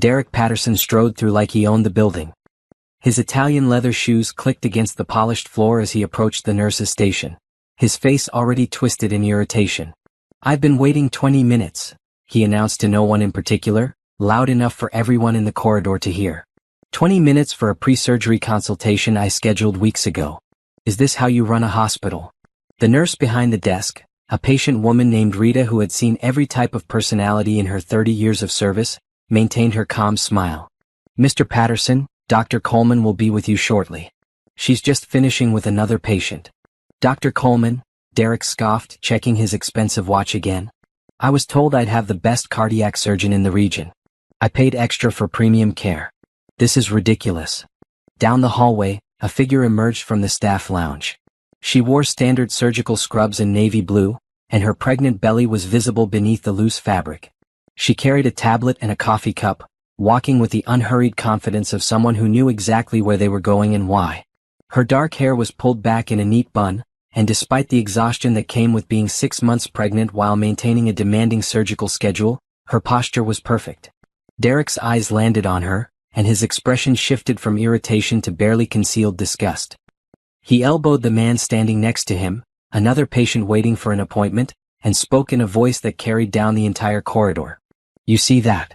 Derek Patterson strode through like he owned the building. His Italian leather shoes clicked against the polished floor as he approached the nurse's station, his face already twisted in irritation. "I've been waiting 20 minutes, he announced to no one in particular, loud enough for everyone in the corridor to hear. 20 minutes for a pre-surgery consultation I scheduled weeks ago. Is this how you run a hospital?" The nurse behind the desk, a patient woman named Rita who had seen every type of personality in her 30 years of service, maintained her calm smile. "Mr. Patterson, Dr. Coleman will be with you shortly. She's just finishing with another patient." "Dr. Coleman," Derek scoffed, checking his expensive watch again. "I was told I'd have the best cardiac surgeon in the region. I paid extra for premium care. This is ridiculous." Down the hallway, a figure emerged from the staff lounge. She wore standard surgical scrubs in navy blue, and her pregnant belly was visible beneath the loose fabric. She carried a tablet and a coffee cup, walking with the unhurried confidence of someone who knew exactly where they were going and why. Her dark hair was pulled back in a neat bun, and despite the exhaustion that came with being 6 months pregnant while maintaining a demanding surgical schedule, her posture was perfect. Derek's eyes landed on her, and his expression shifted from irritation to barely concealed disgust. He elbowed the man standing next to him, another patient waiting for an appointment, and spoke in a voice that carried down the entire corridor. "You see that?"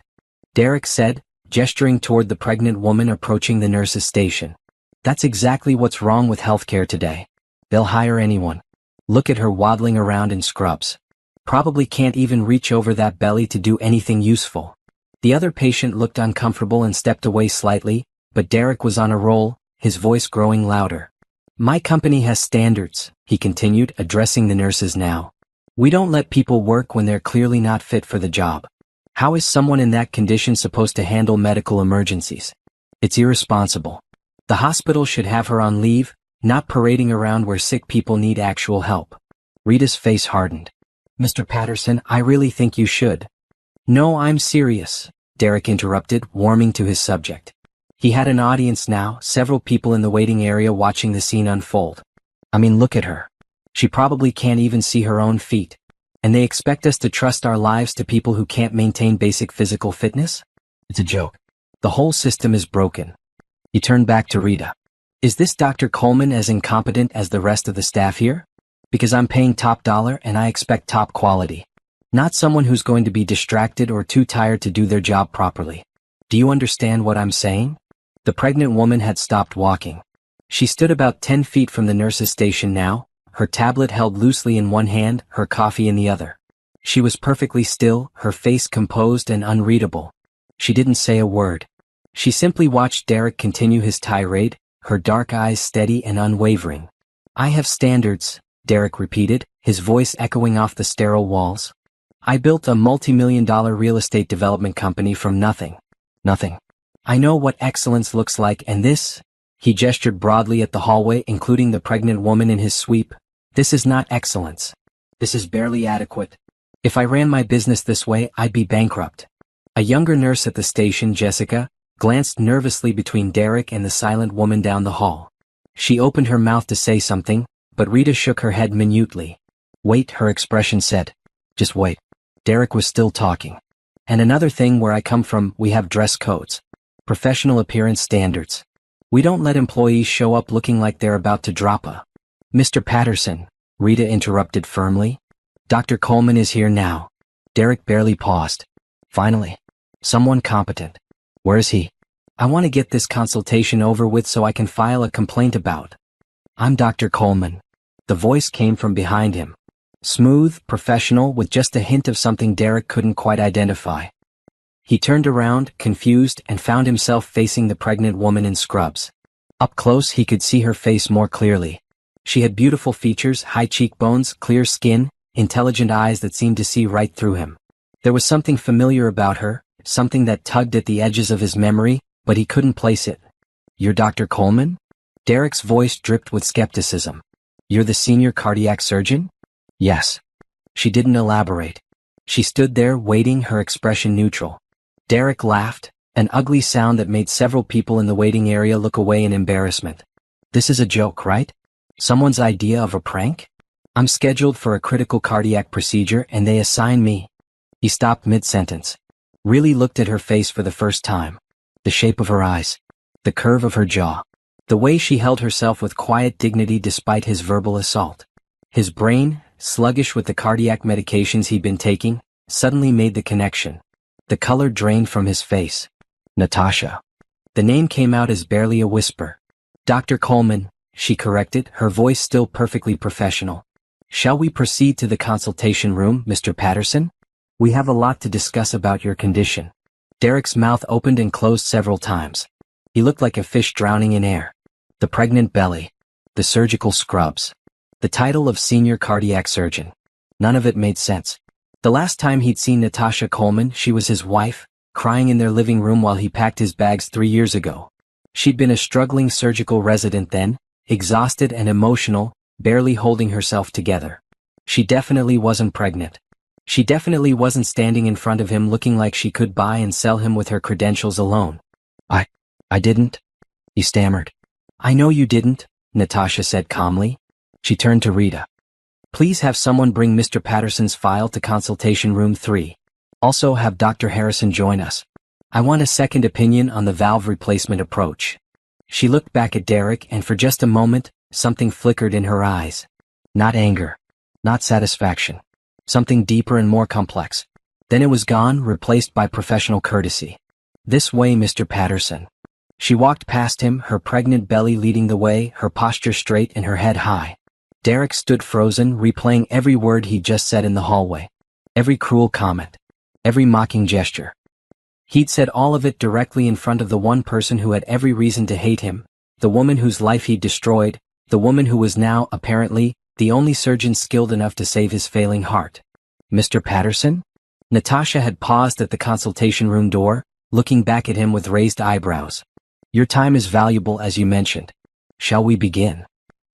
Derek said, gesturing toward the pregnant woman approaching the nurse's station. "That's exactly what's wrong with healthcare today. They'll hire anyone. Look at her waddling around in scrubs. Probably can't even reach over that belly to do anything useful." The other patient looked uncomfortable and stepped away slightly, but Derek was on a roll, his voice growing louder. "My company has standards," he continued, addressing the nurses now. "We don't let people work when they're clearly not fit for the job. How is someone in that condition supposed to handle medical emergencies? It's irresponsible. The hospital should have her on leave, not parading around where sick people need actual help." Rita's face hardened. "Mr. Patterson, I really think you should." "No, I'm serious," Derek interrupted, warming to his subject. He had an audience now, several people in the waiting area watching the scene unfold. "I mean, look at her. She probably can't even see her own feet. And they expect us to trust our lives to people who can't maintain basic physical fitness? It's a joke. The whole system is broken." He turned back to Rita. "Is this Dr. Coleman as incompetent as the rest of the staff here? Because I'm paying top dollar and I expect top quality. Not someone who's going to be distracted or too tired to do their job properly. Do you understand what I'm saying?" The pregnant woman had stopped walking. She stood about 10 feet from the nurse's station now, her tablet held loosely in one hand, her coffee in the other. She was perfectly still, her face composed and unreadable. She didn't say a word. She simply watched Derek continue his tirade, her dark eyes steady and unwavering. "I have standards," Derek repeated, his voice echoing off the sterile walls. "I built a multi-million-dollar real estate development company from nothing. Nothing. I know what excellence looks like, and this," he gestured broadly at the hallway, including the pregnant woman in his sweep, "this is not excellence. This is barely adequate. If I ran my business this way, I'd be bankrupt." A younger nurse at the station, Jessica, glanced nervously between Derek and the silent woman down the hall. She opened her mouth to say something, but Rita shook her head minutely. "Wait," her expression said. "Just wait." Derek was still talking. "And another thing, where I come from, we have dress codes. Professional appearance standards. We don't let employees show up looking like they're about to drop a—" "Mr. Patterson," Rita interrupted firmly. "Dr. Coleman is here now." Derek barely paused. "Finally. Someone competent. Where is he? I want to get this consultation over with so I can file a complaint about." "I'm Dr. Coleman." The voice came from behind him. Smooth, professional, with just a hint of something Derek couldn't quite identify. He turned around, confused, and found himself facing the pregnant woman in scrubs. Up close he could see her face more clearly. She had beautiful features, high cheekbones, clear skin, intelligent eyes that seemed to see right through him. There was something familiar about her, something that tugged at the edges of his memory, but he couldn't place it. "You're Dr. Coleman?" Derek's voice dripped with skepticism. "You're the senior cardiac surgeon?" "Yes." She didn't elaborate. She stood there waiting, her expression neutral. Derek laughed, an ugly sound that made several people in the waiting area look away in embarrassment. "This is a joke, right? Someone's idea of a prank? I'm scheduled for a critical cardiac procedure and they assign me." He stopped mid-sentence. really looked at her face for the first time. The shape of her eyes. The curve of her jaw. The way she held herself with quiet dignity despite his verbal assault. His brain, sluggish with the cardiac medications he'd been taking, suddenly made the connection. The color drained from his face. Natasha. The name came out as barely a whisper. Dr. Coleman, she corrected, her voice still perfectly professional. Shall we proceed to the consultation room, Mr. Patterson? We have a lot to discuss about your condition. Derek's mouth opened and closed several times. He looked like a fish drowning in air. The pregnant belly. The surgical scrubs. The title of senior cardiac surgeon. None of it made sense. The last time he'd seen Natasha Coleman, she was his wife, crying in their living room while he packed his bags 3 years ago. She'd been a struggling surgical resident then, exhausted and emotional, barely holding herself together. She definitely wasn't pregnant. She definitely wasn't standing in front of him looking like she could buy and sell him with her credentials alone. I didn't, he stammered. I know you didn't, Natasha said calmly. She turned to Rita. Please have someone bring Mr. Patterson's file to consultation room 3. Also have Dr. Harrison join us. I want a second opinion on the valve replacement approach. She looked back at Derek and for just a moment, something flickered in her eyes. Not anger. Not satisfaction. Something deeper and more complex. Then it was gone, replaced by professional courtesy. This way, Mr. Patterson. She walked past him, her pregnant belly leading the way, her posture straight and her head high. Derek stood frozen, replaying every word he'd just said in the hallway. Every cruel comment. Every mocking gesture. He'd said all of it directly in front of the one person who had every reason to hate him, the woman whose life he'd destroyed, the woman who was now, apparently, the only surgeon skilled enough to save his failing heart. Mr. Patterson? Natasha had paused at the consultation room door, looking back at him with raised eyebrows. Your time is valuable as you mentioned. Shall we begin?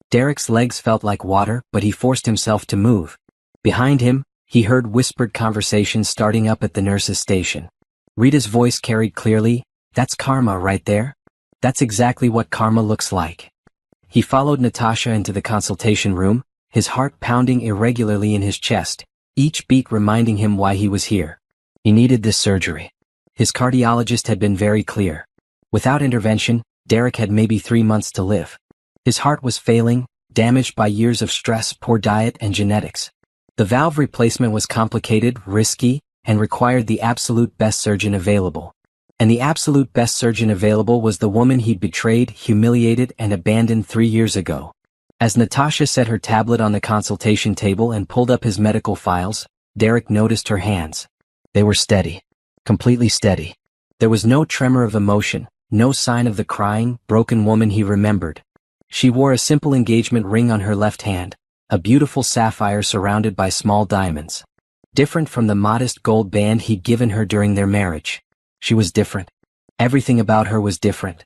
Derek's legs felt like water, but he forced himself to move. Behind him, he heard whispered conversations starting up at the nurse's station. Rita's voice carried clearly, "That's Karma right there. That's exactly what Karma looks like." He followed Natasha into the consultation room, his heart pounding irregularly in his chest, each beat reminding him why he was here. He needed this surgery. His cardiologist had been very clear. Without intervention, Derek had maybe 3 months to live. His heart was failing, damaged by years of stress, poor diet, and genetics. The valve replacement was complicated, risky, and required the absolute best surgeon available. And the absolute best surgeon available was the woman he'd betrayed, humiliated, and abandoned 3 years ago. As Natasha set her tablet on the consultation table and pulled up his medical files, Derek noticed her hands. They were steady. Completely steady. There was no tremor of emotion, no sign of the crying, broken woman he remembered. She wore a simple engagement ring on her left hand, a beautiful sapphire surrounded by small diamonds. Different from the modest gold band he'd given her during their marriage. She was different. Everything about her was different.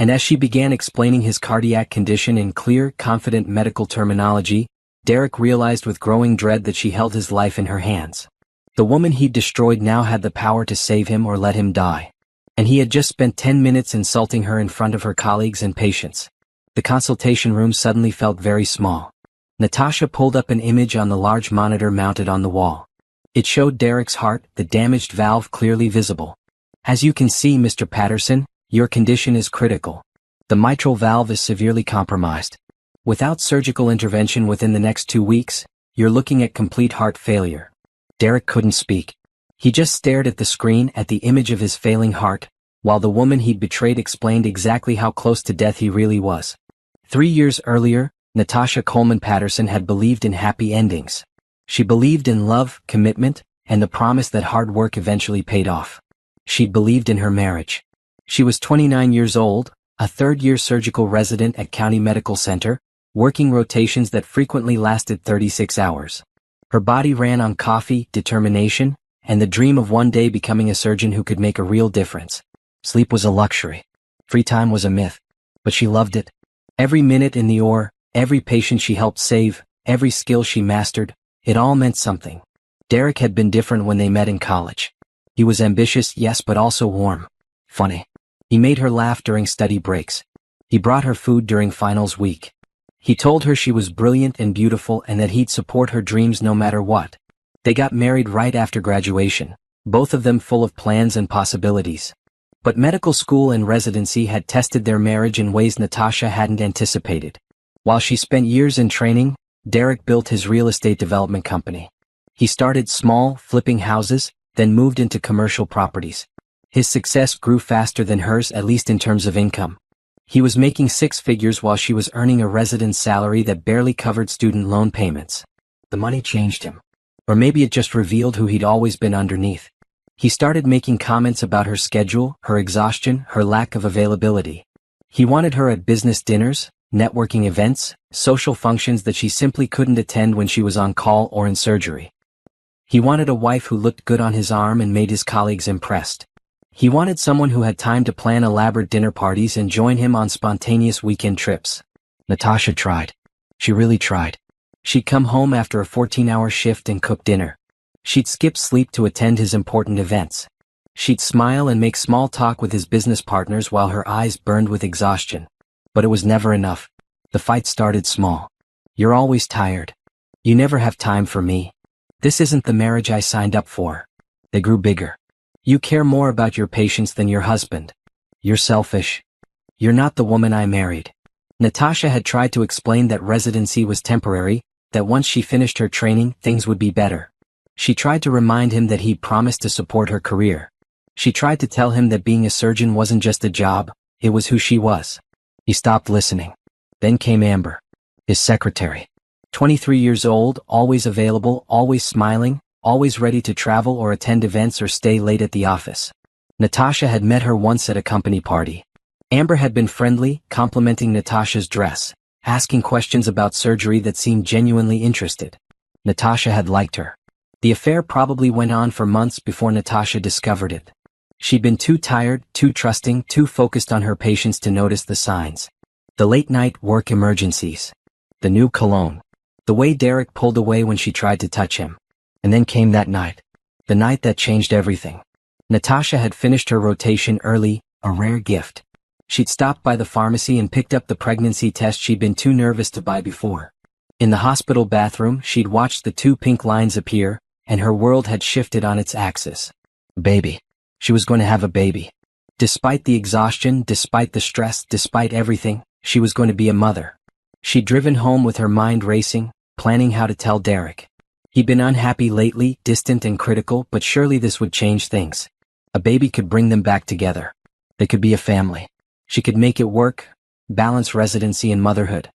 And as she began explaining his cardiac condition in clear, confident medical terminology, Derek realized with growing dread that she held his life in her hands. The woman he'd destroyed now had the power to save him or let him die. And he had just spent 10 minutes insulting her in front of her colleagues and patients. The consultation room suddenly felt very small. Natasha pulled up an image on the large monitor mounted on the wall. It showed Derek's heart, the damaged valve clearly visible. As you can see, Mr. Patterson, your condition is critical. The mitral valve is severely compromised. Without surgical intervention within the next 2 weeks, you're looking at complete heart failure. Derek couldn't speak. He just stared at the screen, at the image of his failing heart, while the woman he'd betrayed explained exactly how close to death he really was. 3 years earlier, Natasha Coleman Patterson had believed in happy endings. She believed in love, commitment, and the promise that hard work eventually paid off. She'd believed in her marriage. She was 29 years old, a third-year surgical resident at County Medical Center, working rotations that frequently lasted 36 hours. Her body ran on coffee, determination, and the dream of one day becoming a surgeon who could make a real difference. Sleep was a luxury. Free time was a myth. But she loved it. Every minute in the OR, every patient she helped save, every skill she mastered, it all meant something. Derek had been different when they met in college. He was ambitious, yes, but also warm. Funny. He made her laugh during study breaks. He brought her food during finals week. He told her she was brilliant and beautiful and that he'd support her dreams no matter what. They got married right after graduation, both of them full of plans and possibilities. But medical school and residency had tested their marriage in ways Natasha hadn't anticipated. While she spent years in training, Derek built his real estate development company. He started small, flipping houses, then moved into commercial properties. His success grew faster than hers, at least in terms of income. He was making six figures while she was earning a residence salary that barely covered student loan payments. The money changed him. Or maybe it just revealed who he'd always been underneath. He started making comments about her schedule, her exhaustion, her lack of availability. He wanted her at business dinners, networking events, social functions that she simply couldn't attend when she was on call or in surgery. He wanted a wife who looked good on his arm and made his colleagues impressed. He wanted someone who had time to plan elaborate dinner parties and join him on spontaneous weekend trips. Natasha tried. She really tried. She'd come home after a 14-hour shift and cook dinner. She'd skip sleep to attend his important events. She'd smile and make small talk with his business partners while her eyes burned with exhaustion. But it was never enough. The fight started small. You're always tired. You never have time for me. This isn't the marriage I signed up for. They grew bigger. You care more about your patients than your husband. You're selfish. You're not the woman I married. Natasha had tried to explain that residency was temporary, that once she finished her training, things would be better. She tried to remind him that he'd promised to support her career. She tried to tell him that being a surgeon wasn't just a job, it was who she was. He stopped listening. Then came Amber, his secretary. 23 years old, always available, always smiling, always ready to travel or attend events or stay late at the office. Natasha had met her once at a company party. Amber had been friendly, complimenting Natasha's dress, asking questions about surgery that seemed genuinely interested. Natasha had liked her. The affair probably went on for months before Natasha discovered it. She'd been too tired, too trusting, too focused on her patients to notice the signs. The late-night work emergencies. The new cologne. The way Derek pulled away when she tried to touch him. And then came that night. The night that changed everything. Natasha had finished her rotation early, a rare gift. She'd stopped by the pharmacy and picked up the pregnancy test she'd been too nervous to buy before. In the hospital bathroom, she'd watched the two pink lines appear, and her world had shifted on its axis. Baby. She was going to have a baby. Despite the exhaustion, despite the stress, despite everything, she was going to be a mother. She'd driven home with her mind racing, planning how to tell Derek. He'd been unhappy lately, distant and critical, but surely this would change things. A baby could bring them back together. They could be a family. She could make it work, balance residency and motherhood.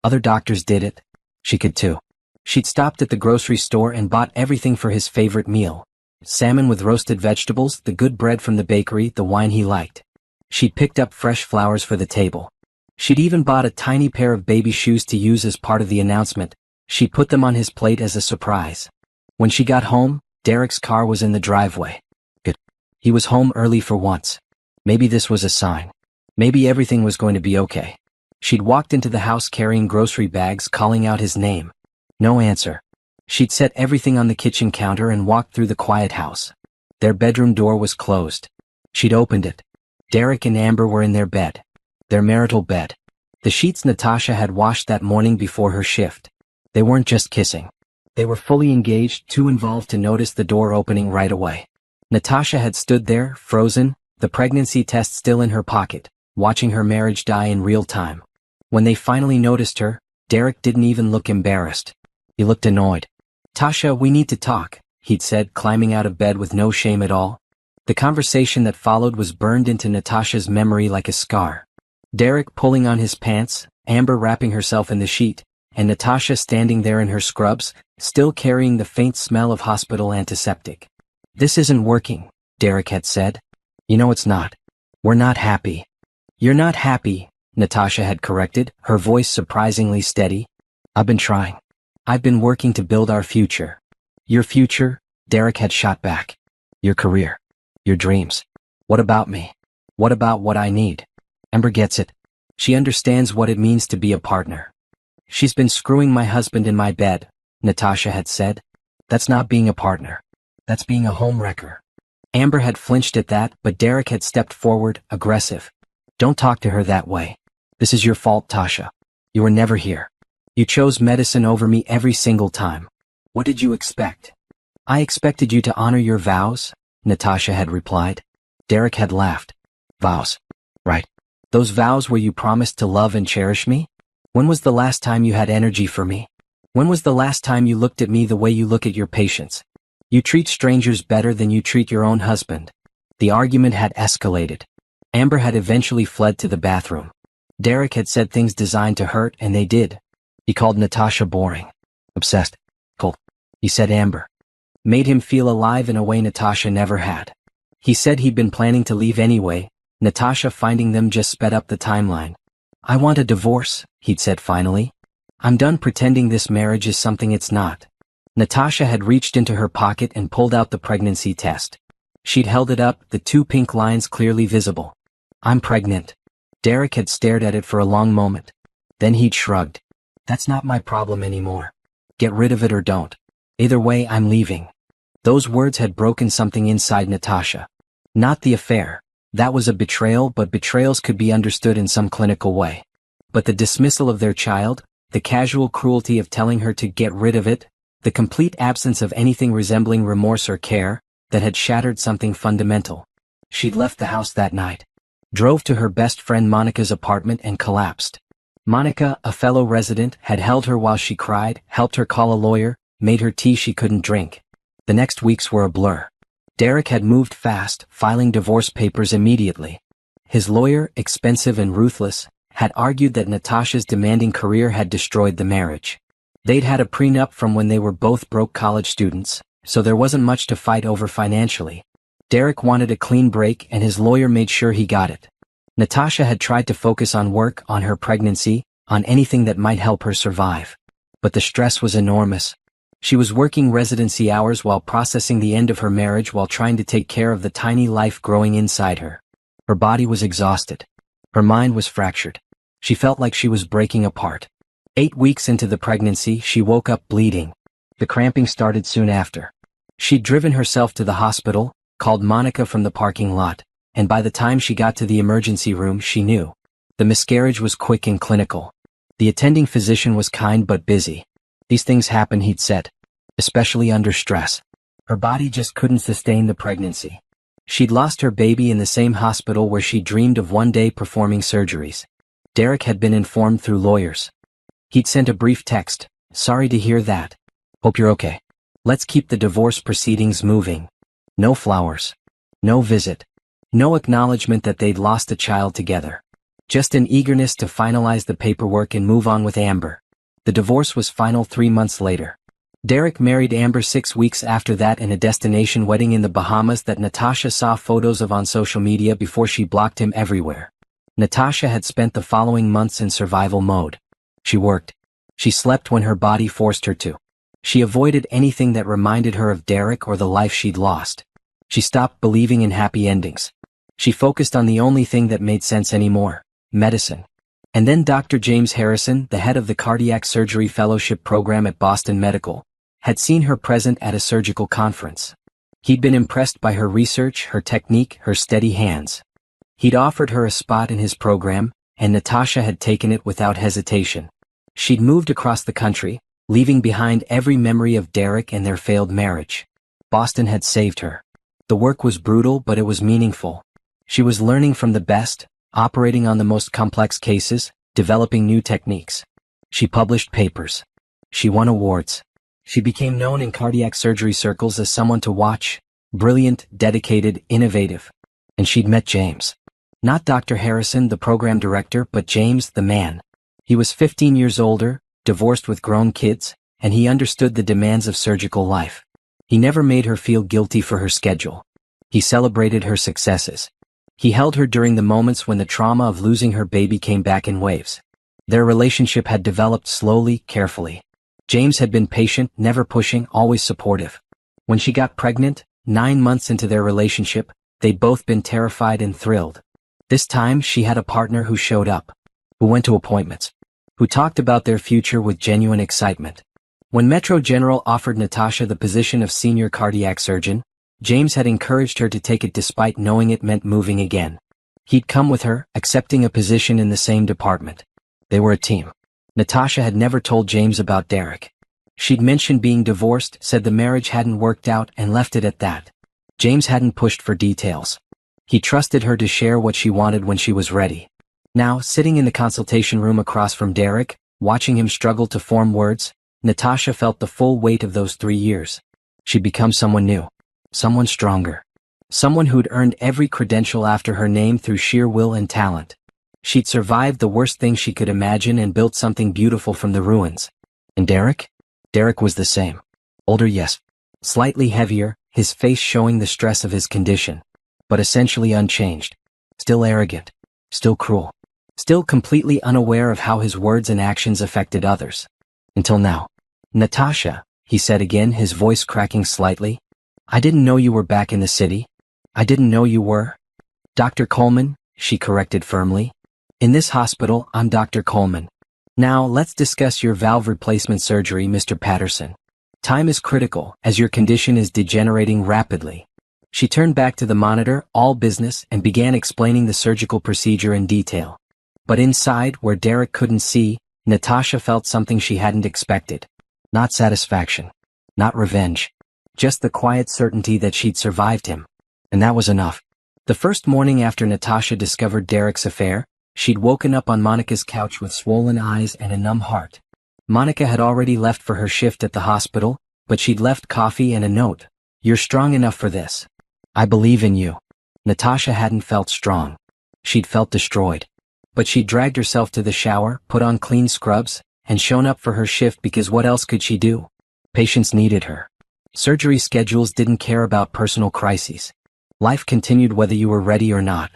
Other doctors did it. She could too. She'd stopped at the grocery store and bought everything for his favorite meal. Salmon with roasted vegetables, the good bread from the bakery, the wine he liked. She'd picked up fresh flowers for the table. She'd even bought a tiny pair of baby shoes to use as part of the announcement. She put them on his plate as a surprise. When she got home, Derek's car was in the driveway. Good. He was home early for once. Maybe this was a sign. Maybe everything was going to be okay. She'd walked into the house carrying grocery bags, calling out his name. No answer. She'd set everything on the kitchen counter and walked through the quiet house. Their bedroom door was closed. She'd opened it. Derek and Amber were in their bed. Their marital bed. The sheets Natasha had washed that morning before her shift. They weren't just kissing. They were fully engaged, too involved to notice the door opening right away. Natasha had stood there, frozen, the pregnancy test still in her pocket, watching her marriage die in real time. When they finally noticed her, Derek didn't even look embarrassed. He looked annoyed. "Tasha, we need to talk," he'd said, climbing out of bed with no shame at all. The conversation that followed was burned into Natasha's memory like a scar. Derek pulling on his pants, Amber wrapping herself in the sheet, and Natasha standing there in her scrubs, still carrying the faint smell of hospital antiseptic. "This isn't working," Derek had said. "You know it's not. We're not happy." "You're not happy," Natasha had corrected, her voice surprisingly steady. "I've been trying. I've been working to build our future." "Your future?" Derek had shot back. "Your career. Your dreams. What about me? What about what I need?" Amber gets it. She understands what it means to be a partner. "She's been screwing my husband in my bed," Natasha had said. "That's not being a partner. That's being a homewrecker." Amber had flinched at that, but Derek had stepped forward, aggressive. "Don't talk to her that way. This is your fault, Tasha. You were never here. You chose medicine over me every single time. What did you expect?" "I expected you to honor your vows," Natasha had replied. Derek had laughed. Vows. Right. Those vows where you promised to love and cherish me? When was the last time you had energy for me? When was the last time you looked at me the way you look at your patients? You treat strangers better than you treat your own husband. The argument had escalated. Amber had eventually fled to the bathroom. Derek had said things designed to hurt, and they did. He called Natasha boring. Obsessed. Cold. He said Amber made him feel alive in a way Natasha never had. He said he'd been planning to leave anyway. Natasha finding them just sped up the timeline. I want a divorce, he'd said finally. I'm done pretending this marriage is something it's not. Natasha had reached into her pocket and pulled out the pregnancy test. She'd held it up, the 2 pink lines clearly visible. I'm pregnant. Derek had stared at it for a long moment. Then he'd shrugged. That's not my problem anymore. Get rid of it or don't. Either way, I'm leaving. Those words had broken something inside Natasha. Not the affair. That was a betrayal, but betrayals could be understood in some clinical way. But the dismissal of their child, the casual cruelty of telling her to get rid of it, the complete absence of anything resembling remorse or care, that had shattered something fundamental. She'd left the house that night. Drove to her best friend Monica's apartment and collapsed. Monica, a fellow resident, had held her while she cried, helped her call a lawyer, made her tea she couldn't drink. The next weeks were a blur. Derek had moved fast, filing divorce papers immediately. His lawyer, expensive and ruthless, had argued that Natasha's demanding career had destroyed the marriage. They'd had a prenup from when they were both broke college students, so there wasn't much to fight over financially. Derek wanted a clean break, and his lawyer made sure he got it. Natasha had tried to focus on work, on her pregnancy, on anything that might help her survive. But the stress was enormous. She was working residency hours while processing the end of her marriage while trying to take care of the tiny life growing inside her. Her body was exhausted. Her mind was fractured. She felt like she was breaking apart. 8 weeks into the pregnancy, she woke up bleeding. The cramping started soon after. She'd driven herself to the hospital, called Monica from the parking lot, and by the time she got to the emergency room, she knew. The miscarriage was quick and clinical. The attending physician was kind but busy. These things happen, he'd said, especially under stress. Her body just couldn't sustain the pregnancy. She'd lost her baby in the same hospital where she dreamed of one day performing surgeries. Derek had been informed through lawyers. He'd sent a brief text, sorry to hear that. Hope you're okay. Let's keep the divorce proceedings moving. No flowers. No visit. No acknowledgement that they'd lost a child together. Just an eagerness to finalize the paperwork and move on with Amber. The divorce was final 3 months later. Derek married Amber 6 weeks after that in a destination wedding in the Bahamas that Natasha saw photos of on social media before she blocked him everywhere. Natasha had spent the following months in survival mode. She worked. She slept when her body forced her to. She avoided anything that reminded her of Derek or the life she'd lost. She stopped believing in happy endings. She focused on the only thing that made sense anymore, medicine. And then Dr. James Harrison, the head of the Cardiac Surgery Fellowship Program at Boston Medical, had seen her present at a surgical conference. He'd been impressed by her research, her technique, her steady hands. He'd offered her a spot in his program, and Natasha had taken it without hesitation. She'd moved across the country, leaving behind every memory of Derek and their failed marriage. Boston had saved her. The work was brutal, but it was meaningful. She was learning from the best, operating on the most complex cases, developing new techniques. She published papers. She won awards. She became known in cardiac surgery circles as someone to watch, brilliant, dedicated, innovative. And she'd met James. Not Dr. Harrison, the program director, but James, the man. He was 15 years older, divorced with grown kids, and he understood the demands of surgical life. He never made her feel guilty for her schedule. He celebrated her successes. He held her during the moments when the trauma of losing her baby came back in waves. Their relationship had developed slowly, carefully. James had been patient, never pushing, always supportive. When she got pregnant, 9 months into their relationship, they'd both been terrified and thrilled. This time she had a partner who showed up, who went to appointments, who talked about their future with genuine excitement. When Metro General offered Natasha the position of senior cardiac surgeon, James had encouraged her to take it despite knowing it meant moving again. He'd come with her, accepting a position in the same department. They were a team. Natasha had never told James about Derek. She'd mentioned being divorced, said the marriage hadn't worked out, and left it at that. James hadn't pushed for details. He trusted her to share what she wanted when she was ready. Now, sitting in the consultation room across from Derek, watching him struggle to form words, Natasha felt the full weight of those 3 years. She'd become someone new. Someone stronger. Someone who'd earned every credential after her name through sheer will and talent. She'd survived the worst thing she could imagine and built something beautiful from the ruins. And Derek? Derek was the same. Older, yes. Slightly heavier, his face showing the stress of his condition. But essentially unchanged. Still arrogant. Still cruel. Still completely unaware of how his words and actions affected others. Until now. Natasha, he said again, his voice cracking slightly. I didn't know you were back in the city. I didn't know you were. Dr. Coleman, she corrected firmly. In this hospital, I'm Dr. Coleman. Now, let's discuss your valve replacement surgery, Mr. Patterson. Time is critical, as your condition is degenerating rapidly. She turned back to the monitor, all business, and began explaining the surgical procedure in detail. But inside, where Derek couldn't see, Natasha felt something she hadn't expected. Not satisfaction. Not revenge. Just the quiet certainty that she'd survived him. And that was enough. The first morning after Natasha discovered Derek's affair, she'd woken up on Monica's couch with swollen eyes and a numb heart. Monica had already left for her shift at the hospital, but she'd left coffee and a note. You're strong enough for this. I believe in you. Natasha hadn't felt strong. She'd felt destroyed. But she'd dragged herself to the shower, put on clean scrubs, and shown up for her shift because what else could she do? Patients needed her. Surgery schedules didn't care about personal crises. Life continued whether you were ready or not.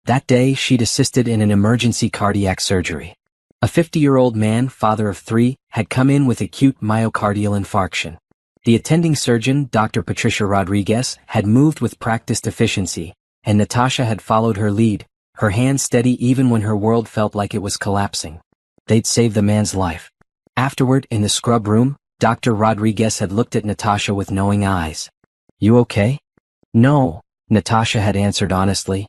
That day, she'd assisted in an emergency cardiac surgery. A 50-year-old man, father of 3, had come in with acute myocardial infarction. The attending surgeon, Dr. Patricia Rodriguez, had moved with practiced efficiency, and Natasha had followed her lead, her hands steady even when her world felt like it was collapsing. They'd saved the man's life. Afterward, in the scrub room, Dr. Rodriguez had looked at Natasha with knowing eyes. You okay? No, Natasha had answered honestly.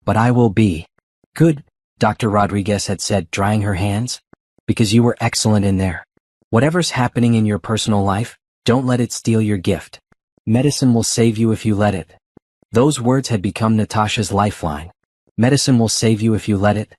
But I will be. Good, Dr. Rodriguez had said, drying her hands. Because you were excellent in there. Whatever's happening in your personal life, don't let it steal your gift. Medicine will save you if you let it. Those words had become Natasha's lifeline. Medicine will save you if you let it.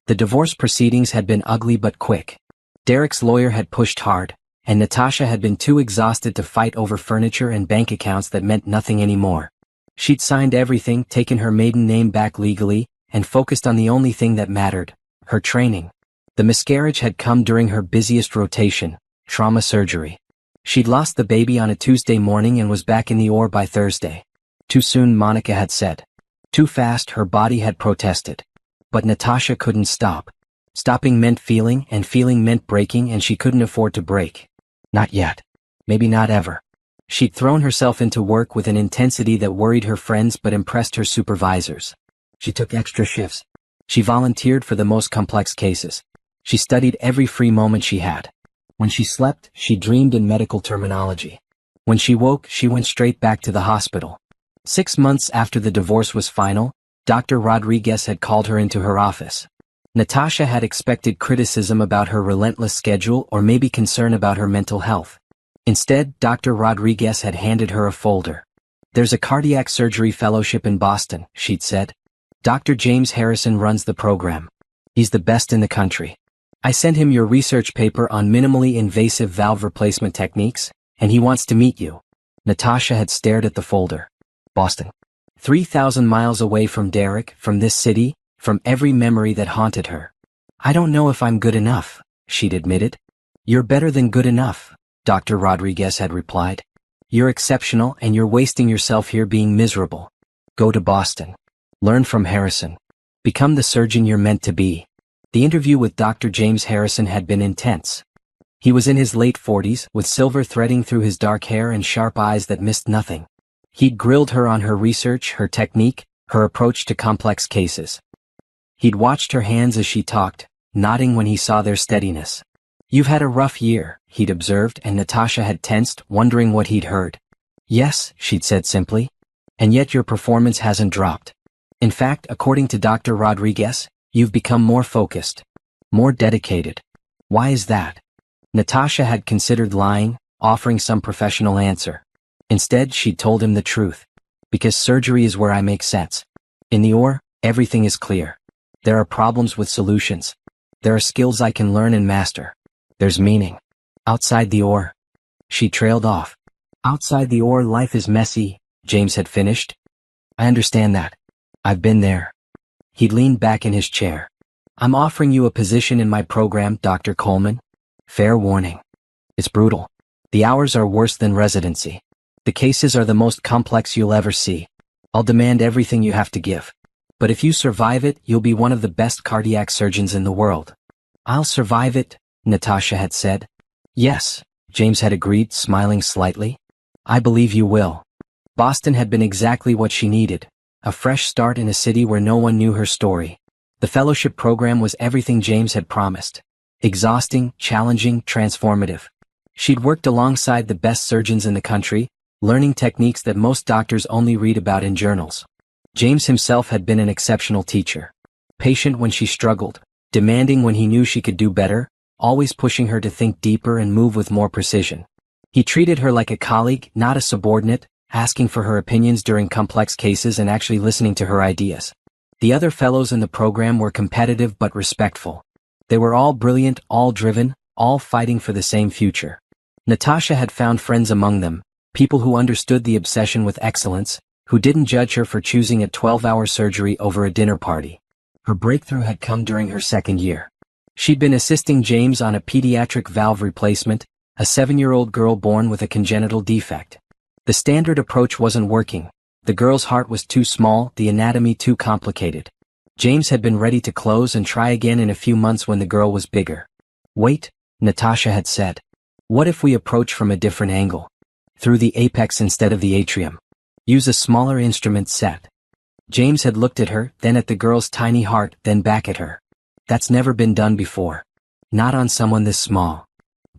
The divorce proceedings had been ugly but quick. Derek's lawyer had pushed hard, and Natasha had been too exhausted to fight over furniture and bank accounts that meant nothing anymore. She'd signed everything, taken her maiden name back legally, and focused on the only thing that mattered, her training. The miscarriage had come during her busiest rotation, trauma surgery. She'd lost the baby on a Tuesday morning and was back in the OR by Thursday. Too soon, Monica had said. Too fast, her body had protested. But Natasha couldn't stop. Stopping meant feeling, and feeling meant breaking, and she couldn't afford to break. Not yet. Maybe not ever. She'd thrown herself into work with an intensity that worried her friends but impressed her supervisors. She took extra shifts. She volunteered for the most complex cases. She studied every free moment she had. When she slept, she dreamed in medical terminology. When she woke, she went straight back to the hospital. 6 months after the divorce was final, Dr. Rodriguez had called her into her office. Natasha had expected criticism about her relentless schedule or maybe concern about her mental health. Instead, Dr. Rodriguez had handed her a folder. There's a cardiac surgery fellowship in Boston, she'd said. Dr. James Harrison runs the program. He's the best in the country. I sent him your research paper on minimally invasive valve replacement techniques, and he wants to meet you. Natasha had stared at the folder. Boston. 3,000 miles away from Derek, from this city, from every memory that haunted her. I don't know if I'm good enough, she'd admitted. You're better than good enough, Dr. Rodriguez had replied. You're exceptional and you're wasting yourself here being miserable. Go to Boston. Learn from Harrison. Become the surgeon you're meant to be. The interview with Dr. James Harrison had been intense. He was in his late 40s, with silver threading through his dark hair and sharp eyes that missed nothing. He'd grilled her on her research, her technique, her approach to complex cases. He'd watched her hands as she talked, nodding when he saw their steadiness. You've had a rough year, he'd observed, and Natasha had tensed, wondering what he'd heard. Yes, she'd said simply. And yet your performance hasn't dropped. In fact, according to Dr. Rodriguez, you've become more focused, more dedicated. Why is that? Natasha had considered lying, offering some professional answer. Instead, she'd told him the truth. Because surgery is where I make sense. In the OR, everything is clear. There are problems with solutions. There are skills I can learn and master. There's meaning. Outside the OR. She trailed off. Outside the OR, life is messy, James had finished. I understand that. I've been there. He'd leaned back in his chair. I'm offering you a position in my program, Dr. Coleman. Fair warning. It's brutal. The hours are worse than residency. The cases are the most complex you'll ever see. I'll demand everything you have to give. But if you survive it, you'll be one of the best cardiac surgeons in the world. I'll survive it, Natasha had said. Yes, James had agreed, smiling slightly. I believe you will. Boston had been exactly what she needed. A fresh start in a city where no one knew her story. The fellowship program was everything James had promised. Exhausting, challenging, transformative. She'd worked alongside the best surgeons in the country, learning techniques that most doctors only read about in journals. James himself had been an exceptional teacher. Patient when she struggled, demanding when he knew she could do better, always pushing her to think deeper and move with more precision. He treated her like a colleague, not a subordinate, asking for her opinions during complex cases and actually listening to her ideas. The other fellows in the program were competitive but respectful. They were all brilliant, all driven, all fighting for the same future. Natasha had found friends among them, people who understood the obsession with excellence, who didn't judge her for choosing a 12-hour surgery over a dinner party. Her breakthrough had come during her second year. She'd been assisting James on a pediatric valve replacement, a 7-year-old girl born with a congenital defect. The standard approach wasn't working. The girl's heart was too small, the anatomy too complicated. James had been ready to close and try again in a few months when the girl was bigger. Wait, Natasha had said. What if we approach from a different angle? Through the apex instead of the atrium. Use a smaller instrument set. James had looked at her, then at the girl's tiny heart, then back at her. That's never been done before. Not on someone this small.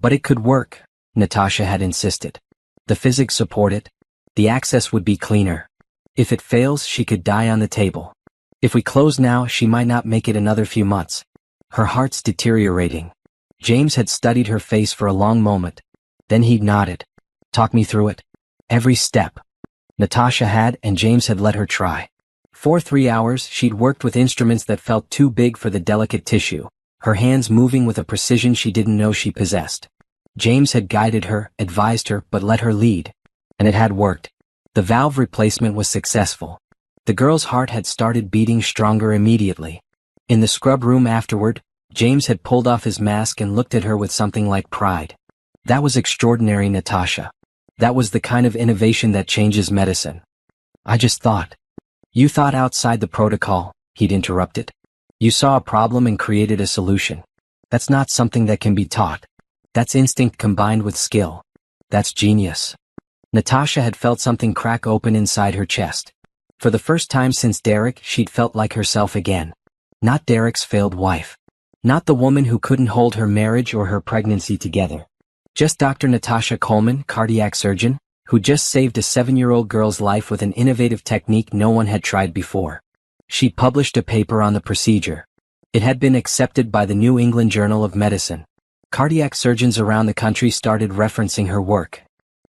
But it could work, Natasha had insisted. The physics support it. The access would be cleaner. If it fails, she could die on the table. If we close now, she might not make it another few months. Her heart's deteriorating. James had studied her face for a long moment. Then he nodded. Talk me through it. Every step. Natasha had, and James had let her try. For 3 hours, she'd worked with instruments that felt too big for the delicate tissue, her hands moving with a precision she didn't know she possessed. James had guided her, advised her, but let her lead. And it had worked. The valve replacement was successful. The girl's heart had started beating stronger immediately. In the scrub room afterward, James had pulled off his mask and looked at her with something like pride. That was extraordinary, Natasha. That was the kind of innovation that changes medicine. I just thought. You thought outside the protocol, he'd interrupted. You saw a problem and created a solution. That's not something that can be taught. That's instinct combined with skill. That's genius. Natasha had felt something crack open inside her chest. For the first time since Derek, she'd felt like herself again. Not Derek's failed wife. Not the woman who couldn't hold her marriage or her pregnancy together. Just Dr. Natasha Coleman, cardiac surgeon, who just saved a 7-year-old girl's life with an innovative technique no one had tried before. She'd published a paper on the procedure. It had been accepted by the New England Journal of Medicine. Cardiac surgeons around the country started referencing her work.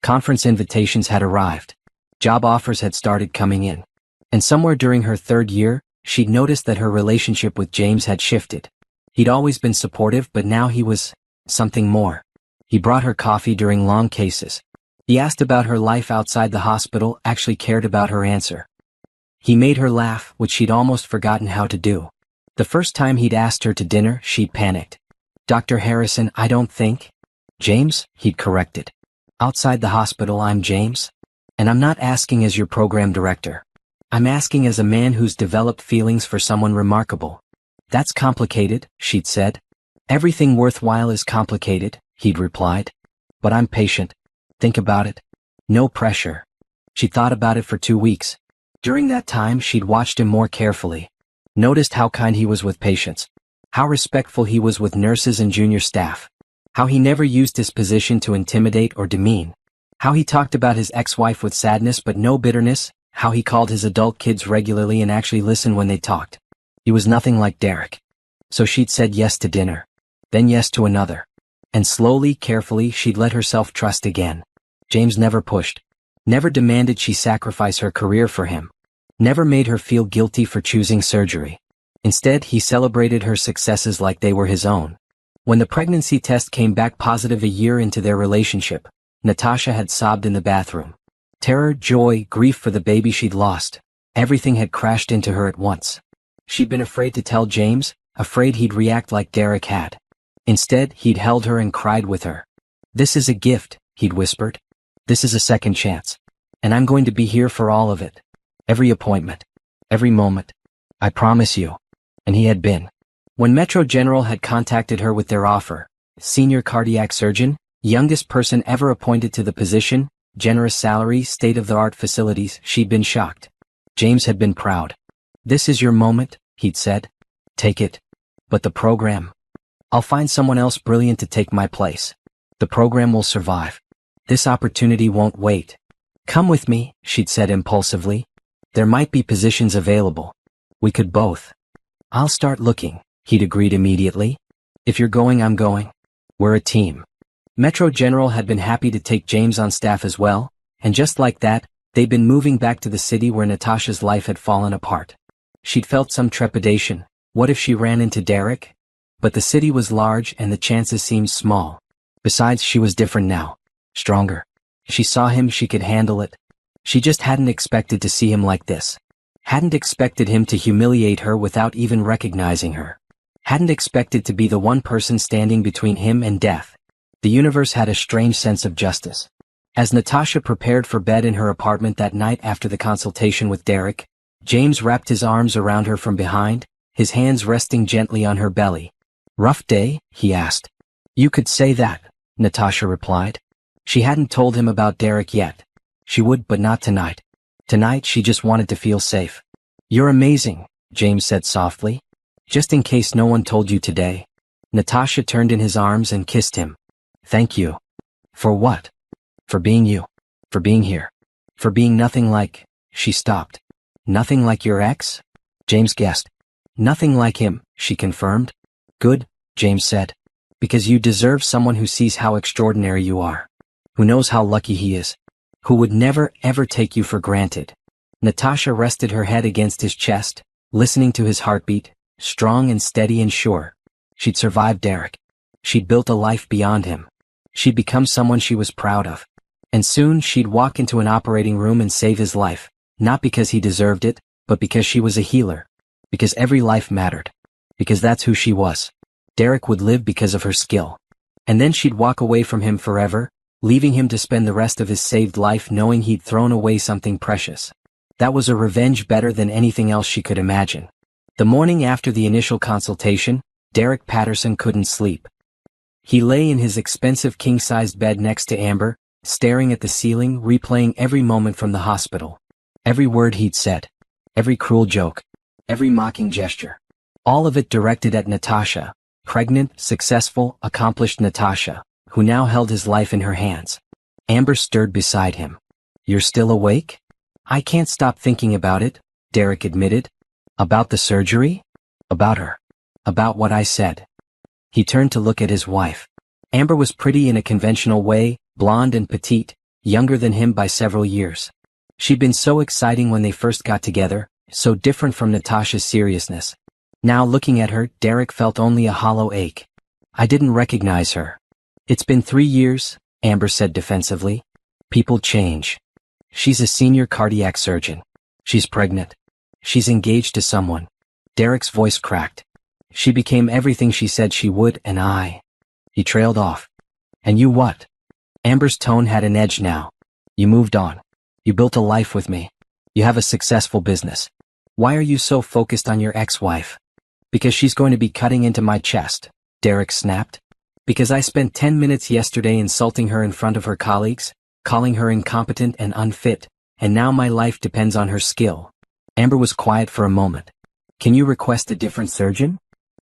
Conference invitations had arrived. Job offers had started coming in. And somewhere during her 3rd year, she'd noticed that her relationship with James had shifted. He'd always been supportive, but now he was something more. He brought her coffee during long cases. He asked about her life outside the hospital, actually cared about her answer. He made her laugh, which she'd almost forgotten how to do. The first time he'd asked her to dinner, she'd panicked. Dr. Harrison, I don't think. James, he'd corrected. Outside the hospital, I'm James. And I'm not asking as your program director. I'm asking as a man who's developed feelings for someone remarkable. That's complicated, she'd said. Everything worthwhile is complicated, he'd replied. But I'm patient. Think about it. No pressure. She'd thought about it for 2 weeks. During that time, she'd watched him more carefully. Noticed how kind he was with patients. How respectful he was with nurses and junior staff. How he never used his position to intimidate or demean. How he talked about his ex-wife with sadness but no bitterness. How he called his adult kids regularly and actually listened when they talked. He was nothing like Derek. So she'd said yes to dinner. Then yes to another. And slowly, carefully, she'd let herself trust again. James never pushed. Never demanded she sacrifice her career for him. Never made her feel guilty for choosing surgery. Instead, he celebrated her successes like they were his own. When the pregnancy test came back positive a year into their relationship, Natasha had sobbed in the bathroom. Terror, joy, grief for the baby she'd lost. Everything had crashed into her at once. She'd been afraid to tell James, afraid he'd react like Derek had. Instead, he'd held her and cried with her. "This is a gift," he'd whispered. "This is a second chance. And I'm going to be here for all of it. Every appointment. Every moment. I promise you." And he had been. When Metro General had contacted her with their offer, senior cardiac surgeon, youngest person ever appointed to the position, generous salary, state-of-the-art facilities, she'd been shocked. James had been proud. "This is your moment," he'd said. "Take it." "But the program? I'll find someone else brilliant to take my place. The program will survive. This opportunity won't wait." "Come with me," she'd said impulsively. "There might be positions available. We could both." "I'll start looking," he'd agreed immediately. "If you're going, I'm going. We're a team." Metro General had been happy to take James on staff as well, and just like that, they'd been moving back to the city where Natasha's life had fallen apart. She'd felt some trepidation. What if she ran into Derek? But the city was large and the chances seemed small. Besides, she was different now. Stronger. She saw him, she could handle it. She just hadn't expected to see him like this. Hadn't expected him to humiliate her without even recognizing her. Hadn't expected to be the one person standing between him and death. The universe had a strange sense of justice. As Natasha prepared for bed in her apartment that night after the consultation with Derek, James wrapped his arms around her from behind, his hands resting gently on her belly. "Rough day?" he asked. "You could say that," Natasha replied. She hadn't told him about Derek yet. She would, but not tonight. Tonight she just wanted to feel safe. "You're amazing," James said softly. "Just in case no one told you today." Natasha turned in his arms and kissed him. "Thank you." "For what?" "For being you. For being here. For being nothing like—" She stopped. "Nothing like your ex?" James guessed. "Nothing like him," she confirmed. "Good," James said. "Because you deserve someone who sees how extraordinary you are. Who knows how lucky he is. Who would never, ever take you for granted." Natasha rested her head against his chest, listening to his heartbeat, strong and steady and sure. She'd survived Derek. She'd built a life beyond him. She'd become someone she was proud of. And soon she'd walk into an operating room and save his life, not because he deserved it, but because she was a healer. Because every life mattered. Because that's who she was. Derek would live because of her skill. And then she'd walk away from him forever, leaving him to spend the rest of his saved life knowing he'd thrown away something precious. That was a revenge better than anything else she could imagine. The morning after the initial consultation, Derek Patterson couldn't sleep. He lay in his expensive king-sized bed next to Amber, staring at the ceiling, replaying every moment from the hospital. Every word he'd said. Every cruel joke. Every mocking gesture. All of it directed at Natasha, pregnant, successful, accomplished Natasha, who now held his life in her hands. Amber stirred beside him. "You're still awake?" "I can't stop thinking about it," Derek admitted. "About the surgery?" "About her. About what I said." He turned to look at his wife. Amber was pretty in a conventional way, blonde and petite, younger than him by several years. She'd been so exciting when they first got together, so different from Natasha's seriousness. Now looking at her, Derek felt only a hollow ache. "I didn't recognize her." "It's been 3 years," Amber said defensively. "People change. She's a senior cardiac surgeon. She's pregnant. She's engaged to someone." Derek's voice cracked. "She became everything she said she would, and I—" He trailed off. "And you what?" Amber's tone had an edge now. "You moved on. You built a life with me. You have a successful business. Why are you so focused on your ex-wife?" "Because she's going to be cutting into my chest," Derek snapped. "Because I spent 10 minutes yesterday insulting her in front of her colleagues, calling her incompetent and unfit, and now my life depends on her skill." Amber was quiet for a moment. "Can you request a different surgeon?"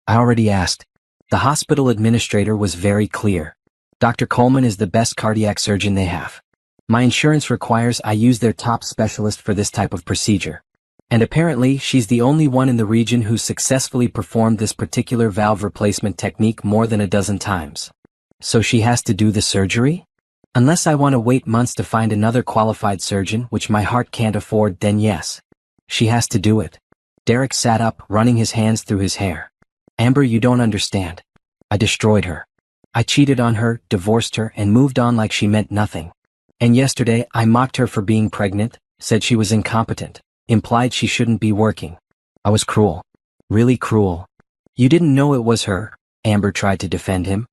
"I already asked." The hospital administrator was very clear. "Dr. Coleman is the best cardiac surgeon they have. My insurance requires I use their top specialist for this type of procedure. And apparently she's the only one in the region who successfully performed this particular valve replacement technique more than a dozen times. So she has to do the surgery?" Unless I want to wait months to find another qualified surgeon, which my heart can't afford, then yes. She has to do it. Derek sat up, running his hands through his hair. Amber, you don't understand. I destroyed her. I cheated on her, divorced her, and moved on like she meant nothing. And yesterday, I mocked her for being pregnant, said she was incompetent, implied she shouldn't be working. I was cruel. Really cruel. You didn't know it was her, Amber tried to defend him.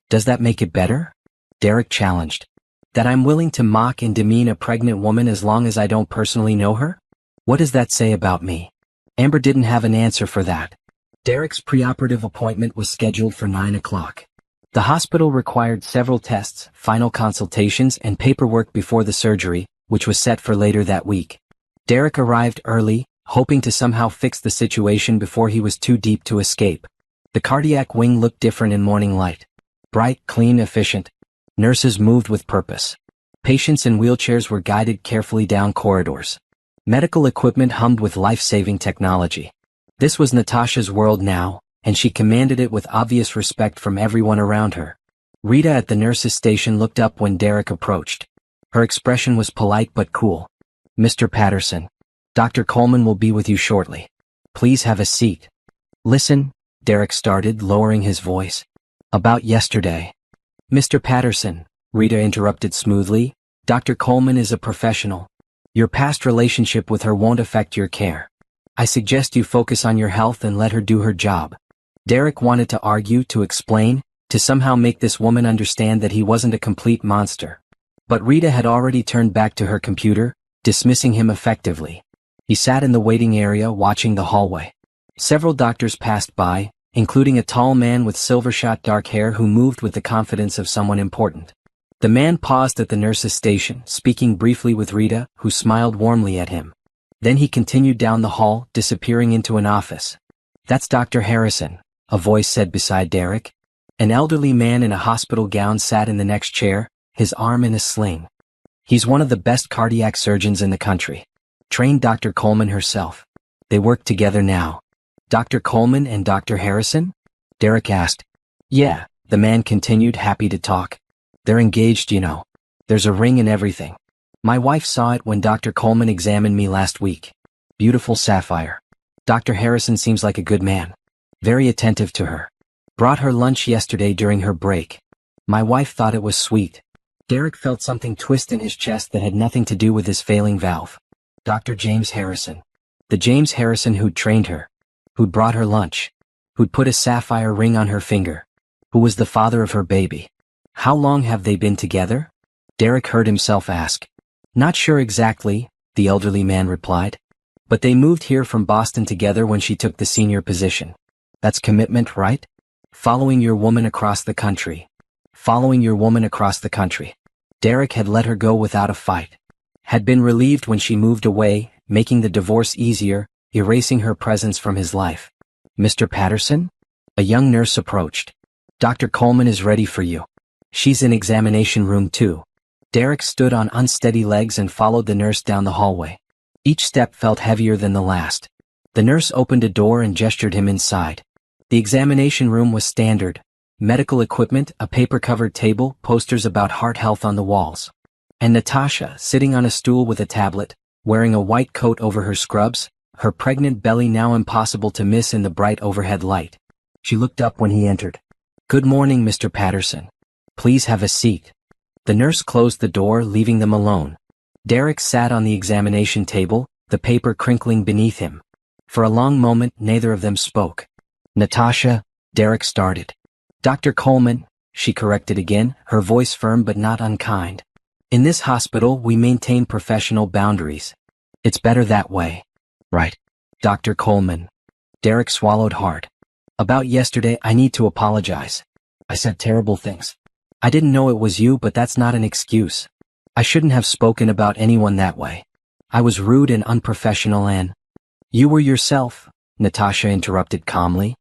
Does that make it better? Derek challenged. That I'm willing to mock and demean a pregnant woman as long as I don't personally know her? What does that say about me? Amber didn't have an answer for that. Derek's preoperative appointment was scheduled for 9 o'clock. The hospital required several tests, final consultations, and paperwork before the surgery, which was set for later that week. Derek arrived early, hoping to somehow fix the situation before he was too deep to escape. The cardiac wing looked different in morning light. Bright, clean, efficient. Nurses moved with purpose. Patients in wheelchairs were guided carefully down corridors. Medical equipment hummed with life-saving technology. This was Natasha's world now, and she commanded it with obvious respect from everyone around her. Rita at the nurse's station looked up when Derek approached. Her expression was polite but cool. Mr. Patterson, Dr. Coleman will be with you shortly. Please have a seat. Listen, Derek started, lowering his voice. About yesterday. Mr. Patterson, Rita interrupted smoothly, Dr. Coleman is a professional. Your past relationship with her won't affect your care. I suggest you focus on your health and let her do her job. Derek wanted to argue, to explain, to somehow make this woman understand that he wasn't a complete monster. But Rita had already turned back to her computer, dismissing him effectively. He sat in the waiting area watching the hallway. Several doctors passed by, including a tall man with silver-shot dark hair who moved with the confidence of someone important. The man paused at the nurse's station, speaking briefly with Rita, who smiled warmly at him. Then he continued down the hall, disappearing into an office. That's Dr. Harrison, a voice said beside Derek. An elderly man in a hospital gown sat in the next chair, his arm in a sling. He's one of the best cardiac surgeons in the country. Trained Dr. Coleman herself. They work together now. Dr. Coleman and Dr. Harrison? Derek asked. Yeah, the man continued, happy to talk. They're engaged, you know. There's a ring and everything. My wife saw it when Dr. Coleman examined me last week. Beautiful sapphire. Dr. Harrison seems like a good man. Very attentive to her. Brought her lunch yesterday during her break. My wife thought it was sweet. Derek felt something twist in his chest that had nothing to do with his failing valve. Dr. James Harrison. The James Harrison who'd trained her. Who'd brought her lunch. Who'd put a sapphire ring on her finger. Who was the father of her baby. How long have they been together? Derek heard himself ask. Not sure exactly, the elderly man replied. But they moved here from Boston together when she took the senior position. That's commitment, right? Following your woman across the country. Following your woman across the country. Derek had let her go without a fight. Had been relieved when she moved away, making the divorce easier, erasing her presence from his life. Mr. Patterson? A young nurse approached. Dr. Coleman is ready for you. She's in examination room 2. Derek stood on unsteady legs and followed the nurse down the hallway. Each step felt heavier than the last. The nurse opened a door and gestured him inside. The examination room was standard. Medical equipment, a paper-covered table, posters about heart health on the walls. And Natasha, sitting on a stool with a tablet, wearing a white coat over her scrubs, her pregnant belly now impossible to miss in the bright overhead light. She looked up when he entered. Good morning, Mr. Patterson. Please have a seat. The nurse closed the door, leaving them alone. Derek sat on the examination table, the paper crinkling beneath him. For a long moment, neither of them spoke. Natasha, Derek started. Dr. Coleman, she corrected again, her voice firm but not unkind. In this hospital, we maintain professional boundaries. It's better that way. Right. Dr. Coleman. Derek swallowed hard. About yesterday, I need to apologize. I said terrible things. I didn't know it was you, but that's not an excuse. I shouldn't have spoken about anyone that way. I was rude and unprofessional and... You were yourself, Natasha interrupted calmly.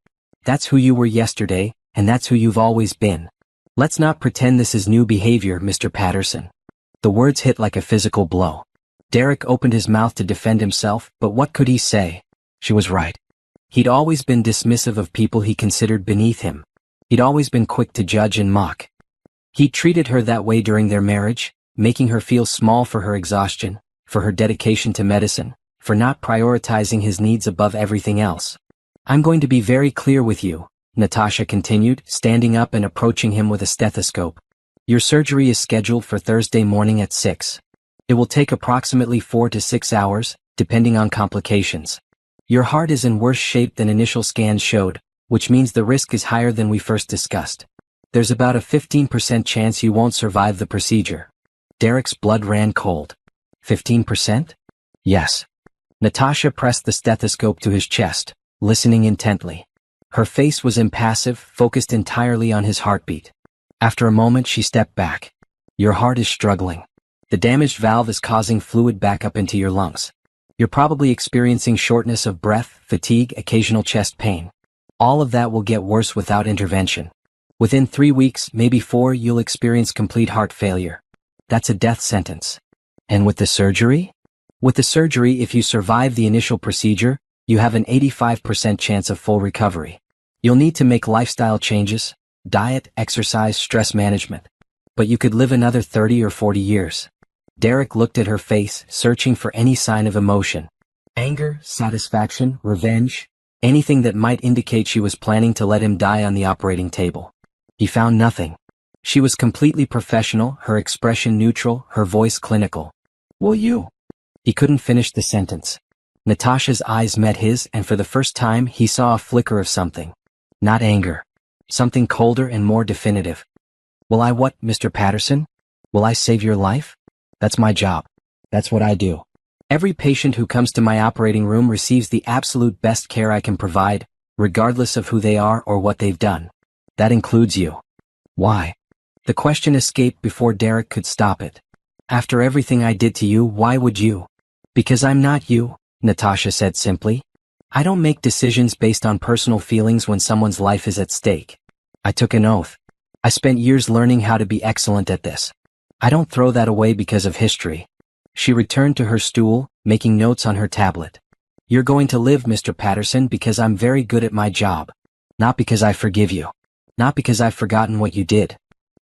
That's who you were yesterday, and that's who you've always been. Let's not pretend this is new behavior, Mr. Patterson. The words hit like a physical blow. Derek opened his mouth to defend himself, but what could he say? She was right. He'd always been dismissive of people he considered beneath him. He'd always been quick to judge and mock. He treated her that way during their marriage, making her feel small for her exhaustion, for her dedication to medicine, for not prioritizing his needs above everything else. I'm going to be very clear with you, Natasha continued, standing up and approaching him with a stethoscope. Your surgery is scheduled for Thursday morning at 6. It will take approximately 4 to 6 hours, depending on complications. Your heart is in worse shape than initial scans showed, which means the risk is higher than we first discussed. There's about a 15% chance you won't survive the procedure. Derek's blood ran cold. 15%? Yes. Natasha pressed the stethoscope to his chest, listening intently. Her face was impassive, focused entirely on his heartbeat. After a moment she stepped back. Your heart is struggling. The damaged valve is causing fluid backup into your lungs. You're probably experiencing shortness of breath, fatigue, occasional chest pain. All of that will get worse without intervention. Within 3 weeks, maybe 4, you'll experience complete heart failure. That's a death sentence. And with the surgery? With the surgery, if you survive the initial procedure, you have an 85% chance of full recovery. You'll need to make lifestyle changes, diet, exercise, stress management. But you could live another 30 or 40 years. Derek looked at her face, searching for any sign of emotion. Anger, satisfaction, revenge, anything that might indicate she was planning to let him die on the operating table. He found nothing. She was completely professional, her expression neutral, her voice clinical. Will you? He couldn't finish the sentence. Natasha's eyes met his, and for the first time he saw a flicker of something. Not anger. Something colder and more definitive. Will I what, Mr. Patterson? Will I save your life? That's my job. That's what I do. Every patient who comes to my operating room receives the absolute best care I can provide, regardless of who they are or what they've done. That includes you. Why? The question escaped before Derek could stop it. After everything I did to you, why would you? Because I'm not you, Natasha said simply. I don't make decisions based on personal feelings when someone's life is at stake. I took an oath. I spent years learning how to be excellent at this. I don't throw that away because of history. She returned to her stool, making notes on her tablet. You're going to live, Mr. Patterson, because I'm very good at my job. Not because I forgive you. Not because I've forgotten what you did.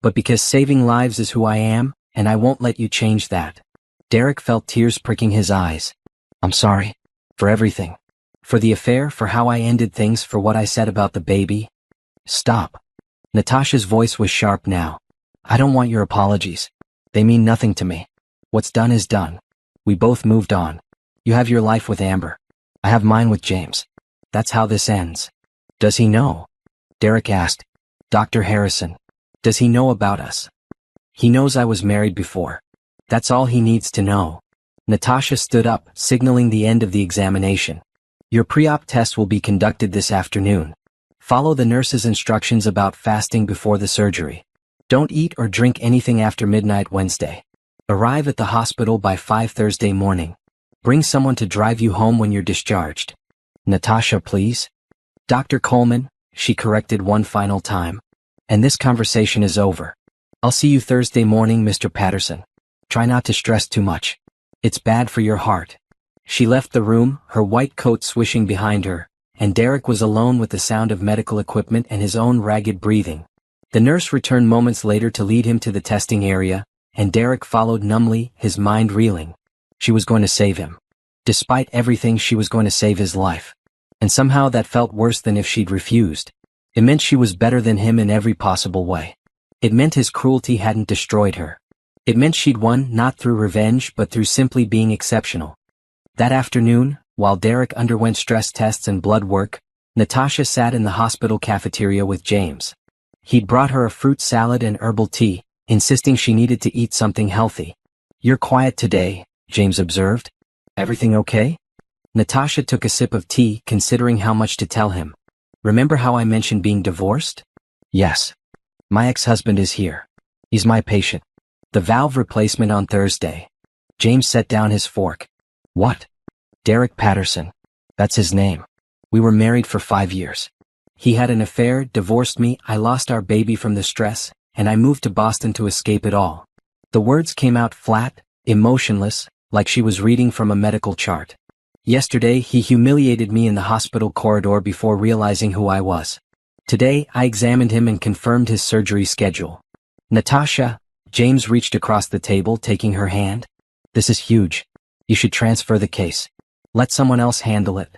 But because saving lives is who I am, and I won't let you change that. Derek felt tears pricking his eyes. I'm sorry. For everything. For the affair, for how I ended things, for what I said about the baby. Stop. Natasha's voice was sharp now. I don't want your apologies. They mean nothing to me. What's done is done. We both moved on. You have your life with Amber. I have mine with James. That's how this ends. Does he know? Derek asked. Dr. Harrison. Does he know about us? He knows I was married before. That's all he needs to know. Natasha stood up, signaling the end of the examination. Your pre-op test will be conducted this afternoon. Follow the nurse's instructions about fasting before the surgery. Don't eat or drink anything after midnight Wednesday. Arrive at the hospital by 5 Thursday morning. Bring someone to drive you home when you're discharged. Natasha, please. Dr. Coleman, she corrected one final time. And this conversation is over. I'll see you Thursday morning, Mr. Patterson. Try not to stress too much. It's bad for your heart. She left the room, her white coat swishing behind her, and Derek was alone with the sound of medical equipment and his own ragged breathing. The nurse returned moments later to lead him to the testing area, and Derek followed numbly, his mind reeling. She was going to save him. Despite everything, she was going to save his life. And somehow that felt worse than if she'd refused. It meant she was better than him in every possible way. It meant his cruelty hadn't destroyed her. It meant she'd won not through revenge but through simply being exceptional. That afternoon, while Derek underwent stress tests and blood work, Natasha sat in the hospital cafeteria with James. He'd brought her a fruit salad and herbal tea, insisting she needed to eat something healthy. You're quiet today, James observed. Everything okay? Natasha took a sip of tea, considering how much to tell him. Remember how I mentioned being divorced? Yes. My ex-husband is here. He's my patient. The valve replacement on Thursday. James set down his fork. What? Derek Patterson. That's his name. We were married for 5 years. He had an affair, divorced me, I lost our baby from the stress, and I moved to Boston to escape it all. The words came out flat, emotionless, like she was reading from a medical chart. Yesterday, he humiliated me in the hospital corridor before realizing who I was. Today, I examined him and confirmed his surgery schedule. Natasha, James reached across the table, taking her hand. This is huge. You should transfer the case. Let someone else handle it.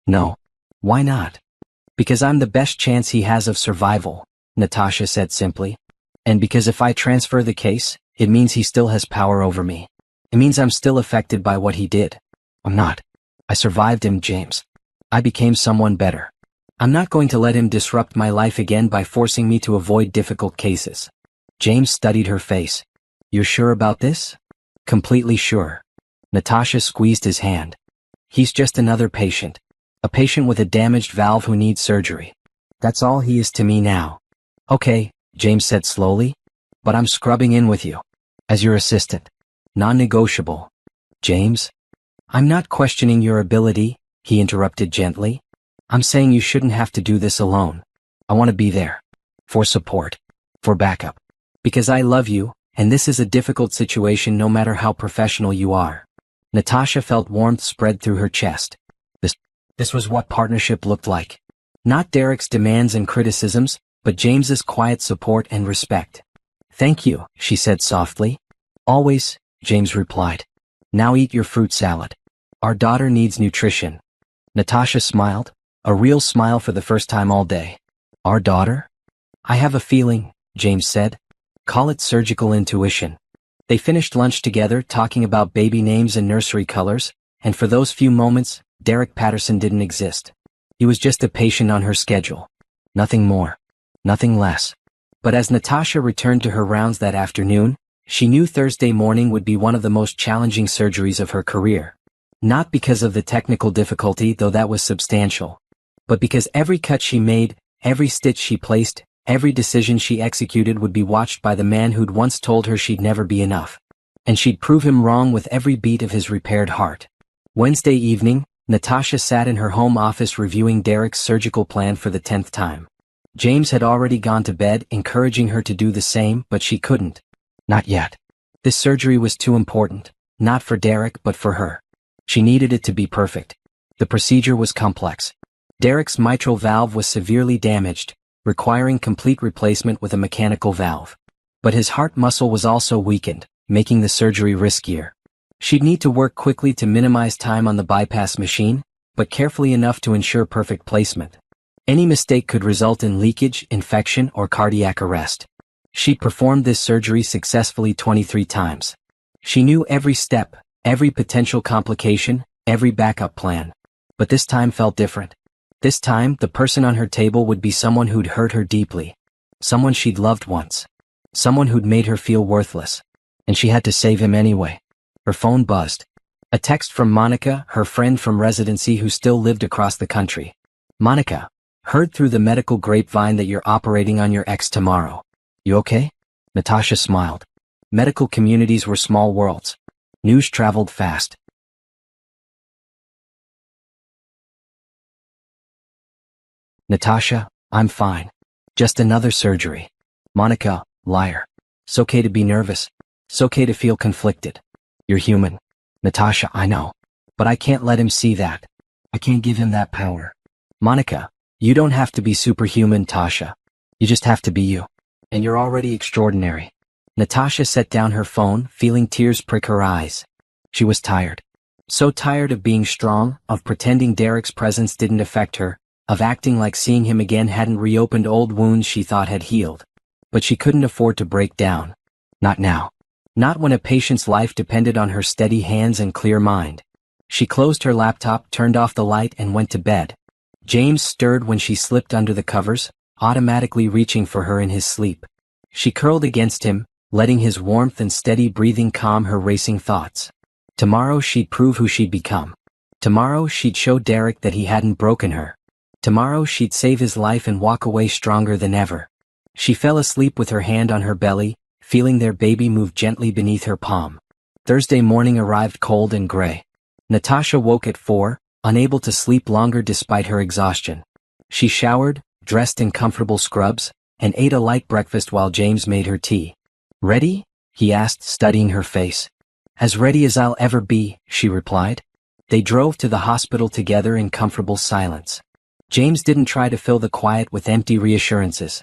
No. Why not? Because I'm the best chance he has of survival, Natasha said simply. And because if I transfer the case, it means he still has power over me. It means I'm still affected by what he did. I'm not. I survived him, James. I became someone better. I'm not going to let him disrupt my life again by forcing me to avoid difficult cases. James studied her face. You're sure about this? Completely sure. Natasha squeezed his hand. He's just another patient. A patient with a damaged valve who needs surgery. That's all he is to me now. Okay, James said slowly. But I'm scrubbing in with you. As your assistant. Non-negotiable. James? I'm not questioning your ability, he interrupted gently. I'm saying you shouldn't have to do this alone. I want to be there. For support. For backup. Because I love you, and this is a difficult situation no matter how professional you are. Natasha felt warmth spread through her chest. This was what partnership looked like. Not Derek's demands and criticisms, but James's quiet support and respect. Thank you, she said softly. Always, James replied. Now eat your fruit salad. Our daughter needs nutrition. Natasha smiled, a real smile for the first time all day. Our daughter? I have a feeling, James said. Call it surgical intuition. They finished lunch together, talking about baby names and nursery colors, and for those few moments, Derek Patterson didn't exist. He was just a patient on her schedule. Nothing more. Nothing less. But as Natasha returned to her rounds that afternoon, she knew Thursday morning would be one of the most challenging surgeries of her career. Not because of the technical difficulty, though that was substantial, but because every cut she made, every stitch she placed, every decision she executed would be watched by the man who'd once told her she'd never be enough. And she'd prove him wrong with every beat of his repaired heart. Wednesday evening, Natasha sat in her home office reviewing Derek's surgical plan for the 10th time. James had already gone to bed, encouraging her to do the same, but she couldn't. Not yet. This surgery was too important, not for Derek but for her. She needed it to be perfect. The procedure was complex. Derek's mitral valve was severely damaged, requiring complete replacement with a mechanical valve. But his heart muscle was also weakened, making the surgery riskier. She'd need to work quickly to minimize time on the bypass machine, but carefully enough to ensure perfect placement. Any mistake could result in leakage, infection, or cardiac arrest. She performed this surgery successfully 23 times. She knew every step, every potential complication, every backup plan. But this time felt different. This time, the person on her table would be someone who'd hurt her deeply. Someone she'd loved once. Someone who'd made her feel worthless. And she had to save him anyway. Her phone buzzed. A text from Monica, her friend from residency who still lived across the country. Monica, heard through the medical grapevine that you're operating on your ex tomorrow. You okay? Natasha smiled. Medical communities were small worlds. News traveled fast. Natasha, I'm fine. Just another surgery. Monica, liar. It's okay to be nervous. It's okay to feel conflicted. You're human. Natasha, I know. But I can't let him see that. I can't give him that power. Monica, you don't have to be superhuman, Tasha. You just have to be you. And you're already extraordinary. Natasha set down her phone, feeling tears prick her eyes. She was tired. So tired of being strong, of pretending Derek's presence didn't affect her, of acting like seeing him again hadn't reopened old wounds she thought had healed. But she couldn't afford to break down. Not now. Not when a patient's life depended on her steady hands and clear mind. She closed her laptop, turned off the light, and went to bed. James stirred when she slipped under the covers, automatically reaching for her in his sleep. She curled against him, letting his warmth and steady breathing calm her racing thoughts. Tomorrow she'd prove who she'd become. Tomorrow she'd show Derek that he hadn't broken her. Tomorrow she'd save his life and walk away stronger than ever. She fell asleep with her hand on her belly, feeling their baby move gently beneath her palm. Thursday morning arrived cold and gray. Natasha woke at 4, unable to sleep longer despite her exhaustion. She showered, dressed in comfortable scrubs, and ate a light breakfast while James made her tea. Ready? He asked, studying her face. As ready as I'll ever be, she replied. They drove to the hospital together in comfortable silence. James didn't try to fill the quiet with empty reassurances.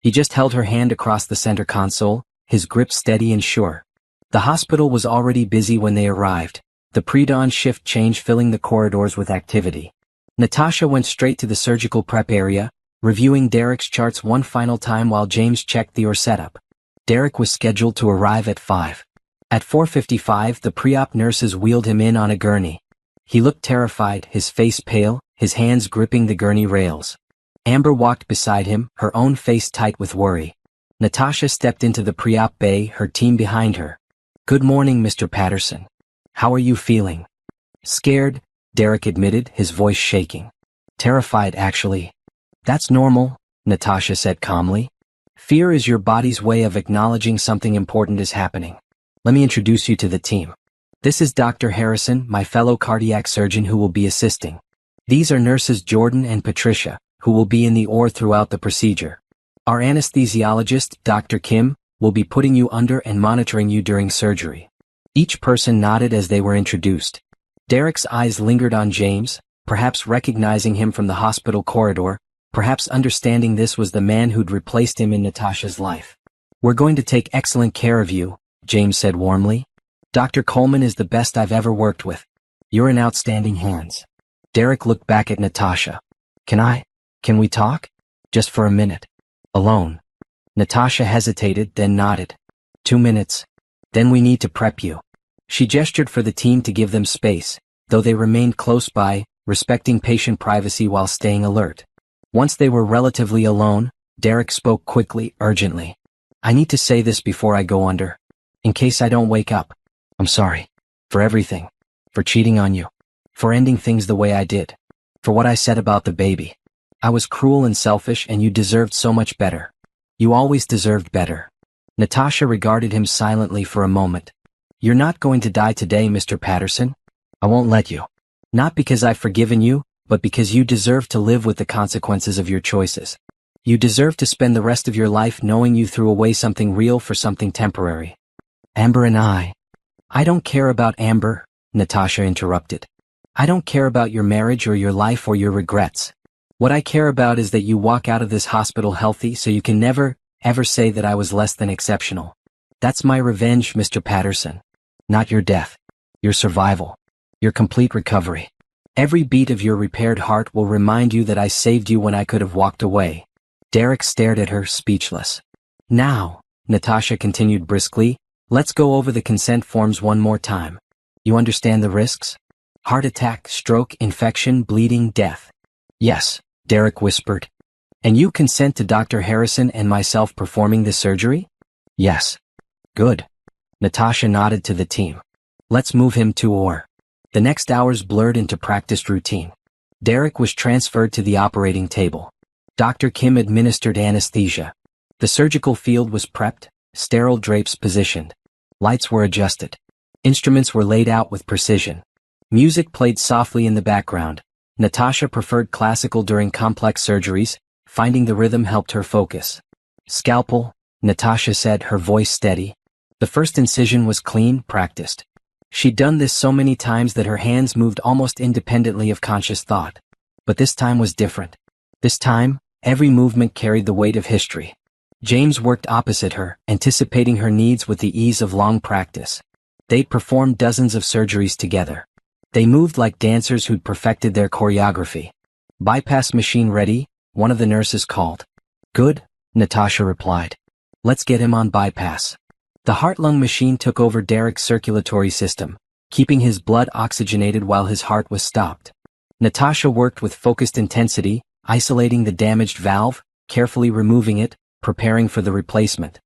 He just held her hand across the center console, his grip steady and sure. The hospital was already busy when they arrived, the pre-dawn shift change filling the corridors with activity. Natasha went straight to the surgical prep area, reviewing Derek's charts one final time while James checked the OR setup. Derek was scheduled to arrive at 5. At 4:55, the pre-op nurses wheeled him in on a gurney. He looked terrified, his face pale, his hands gripping the gurney rails. Amber walked beside him, her own face tight with worry. Natasha stepped into the pre-op bay, her team behind her. "Good morning, Mr. Patterson. How are you feeling?" "Scared," Derek admitted, his voice shaking. "Terrified, actually." "That's normal," Natasha said calmly. "Fear is your body's way of acknowledging something important is happening. Let me introduce you to the team. This is Dr. Harrison, my fellow cardiac surgeon who will be assisting. These are nurses Jordan and Patricia, who will be in the OR throughout the procedure. Our anesthesiologist, Dr. Kim, will be putting you under and monitoring you during surgery." Each person nodded as they were introduced. Derek's eyes lingered on James, perhaps recognizing him from the hospital corridor, perhaps understanding this was the man who'd replaced him in Natasha's life. "We're going to take excellent care of you," James said warmly. "Dr. Coleman is the best I've ever worked with. You're in outstanding hands." Derek looked back at Natasha. Can we talk? Just for a minute. Alone." Natasha hesitated, then nodded. 2 minutes. Then we need to prep you." She gestured for the team to give them space, though they remained close by, respecting patient privacy while staying alert. Once they were relatively alone, Derek spoke quickly, urgently. "I need to say this before I go under. In case I don't wake up. I'm sorry. For everything. For cheating on you. For ending things the way I did. For what I said about the baby. I was cruel and selfish and you deserved so much better. You always deserved better." Natasha regarded him silently for a moment. "You're not going to die today, Mr. Patterson. I won't let you. Not because I've forgiven you, but because you deserve to live with the consequences of your choices. You deserve to spend the rest of your life knowing you threw away something real for something temporary." "Amber and I don't care about Amber," Natasha interrupted. "I don't care about your marriage or your life or your regrets. What I care about is that you walk out of this hospital healthy so you can never, ever say that I was less than exceptional. That's my revenge, Mr. Patterson. Not your death. Your survival. Your complete recovery. Every beat of your repaired heart will remind you that I saved you when I could have walked away." Derek stared at her, speechless. "Now," Natasha continued briskly, "let's go over the consent forms one more time. You understand the risks? Heart attack, stroke, infection, bleeding, death." "Yes," Derek whispered. "And you consent to Dr. Harrison and myself performing the surgery?" "Yes." "Good." Natasha nodded to the team. "Let's move him to OR." The next hours blurred into practiced routine. Derek was transferred to the operating table. Dr. Kim administered anesthesia. The surgical field was prepped, sterile drapes positioned. Lights were adjusted. Instruments were laid out with precision. Music played softly in the background. Natasha preferred classical during complex surgeries, finding the rhythm helped her focus. "Scalpel," Natasha said, her voice steady. The first incision was clean, practiced. She'd done this so many times that her hands moved almost independently of conscious thought. But this time was different. This time, every movement carried the weight of history. James worked opposite her, anticipating her needs with the ease of long practice. They'd performed dozens of surgeries together. They moved like dancers who'd perfected their choreography. "Bypass machine ready," one of the nurses called. "Good," Natasha replied. "Let's get him on bypass." The heart-lung machine took over Derek's circulatory system, keeping his blood oxygenated while his heart was stopped. Natasha worked with focused intensity, isolating the damaged valve, carefully removing it, preparing for the replacement.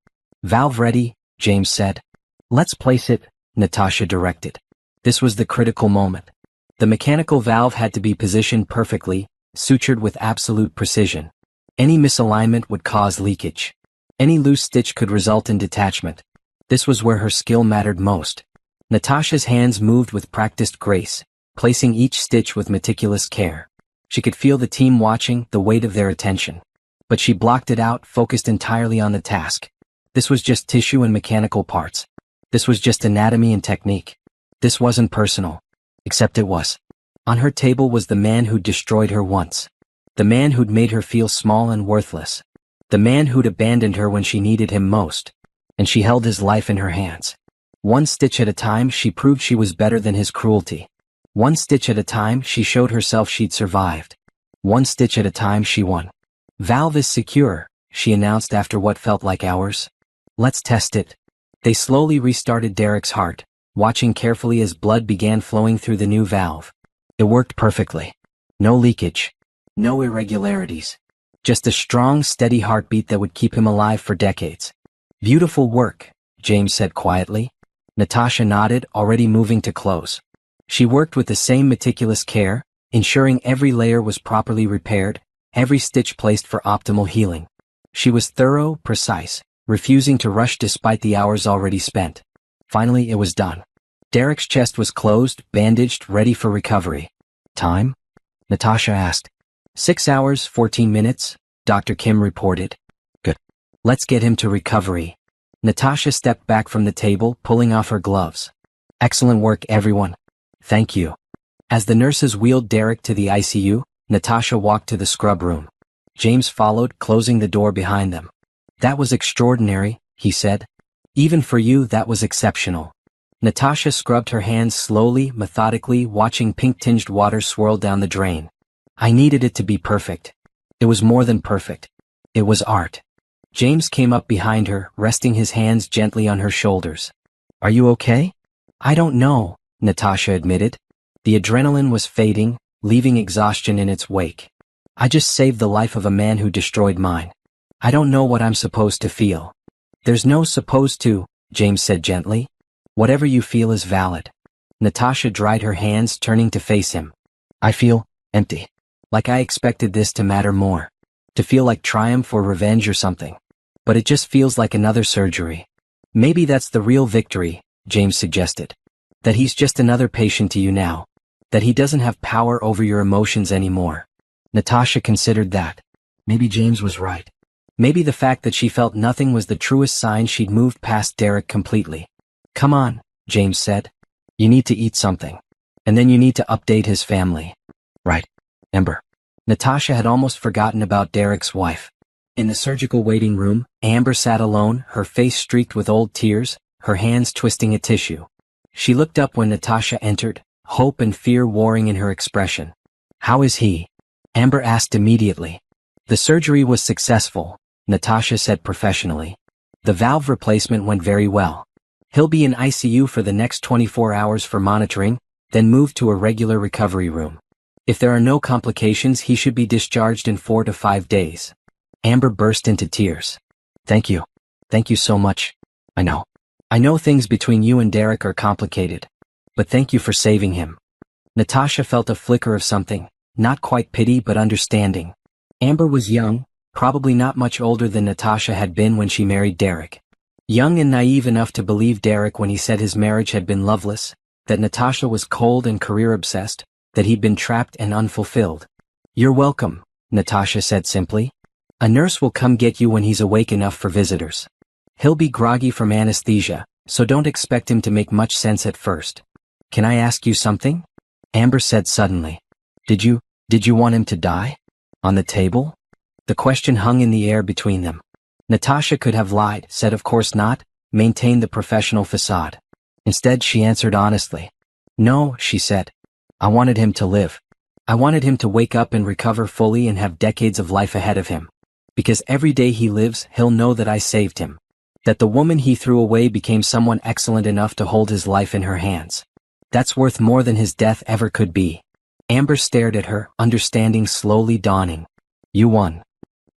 "Valve ready," James said. "Let's place it," Natasha directed. This was the critical moment. The mechanical valve had to be positioned perfectly, sutured with absolute precision. Any misalignment would cause leakage. Any loose stitch could result in detachment. This was where her skill mattered most. Natasha's hands moved with practiced grace, placing each stitch with meticulous care. She could feel the team watching, the weight of their attention. But she blocked it out, focused entirely on the task. This was just tissue and mechanical parts. This was just anatomy and technique. This wasn't personal. Except it was. On her table was the man who'd destroyed her once. The man who'd made her feel small and worthless. The man who'd abandoned her when she needed him most. And she held his life in her hands. One stitch at a time she proved she was better than his cruelty. One stitch at a time she showed herself she'd survived. One stitch at a time she won. "Valve is secure," she announced after what felt like hours. "Let's test it." They slowly restarted Derek's heart, watching carefully as blood began flowing through the new valve. It worked perfectly. No leakage. No irregularities. Just a strong, steady heartbeat that would keep him alive for decades. "Beautiful work," James said quietly. Natasha nodded, already moving to close. She worked with the same meticulous care, ensuring every layer was properly repaired, every stitch placed for optimal healing. She was thorough, precise, refusing to rush despite the hours already spent. Finally, it was done. Derek's chest was closed, bandaged, ready for recovery. "Time?" Natasha asked. 6 hours, 14 minutes, Dr. Kim reported. "Good. Let's get him to recovery." Natasha stepped back from the table, pulling off her gloves. "Excellent work, everyone. Thank you." As the nurses wheeled Derek to the ICU, Natasha walked to the scrub room. James followed, closing the door behind them. "That was extraordinary," he said. "Even for you, that was exceptional." Natasha scrubbed her hands slowly, methodically, watching pink-tinged water swirl down the drain. "I needed it to be perfect." It was more than perfect. It was art. James came up behind her, resting his hands gently on her shoulders. "Are you okay?" "I don't know," Natasha admitted. The adrenaline was fading, leaving exhaustion in its wake. "I just saved the life of a man who destroyed mine. I don't know what I'm supposed to feel." "There's no supposed to," James said gently. "Whatever you feel is valid." Natasha dried her hands, turning to face him. "I feel empty. Like I expected this to matter more. To feel like triumph or revenge or something. But it just feels like another surgery." "Maybe that's the real victory," James suggested. "That he's just another patient to you now. That he doesn't have power over your emotions anymore." Natasha considered that. Maybe James was right. Maybe the fact that she felt nothing was the truest sign she'd moved past Derek completely. "Come on," James said. "You need to eat something. And then you need to update his family." "Right, Amber." Natasha had almost forgotten about Derek's wife. In the surgical waiting room, Amber sat alone, her face streaked with old tears, her hands twisting a tissue. She looked up when Natasha entered, hope and fear warring in her expression. "How is he?" Amber asked immediately. "The surgery was successful," Natasha said professionally. "The valve replacement went very well. He'll be in ICU for the next 24 hours for monitoring, then moved to a regular recovery room. If there are no complications, he should be discharged in 4 to 5 days." Amber burst into tears. "Thank you. Thank you so much. I know. I know things between you and Derek are complicated. But thank you for saving him." Natasha felt a flicker of something, not quite pity but understanding. Amber was young, probably not much older than Natasha had been when she married Derek. Young and naive enough to believe Derek when he said his marriage had been loveless, that Natasha was cold and career-obsessed, that he'd been trapped and unfulfilled. "You're welcome," Natasha said simply. "A nurse will come get you when he's awake enough for visitors. He'll be groggy from anesthesia, so don't expect him to make much sense at first." "Can I ask you something?" Amber said suddenly. Did you want him to die? On the table?" The question hung in the air between them. Natasha could have lied, said of course not, maintained the professional facade. Instead, she answered honestly. "No," she said. "I wanted him to live. I wanted him to wake up and recover fully and have decades of life ahead of him. Because every day he lives, he'll know that I saved him. That the woman he threw away became someone excellent enough to hold his life in her hands. That's worth more than his death ever could be." Amber stared at her, understanding slowly dawning. "You won."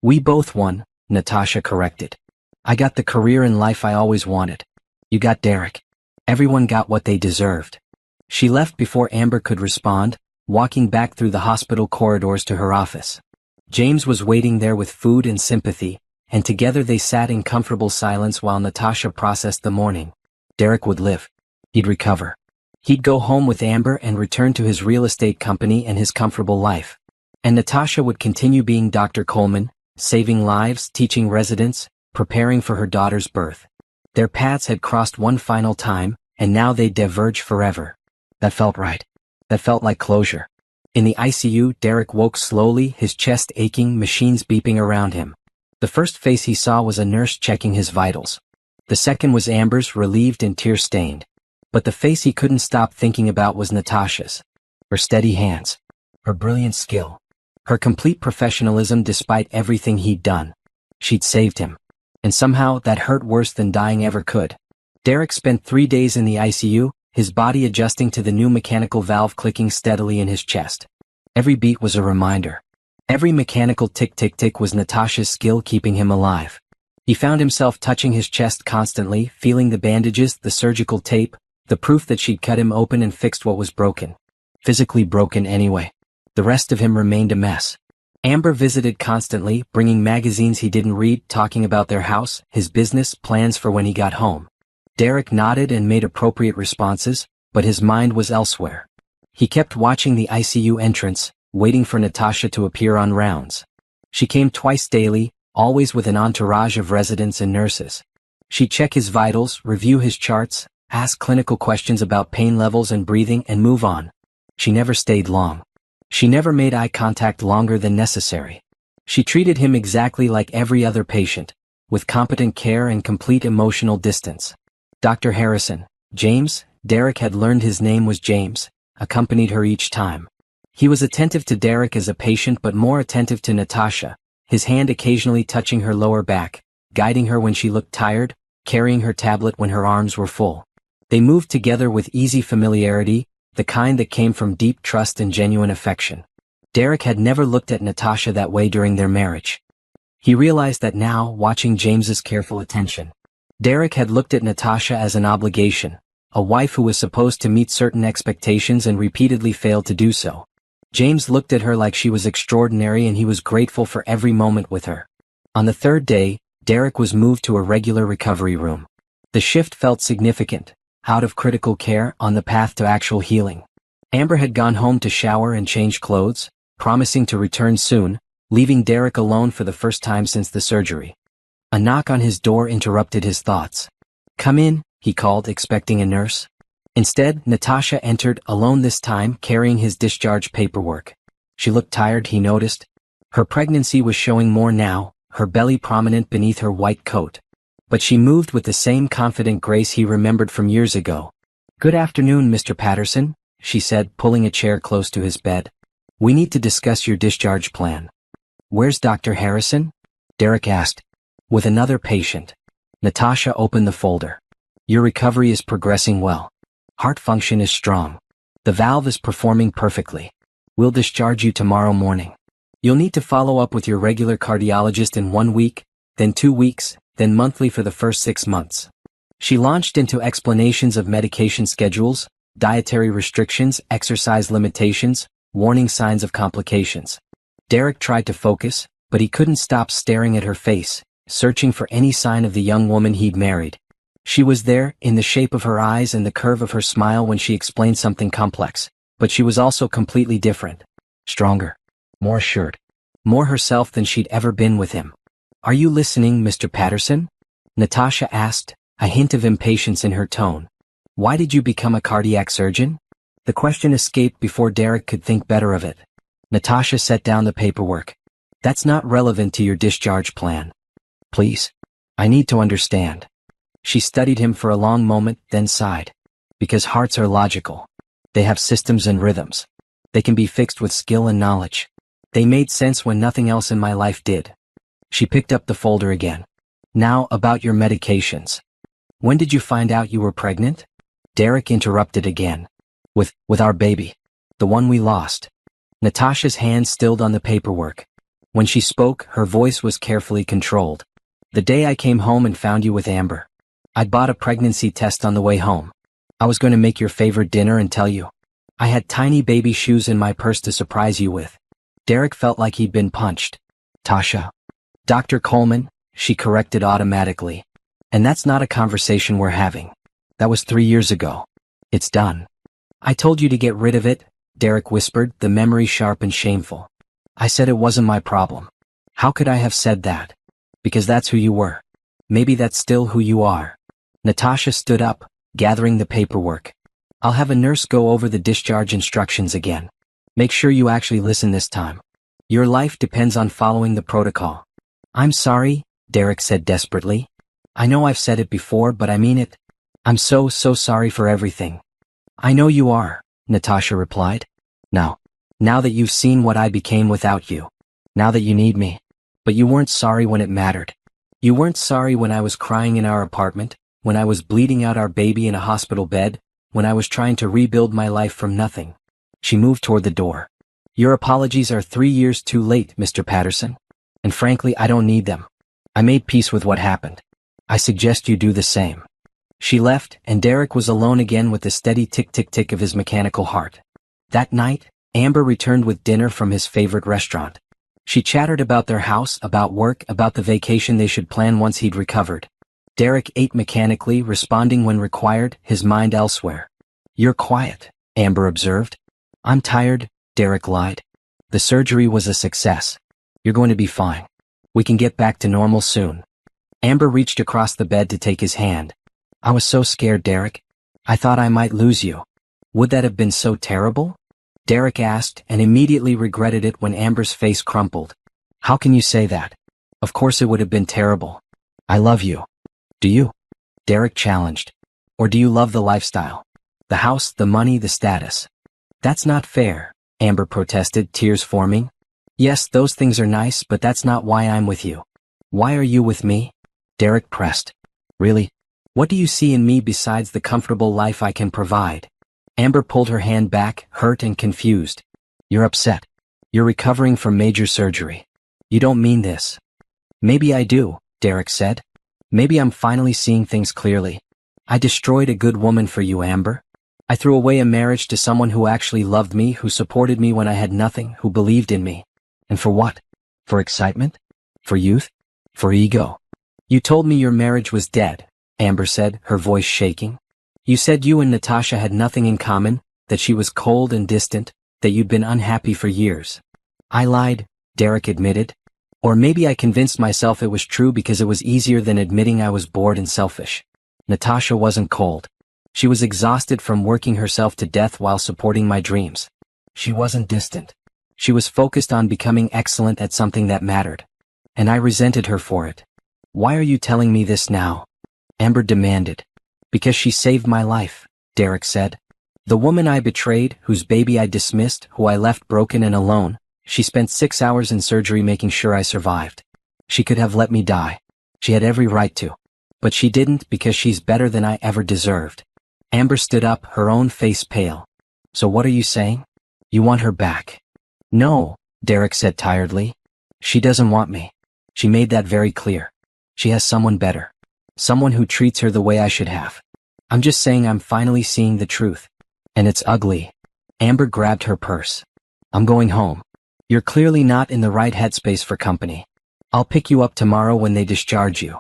"We both won," Natasha corrected. "I got the career and life I always wanted. You got Derek. Everyone got what they deserved." She left before Amber could respond, walking back through the hospital corridors to her office. James was waiting there with food and sympathy, and together they sat in comfortable silence while Natasha processed the morning. Derek would live. He'd recover. He'd go home with Amber and return to his real estate company and his comfortable life. And Natasha would continue being Dr. Coleman, saving lives, teaching residents, preparing for her daughter's birth. Their paths had crossed one final time, and now they'd diverge forever. That felt right. That felt like closure. In the ICU, Derek woke slowly, his chest aching, machines beeping around him. The first face he saw was a nurse checking his vitals. The second was Amber's, relieved and tear-stained. But the face he couldn't stop thinking about was Natasha's. Her steady hands. Her brilliant skill. Her complete professionalism despite everything he'd done. She'd saved him. And somehow that hurt worse than dying ever could. Derek spent 3 days in the ICU, his body adjusting to the new mechanical valve clicking steadily in his chest. Every beat was a reminder. Every mechanical tick-tick-tick was Natasha's skill keeping him alive. He found himself touching his chest constantly, feeling the bandages, the surgical tape, the proof that she'd cut him open and fixed what was broken. Physically broken anyway. The rest of him remained a mess. Amber visited constantly, bringing magazines he didn't read, talking about their house, his business, plans for when he got home. Derek nodded and made appropriate responses, but his mind was elsewhere. He kept watching the ICU entrance, waiting for Natasha to appear on rounds. She came twice daily, always with an entourage of residents and nurses. She'd check his vitals, review his charts, ask clinical questions about pain levels and breathing, and move on. She never stayed long. She never made eye contact longer than necessary. She treated him exactly like every other patient, with competent care and complete emotional distance. Dr. Harrison, James, Derek had learned his name was James, accompanied her each time. He was attentive to Derek as a patient but more attentive to Natasha, his hand occasionally touching her lower back, guiding her when she looked tired, carrying her tablet when her arms were full. They moved together with easy familiarity, the kind that came from deep trust and genuine affection. Derek had never looked at Natasha that way during their marriage. He realized that now, watching James's careful attention. Derek had looked at Natasha as an obligation, a wife who was supposed to meet certain expectations and repeatedly failed to do so. James looked at her like she was extraordinary and he was grateful for every moment with her. On the third day, Derek was moved to a regular recovery room. The shift felt significant, out of critical care, on the path to actual healing. Amber had gone home to shower and change clothes, promising to return soon, leaving Derek alone for the first time since the surgery. A knock on his door interrupted his thoughts. "Come in," he called, expecting a nurse. Instead, Natasha entered, alone this time, carrying his discharge paperwork. She looked tired, he noticed. Her pregnancy was showing more now, her belly prominent beneath her white coat. But she moved with the same confident grace he remembered from years ago. "Good afternoon, Mr. Patterson," she said, pulling a chair close to his bed. "We need to discuss your discharge plan." "Where's Dr. Harrison?" Derek asked. "With another patient." Natasha opened the folder. "Your recovery is progressing well. Heart function is strong. The valve is performing perfectly. We'll discharge you tomorrow morning. You'll need to follow up with your regular cardiologist in 1 week, then 2 weeks, then monthly for the first 6 months." She launched into explanations of medication schedules, dietary restrictions, exercise limitations, warning signs of complications. Derek tried to focus, but he couldn't stop staring at her face, searching for any sign of the young woman he'd married. She was there, in the shape of her eyes and the curve of her smile when she explained something complex, but she was also completely different. Stronger. More assured. More herself than she'd ever been with him. "Are you listening, Mr. Patterson?" Natasha asked, a hint of impatience in her tone. "Why did you become a cardiac surgeon?" The question escaped before Derek could think better of it. Natasha set down the paperwork. "That's not relevant to your discharge plan. Please. I need to understand." She studied him for a long moment, then sighed. "Because hearts are logical. They have systems and rhythms. They can be fixed with skill and knowledge. They made sense when nothing else in my life did." She picked up the folder again. "Now, about your medications. When did you find out you were pregnant?" Derek interrupted again. With our baby. The one we lost." Natasha's hand stilled on the paperwork. When she spoke, her voice was carefully controlled. "The day I came home and found you with Amber. I'd bought a pregnancy test on the way home. I was going to make your favorite dinner and tell you. I had tiny baby shoes in my purse to surprise you with." Derek felt like he'd been punched. "Tasha. Dr. Coleman," she corrected automatically. "And that's not a conversation we're having. That was 3 years ago. It's done." "I told you to get rid of it," Derek whispered, the memory sharp and shameful. "I said it wasn't my problem." "How could I have said that?" "Because that's who you were. Maybe that's still who you are." Natasha stood up, gathering the paperwork. "I'll have a nurse go over the discharge instructions again. Make sure you actually listen this time. Your life depends on following the protocol." I'm sorry, Derek said desperately. I know I've said it before, but I mean it. I'm so sorry for everything. I know you are, Natasha replied. Now that you've seen what I became without you. Now that you need me. But you weren't sorry when it mattered. You weren't sorry when I was crying in our apartment, when I was bleeding out our baby in a hospital bed, when I was trying to rebuild my life from nothing. She moved toward the door. Your apologies are 3 years too late, Mr. Patterson. And frankly, I don't need them. I made peace with what happened. I suggest you do the same. She left, and Derek was alone again with the steady tick-tick-tick of his mechanical heart. That night, Amber returned with dinner from his favorite restaurant. She chattered about their house, about work, about the vacation they should plan once he'd recovered. Derek ate mechanically, responding when required, his mind elsewhere. You're quiet, Amber observed. I'm tired, Derek lied. The surgery was a success. You're going to be fine. We can get back to normal soon. Amber reached across the bed to take his hand. I was so scared, Derek. I thought I might lose you. Would that have been so terrible? Derek asked, and immediately regretted it when Amber's face crumpled. How can you say that? Of course it would have been terrible. I love you. Do you? Derek challenged. Or do you love the lifestyle? The house, the money, the status? That's not fair, Amber protested, tears forming. Yes, those things are nice, but that's not why I'm with you. Why are you with me? Derek pressed. Really? What do you see in me besides the comfortable life I can provide? Amber pulled her hand back, hurt and confused. You're upset. You're recovering from major surgery. You don't mean this. Maybe I do, Derek said. Maybe I'm finally seeing things clearly. I destroyed a good woman for you, Amber. I threw away a marriage to someone who actually loved me, who supported me when I had nothing, who believed in me. And for what? For excitement? For youth? For ego? You told me your marriage was dead, Amber said, her voice shaking. You said you and Natasha had nothing in common, that she was cold and distant, that you'd been unhappy for years. I lied, Derek admitted. Or maybe I convinced myself it was true because it was easier than admitting I was bored and selfish. Natasha wasn't cold. She was exhausted from working herself to death while supporting my dreams. She wasn't distant. She was focused on becoming excellent at something that mattered. And I resented her for it. Why are you telling me this now? Amber demanded. Because she saved my life, Derek said. The woman I betrayed, whose baby I dismissed, who I left broken and alone, she spent 6 hours in surgery making sure I survived. She could have let me die. She had every right to. But she didn't because she's better than I ever deserved. Amber stood up, her own face pale. So what are you saying? You want her back? No, Derek said tiredly. She doesn't want me. She made that very clear. She has someone better. Someone who treats her the way I should have. I'm just saying I'm finally seeing the truth. And it's ugly. Amber grabbed her purse. I'm going home. You're clearly not in the right headspace for company. I'll pick you up tomorrow when they discharge you.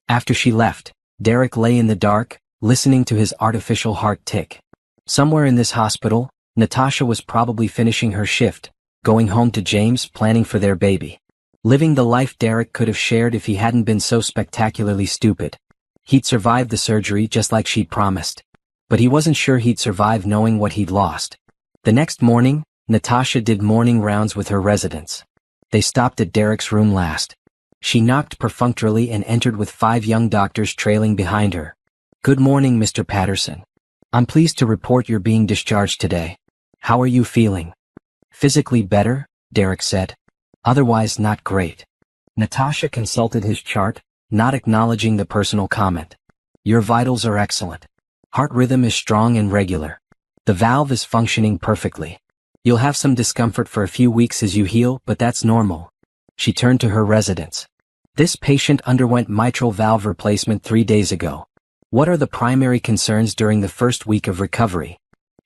After she left, Derek lay in the dark, listening to his artificial heart tick. Somewhere in this hospital, Natasha was probably finishing her shift, going home to James, planning for their baby. Living the life Derek could have shared if he hadn't been so spectacularly stupid. He'd survived the surgery just like she'd promised. But he wasn't sure he'd survive knowing what he'd lost. The next morning, Natasha did morning rounds with her residents. They stopped at Derek's room last. She knocked perfunctorily and entered with 5 young doctors trailing behind her. Good morning, Mr. Patterson. I'm pleased to report you're being discharged today. How are you feeling? Physically better, Derek said. Otherwise not great. Natasha consulted his chart, not acknowledging the personal comment. Your vitals are excellent. Heart rhythm is strong and regular. The valve is functioning perfectly. You'll have some discomfort for a few weeks as you heal, but that's normal. She turned to her residents. This patient underwent mitral valve replacement 3 days ago. What are the primary concerns during the first week of recovery?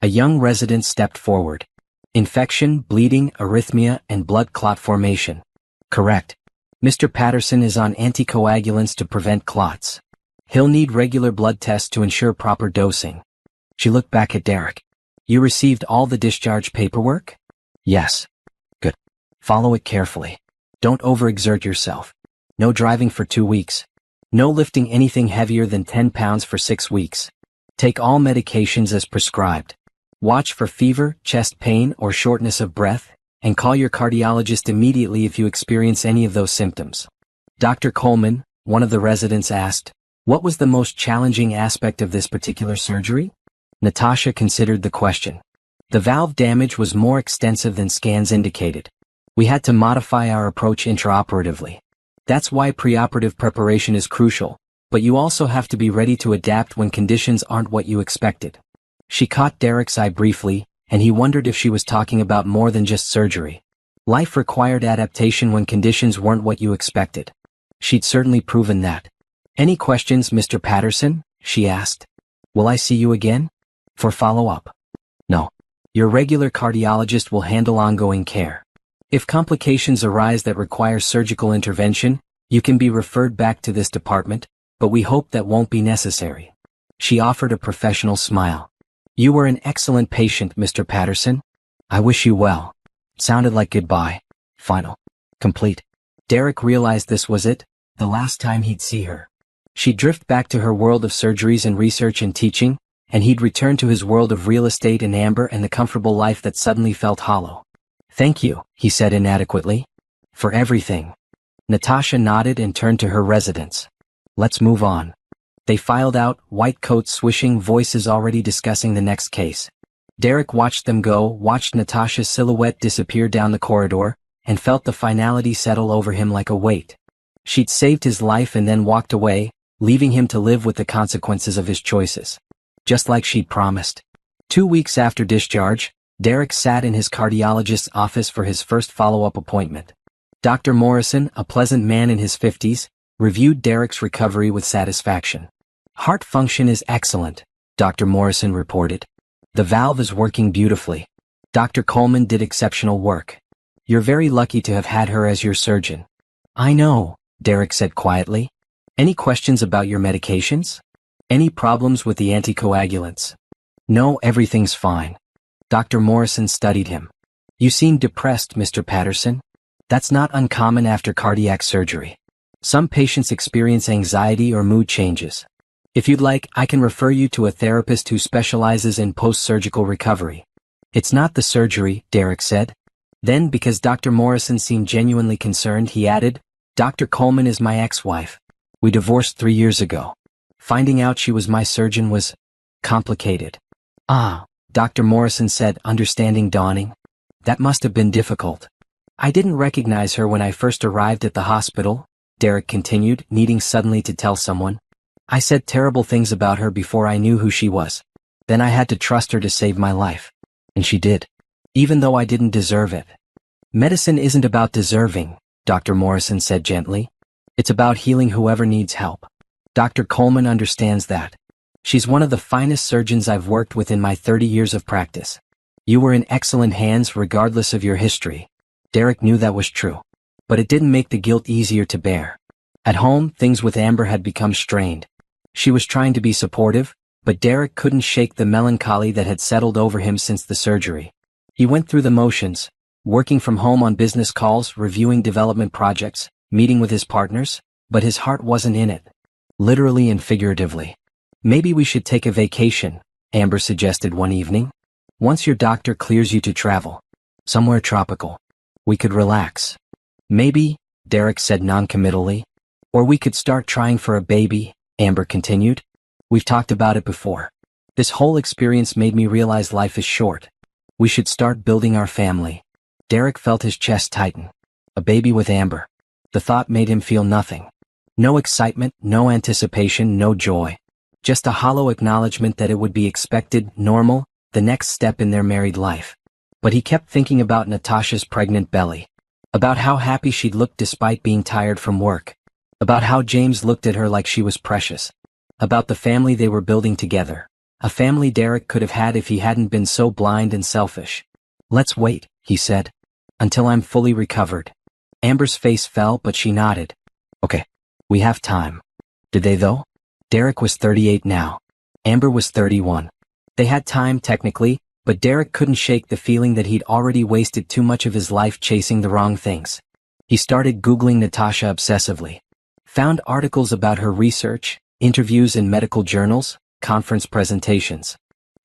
A young resident stepped forward. Infection, bleeding, arrhythmia, and blood clot formation. Correct. Mr. Patterson is on anticoagulants to prevent clots. He'll need regular blood tests to ensure proper dosing. She looked back at Derek. You received all the discharge paperwork? Yes. Good. Follow it carefully. Don't overexert yourself. No driving for 2 weeks. No lifting anything heavier than 10 pounds for 6 weeks. Take all medications as prescribed. Watch for fever, chest pain, or shortness of breath, and call your cardiologist immediately if you experience any of those symptoms. Dr. Coleman, one of the residents asked, what was the most challenging aspect of this particular surgery? Natasha considered the question. The valve damage was more extensive than scans indicated. We had to modify our approach intraoperatively. That's why preoperative preparation is crucial, but you also have to be ready to adapt when conditions aren't what you expected. She caught Derek's eye briefly, and he wondered if she was talking about more than just surgery. Life required adaptation when conditions weren't what you expected. She'd certainly proven that. Any questions, Mr. Patterson? She asked. Will I see you again? For follow-up? No. Your regular cardiologist will handle ongoing care. If complications arise that require surgical intervention, you can be referred back to this department, but we hope that won't be necessary. She offered a professional smile. You were an excellent patient, Mr. Patterson. I wish you well. Sounded like goodbye. Final. Complete. Derek realized this was it, the last time he'd see her. She'd drift back to her world of surgeries and research and teaching, and he'd return to his world of real estate and Amber and the comfortable life that suddenly felt hollow. Thank you, he said inadequately. For everything. Natasha nodded and turned to her residence. Let's move on. They filed out, white coats swishing, voices already discussing the next case. Derek watched them go, watched Natasha's silhouette disappear down the corridor, and felt the finality settle over him like a weight. She'd saved his life and then walked away, leaving him to live with the consequences of his choices. Just like she'd promised. 2 weeks after discharge, Derek sat in his cardiologist's office for his first follow-up appointment. Dr. Morrison, a pleasant man in his 50s, reviewed Derek's recovery with satisfaction. Heart function is excellent, Dr. Morrison reported. The valve is working beautifully. Dr. Coleman did exceptional work. You're very lucky to have had her as your surgeon. I know, Derek said quietly. Any questions about your medications? Any problems with the anticoagulants? No, everything's fine. Dr. Morrison studied him. You seem depressed, Mr. Patterson. That's not uncommon after cardiac surgery. Some patients experience anxiety or mood changes. If you'd like, I can refer you to a therapist who specializes in post-surgical recovery. It's not the surgery, Derek said. Then, because Dr. Morrison seemed genuinely concerned, he added, Dr. Coleman is my ex-wife. We divorced 3 years ago. Finding out she was my surgeon was complicated. Ah, Dr. Morrison said, understanding dawning. That must have been difficult. I didn't recognize her when I first arrived at the hospital, Derek continued, needing suddenly to tell someone. I said terrible things about her before I knew who she was. Then I had to trust her to save my life. And she did. Even though I didn't deserve it. Medicine isn't about deserving, Dr. Morrison said gently. It's about healing whoever needs help. Dr. Coleman understands that. She's one of the finest surgeons I've worked with in my 30 years of practice. You were in excellent hands regardless of your history. Derek knew that was true. But it didn't make the guilt easier to bear. At home, things with Amber had become strained. She was trying to be supportive, but Derek couldn't shake the melancholy that had settled over him since the surgery. He went through the motions, working from home on business calls, reviewing development projects, meeting with his partners, but his heart wasn't in it. Literally and figuratively. Maybe we should take a vacation, Amber suggested one evening. Once your doctor clears you to travel. Somewhere tropical. We could relax. Maybe, Derek said noncommittally. Or we could start trying for a baby, Amber continued. We've talked about it before. This whole experience made me realize life is short. We should start building our family. Derek felt his chest tighten. A baby with Amber. The thought made him feel nothing. No excitement, no anticipation, no joy. Just a hollow acknowledgement that it would be expected, normal, the next step in their married life. But he kept thinking about Natasha's pregnant belly. About how happy she'd looked despite being tired from work. About how James looked at her like she was precious. About the family they were building together. A family Derek could have had if he hadn't been so blind and selfish. Let's wait, he said. Until I'm fully recovered. Amber's face fell, but she nodded. Okay. We have time. Did they though? Derek was 38 now. Amber was 31. They had time technically, but Derek couldn't shake the feeling that he'd already wasted too much of his life chasing the wrong things. He started Googling Natasha obsessively. Found articles about her research, interviews in medical journals, conference presentations.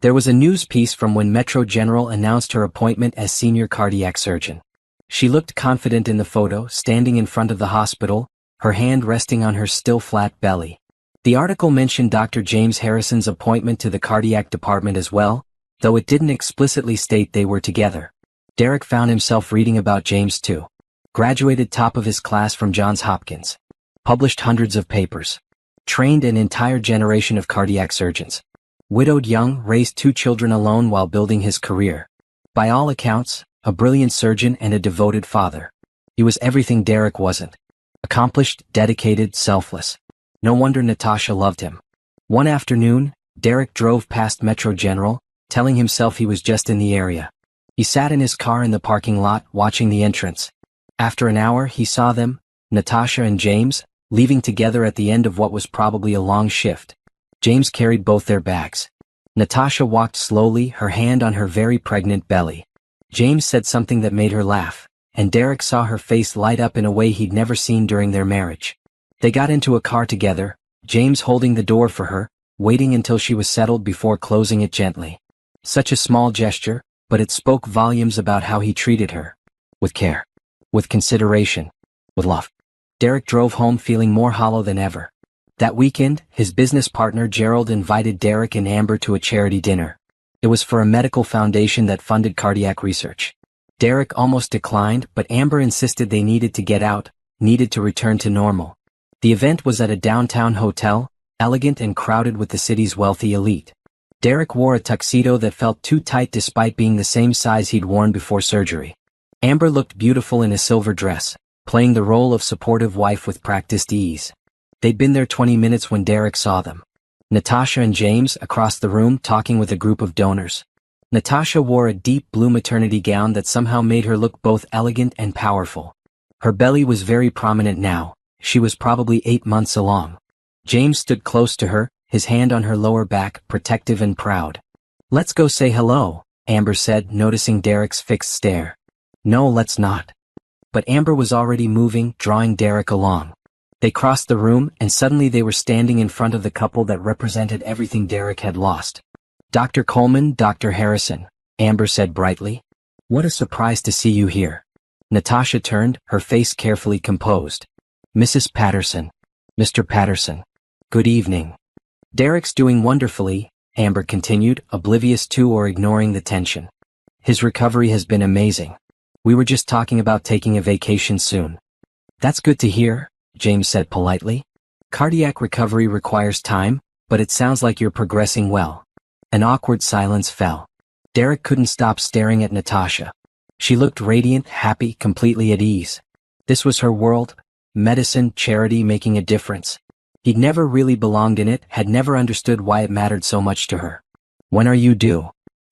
There was a news piece from when Metro General announced her appointment as senior cardiac surgeon. She looked confident in the photo, standing in front of the hospital, her hand resting on her still flat belly. The article mentioned Dr. James Harrison's appointment to the cardiac department as well, though it didn't explicitly state they were together. Derek found himself reading about James too. Graduated top of his class from Johns Hopkins. Published hundreds of papers. Trained an entire generation of cardiac surgeons. Widowed young, raised 2 children alone while building his career. By all accounts, a brilliant surgeon and a devoted father. He was everything Derek wasn't. Accomplished, dedicated, selfless. No wonder Natasha loved him. One afternoon, Derek drove past Metro General, telling himself he was just in the area. He sat in his car in the parking lot, watching the entrance. After an hour, he saw them, Natasha and James, leaving together at the end of what was probably a long shift. James carried both their bags. Natasha walked slowly, her hand on her very pregnant belly. James said something that made her laugh, and Derek saw her face light up in a way he'd never seen during their marriage. They got into a car together, James holding the door for her, waiting until she was settled before closing it gently. Such a small gesture, but it spoke volumes about how he treated her. With care. With consideration. With love. Derek drove home feeling more hollow than ever. That weekend, his business partner Gerald invited Derek and Amber to a charity dinner. It was for a medical foundation that funded cardiac research. Derek almost declined, but Amber insisted they needed to get out, needed to return to normal. The event was at a downtown hotel, elegant and crowded with the city's wealthy elite. Derek wore a tuxedo that felt too tight despite being the same size he'd worn before surgery. Amber looked beautiful in a silver dress, playing the role of supportive wife with practiced ease. They'd been there 20 minutes when Derek saw them. Natasha and James across the room talking with a group of donors. Natasha wore a deep blue maternity gown that somehow made her look both elegant and powerful. Her belly was very prominent now. She was probably 8 months along. James stood close to her, his hand on her lower back, protective and proud. "Let's go say hello," Amber said, noticing Derek's fixed stare. "No, let's not." But Amber was already moving, drawing Derek along. They crossed the room, and suddenly they were standing in front of the couple that represented everything Derek had lost. "Dr. Coleman, Dr. Harrison," Amber said brightly. "What a surprise to see you here." Natasha turned, her face carefully composed. "Mrs. Patterson. Mr. Patterson. Good evening." "Derek's doing wonderfully," Amber continued, oblivious to or ignoring the tension. "His recovery has been amazing. We were just talking about taking a vacation soon." "That's good to hear," James said politely. "Cardiac recovery requires time, but it sounds like you're progressing well." An awkward silence fell. Derek couldn't stop staring at Natasha. She looked radiant, happy, completely at ease. This was her world, medicine, charity making a difference. He'd never really belonged in it, had never understood why it mattered so much to her. "When are you due?"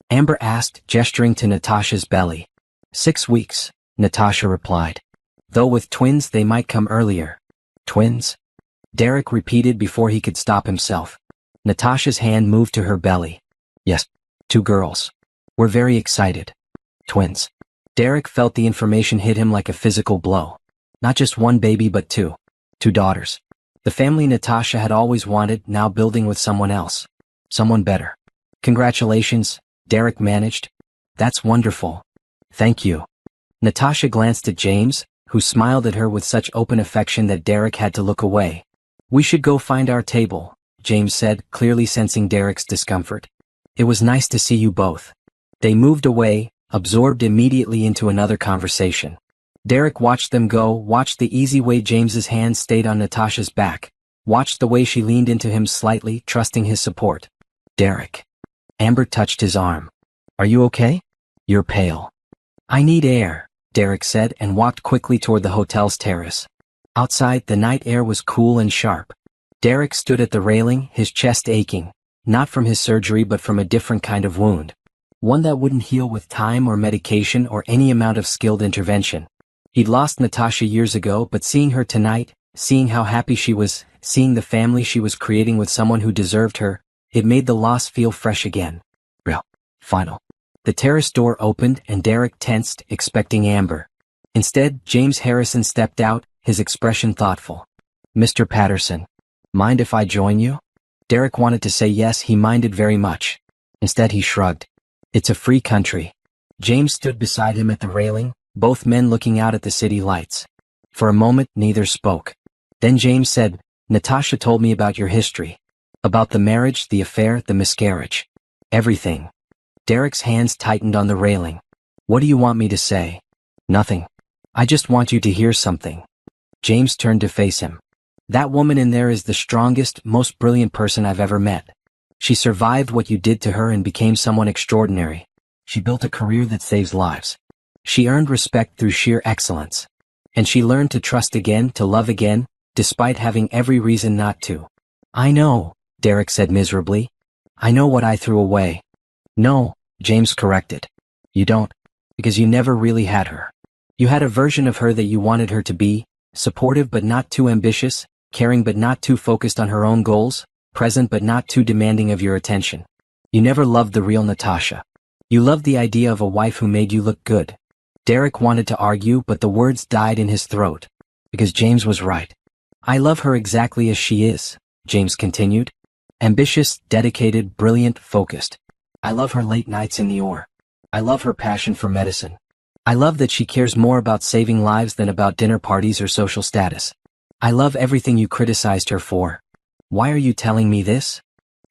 Amber asked, gesturing to Natasha's belly. 6 weeks, Natasha replied. "Though with twins they might come earlier." "Twins?" Derek repeated before he could stop himself. Natasha's hand moved to her belly. "Yes, 2 girls. We're very excited." "Twins." Derek felt the information hit him like a physical blow. Not just 1 baby but 2. 2 daughters. The family Natasha had always wanted, now building with someone else. Someone better. "Congratulations," Derek managed. "That's wonderful. Thank you." Natasha glanced at James, who smiled at her with such open affection that Derek had to look away. "We should go find our table," James said, clearly sensing Derek's discomfort. "It was nice to see you both." They moved away, absorbed immediately into another conversation. Derek watched them go, watched the easy way James's hand stayed on Natasha's back, watched the way she leaned into him slightly, trusting his support. "Derek." Amber touched his arm. "Are you okay? You're pale." "I need air," Derek said and walked quickly toward the hotel's terrace. Outside, the night air was cool and sharp. Derek stood at the railing, his chest aching, not from his surgery but from a different kind of wound. One that wouldn't heal with time or medication or any amount of skilled intervention. He'd lost Natasha years ago, but seeing her tonight, seeing how happy she was, seeing the family she was creating with someone who deserved her, it made the loss feel fresh again. Real. Final. The terrace door opened and Derek tensed, expecting Amber. Instead, James Harrison stepped out, his expression thoughtful. "Mr. Patterson. Mind if I join you?" Derek wanted to say yes, he minded very much. Instead he shrugged. "It's a free country." James stood beside him at the railing, both men looking out at the city lights. For a moment, neither spoke. Then James said, "Natasha told me about your history. About the marriage, the affair, the miscarriage. Everything." Derek's hands tightened on the railing. "What do you want me to say?" "Nothing. I just want you to hear something." James turned to face him. "That woman in there is the strongest, most brilliant person I've ever met. She survived what you did to her and became someone extraordinary. She built a career that saves lives. She earned respect through sheer excellence. And she learned to trust again, to love again, despite having every reason not to." "I know," Derek said miserably. "I know what I threw away." "No," James corrected. "You don't. Because you never really had her. You had a version of her that you wanted her to be, supportive but not too ambitious, caring but not too focused on her own goals, present but not too demanding of your attention. You never loved the real Natasha. You loved the idea of a wife who made you look good." Derek wanted to argue, but the words died in his throat. Because James was right. "I love her exactly as she is," James continued. "Ambitious, dedicated, brilliant, focused. I love her late nights in the OR. I love her passion for medicine. I love that she cares more about saving lives than about dinner parties or social status. I love everything you criticized her for." "Why are you telling me this?"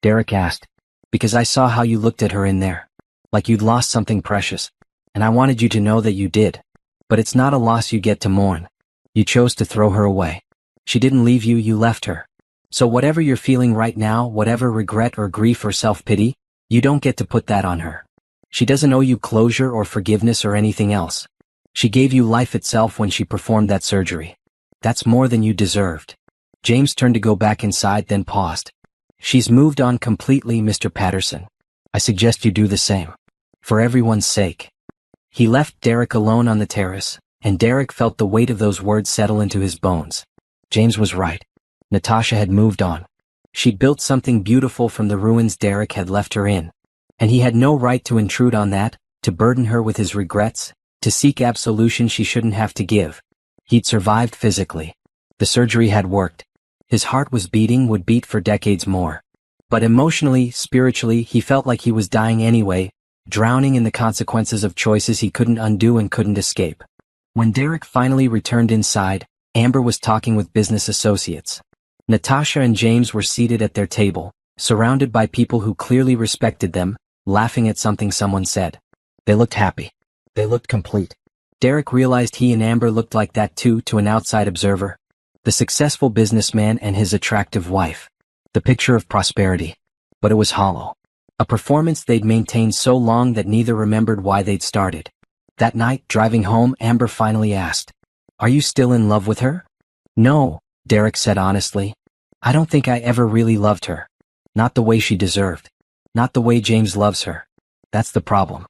Derek asked. "Because I saw how you looked at her in there. Like you'd lost something precious. And I wanted you to know that you did. But it's not a loss you get to mourn. You chose to throw her away. She didn't leave you, you left her. So whatever you're feeling right now, whatever regret or grief or self-pity, you don't get to put that on her. She doesn't owe you closure or forgiveness or anything else. She gave you life itself when she performed that surgery. That's more than you deserved." James turned to go back inside, then paused. "She's moved on completely, Mr. Patterson. I suggest you do the same. For everyone's sake." He left Derek alone on the terrace, and Derek felt the weight of those words settle into his bones. James was right. Natasha had moved on. She'd built something beautiful from the ruins Derek had left her in. And he had no right to intrude on that, to burden her with his regrets, to seek absolution she shouldn't have to give. He'd survived physically. The surgery had worked. His heart was beating, would beat for decades more. But emotionally, spiritually, he felt like he was dying anyway, drowning in the consequences of choices he couldn't undo and couldn't escape. When Derek finally returned inside, Amber was talking with business associates. Natasha and James were seated at their table, surrounded by people who clearly respected them, laughing at something someone said. They looked happy. They looked complete. Derek realized he and Amber looked like that too to an outside observer. The successful businessman and his attractive wife. The picture of prosperity. But it was hollow. A performance they'd maintained so long that neither remembered why they'd started. That night, driving home, Amber finally asked, "Are you still in love with her?" "No," Derek said honestly. "I don't think I ever really loved her. Not the way she deserved. Not the way James loves her. That's the problem.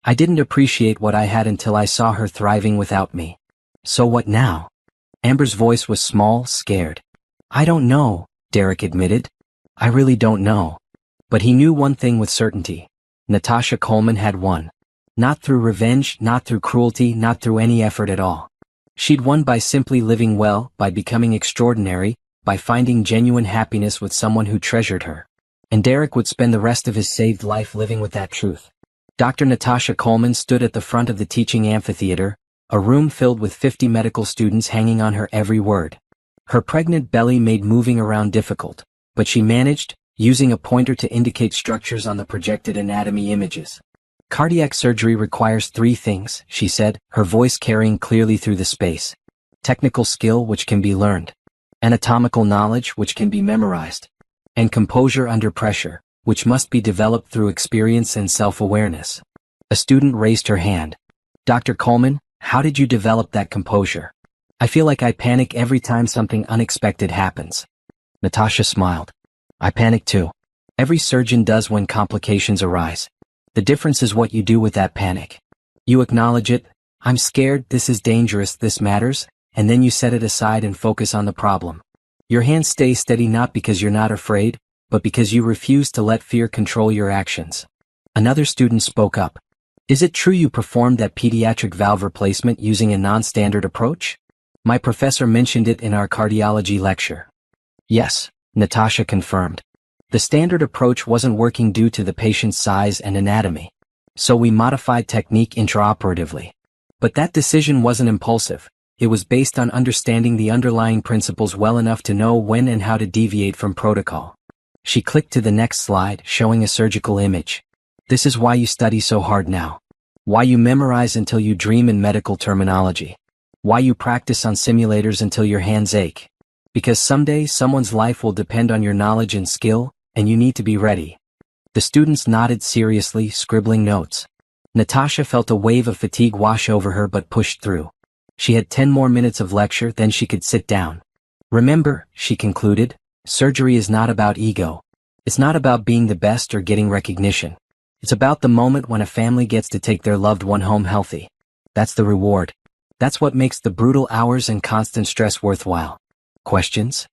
I didn't appreciate what I had until I saw her thriving without me." "So what now?" Amber's voice was small, scared. "I don't know," Derek admitted. "I really don't know." But he knew one thing with certainty. Natasha Coleman had won. Not through revenge, not through cruelty, not through any effort at all. She'd won by simply living well, by becoming extraordinary, by finding genuine happiness with someone who treasured her. And Derek would spend the rest of his saved life living with that truth. Dr. Natasha Coleman stood at the front of the teaching amphitheater, a room filled with 50 medical students hanging on her every word. Her pregnant belly made moving around difficult, but she managed, using a pointer to indicate structures on the projected anatomy images. "Cardiac surgery requires 3 things," she said, her voice carrying clearly through the space. "Technical skill, which can be learned. Anatomical knowledge, which can be memorized. And composure under pressure, which must be developed through experience and self-awareness." A student raised her hand. "Dr. Coleman, how did you develop that composure? I feel like I panic every time something unexpected happens." Natasha smiled. "I panic too. Every surgeon does when complications arise. The difference is what you do with that panic. You acknowledge it. I'm scared, this is dangerous, this matters, and then you set it aside and focus on the problem. Your hands stay steady not because you're not afraid, but because you refuse to let fear control your actions." Another student spoke up. "Is it true you performed that pediatric valve replacement using a non-standard approach? My professor mentioned it in our cardiology lecture." "Yes," Natasha confirmed. "The standard approach wasn't working due to the patient's size and anatomy. So we modified technique intraoperatively. But that decision wasn't impulsive. It was based on understanding the underlying principles well enough to know when and how to deviate from protocol. She clicked to the next slide, showing a surgical image. This is why you study so hard now. Why you memorize until you dream in medical terminology. Why you practice on simulators until your hands ache. Because someday someone's life will depend on your knowledge and skill, and you need to be ready. The students nodded seriously, scribbling notes. Natasha felt a wave of fatigue wash over her but pushed through. She had 10 more minutes of lecture, then she could sit down. Remember, she concluded, surgery is not about ego. It's not about being the best or getting recognition. It's about the moment when a family gets to take their loved one home healthy. That's the reward. That's what makes the brutal hours and constant stress worthwhile. Questions?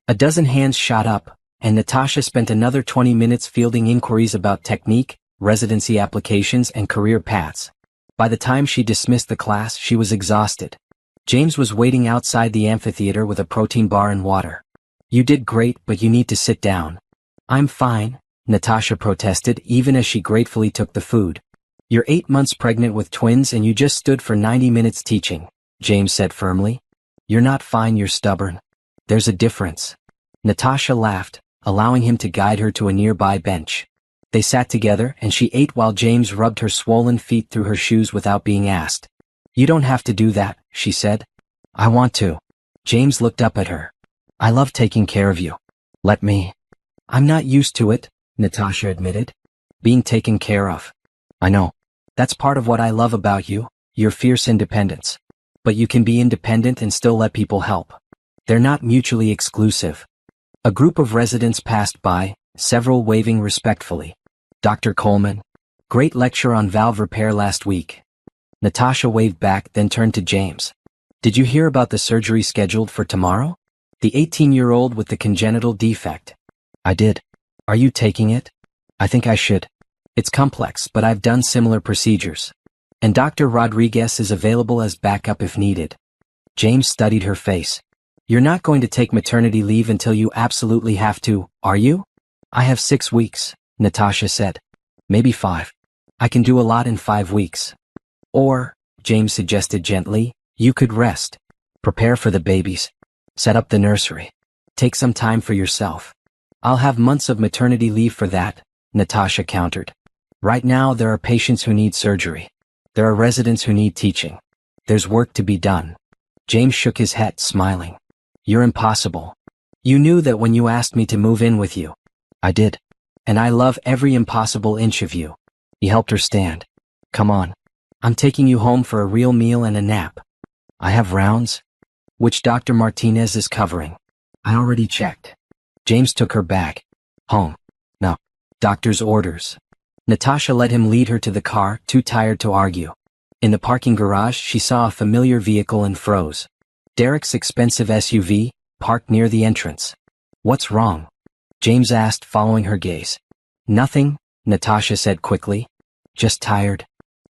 A dozen hands shot up, and Natasha spent another 20 minutes fielding inquiries about technique, residency applications, and career paths. By the time she dismissed the class, she was exhausted. James was waiting outside the amphitheater with a protein bar and water. You did great, but you need to sit down. I'm fine, Natasha protested, even as she gratefully took the food. You're 8 months pregnant with twins and you just stood for 90 minutes teaching, James said firmly. You're not fine, you're stubborn. There's a difference. Natasha laughed, allowing him to guide her to a nearby bench. They sat together and she ate while James rubbed her swollen feet through her shoes without being asked. You don't have to do that, she said. I want to. James looked up at her. I love taking care of you. Let me. I'm not used to it, Natasha admitted. Being taken care of. I know. That's part of what I love about you, your fierce independence. But you can be independent and still let people help. They're not mutually exclusive. A group of residents passed by, several waving respectfully. Dr. Coleman. Great lecture on valve repair last week. Natasha waved back, then turned to James. Did you hear about the surgery scheduled for tomorrow? The 18-year-old with the congenital defect. I did. Are you taking it? I think I should. It's complex, but I've done similar procedures. And Dr. Rodriguez is available as backup if needed. James studied her face. You're not going to take maternity leave until you absolutely have to, are you? I have 6 weeks, Natasha said. Maybe 5. I can do a lot in 5 weeks. Or, James suggested gently, you could rest. Prepare for the babies. Set up the nursery. Take some time for yourself. I'll have months of maternity leave for that, Natasha countered. Right now there are patients who need surgery. There are residents who need teaching. There's work to be done. James shook his head, smiling. You're impossible. You knew that when you asked me to move in with you. I did. And I love every impossible inch of you. He helped her stand. Come on. I'm taking you home for a real meal and a nap. I have rounds. Which Dr. Martinez is covering. I already checked. James took her back. Home. No. Doctor's orders. Natasha let him lead her to the car, too tired to argue. In the parking garage, she saw a familiar vehicle and froze. Derek's expensive SUV, parked near the entrance. What's wrong? James asked, following her gaze. Nothing, Natasha said quickly. Just tired.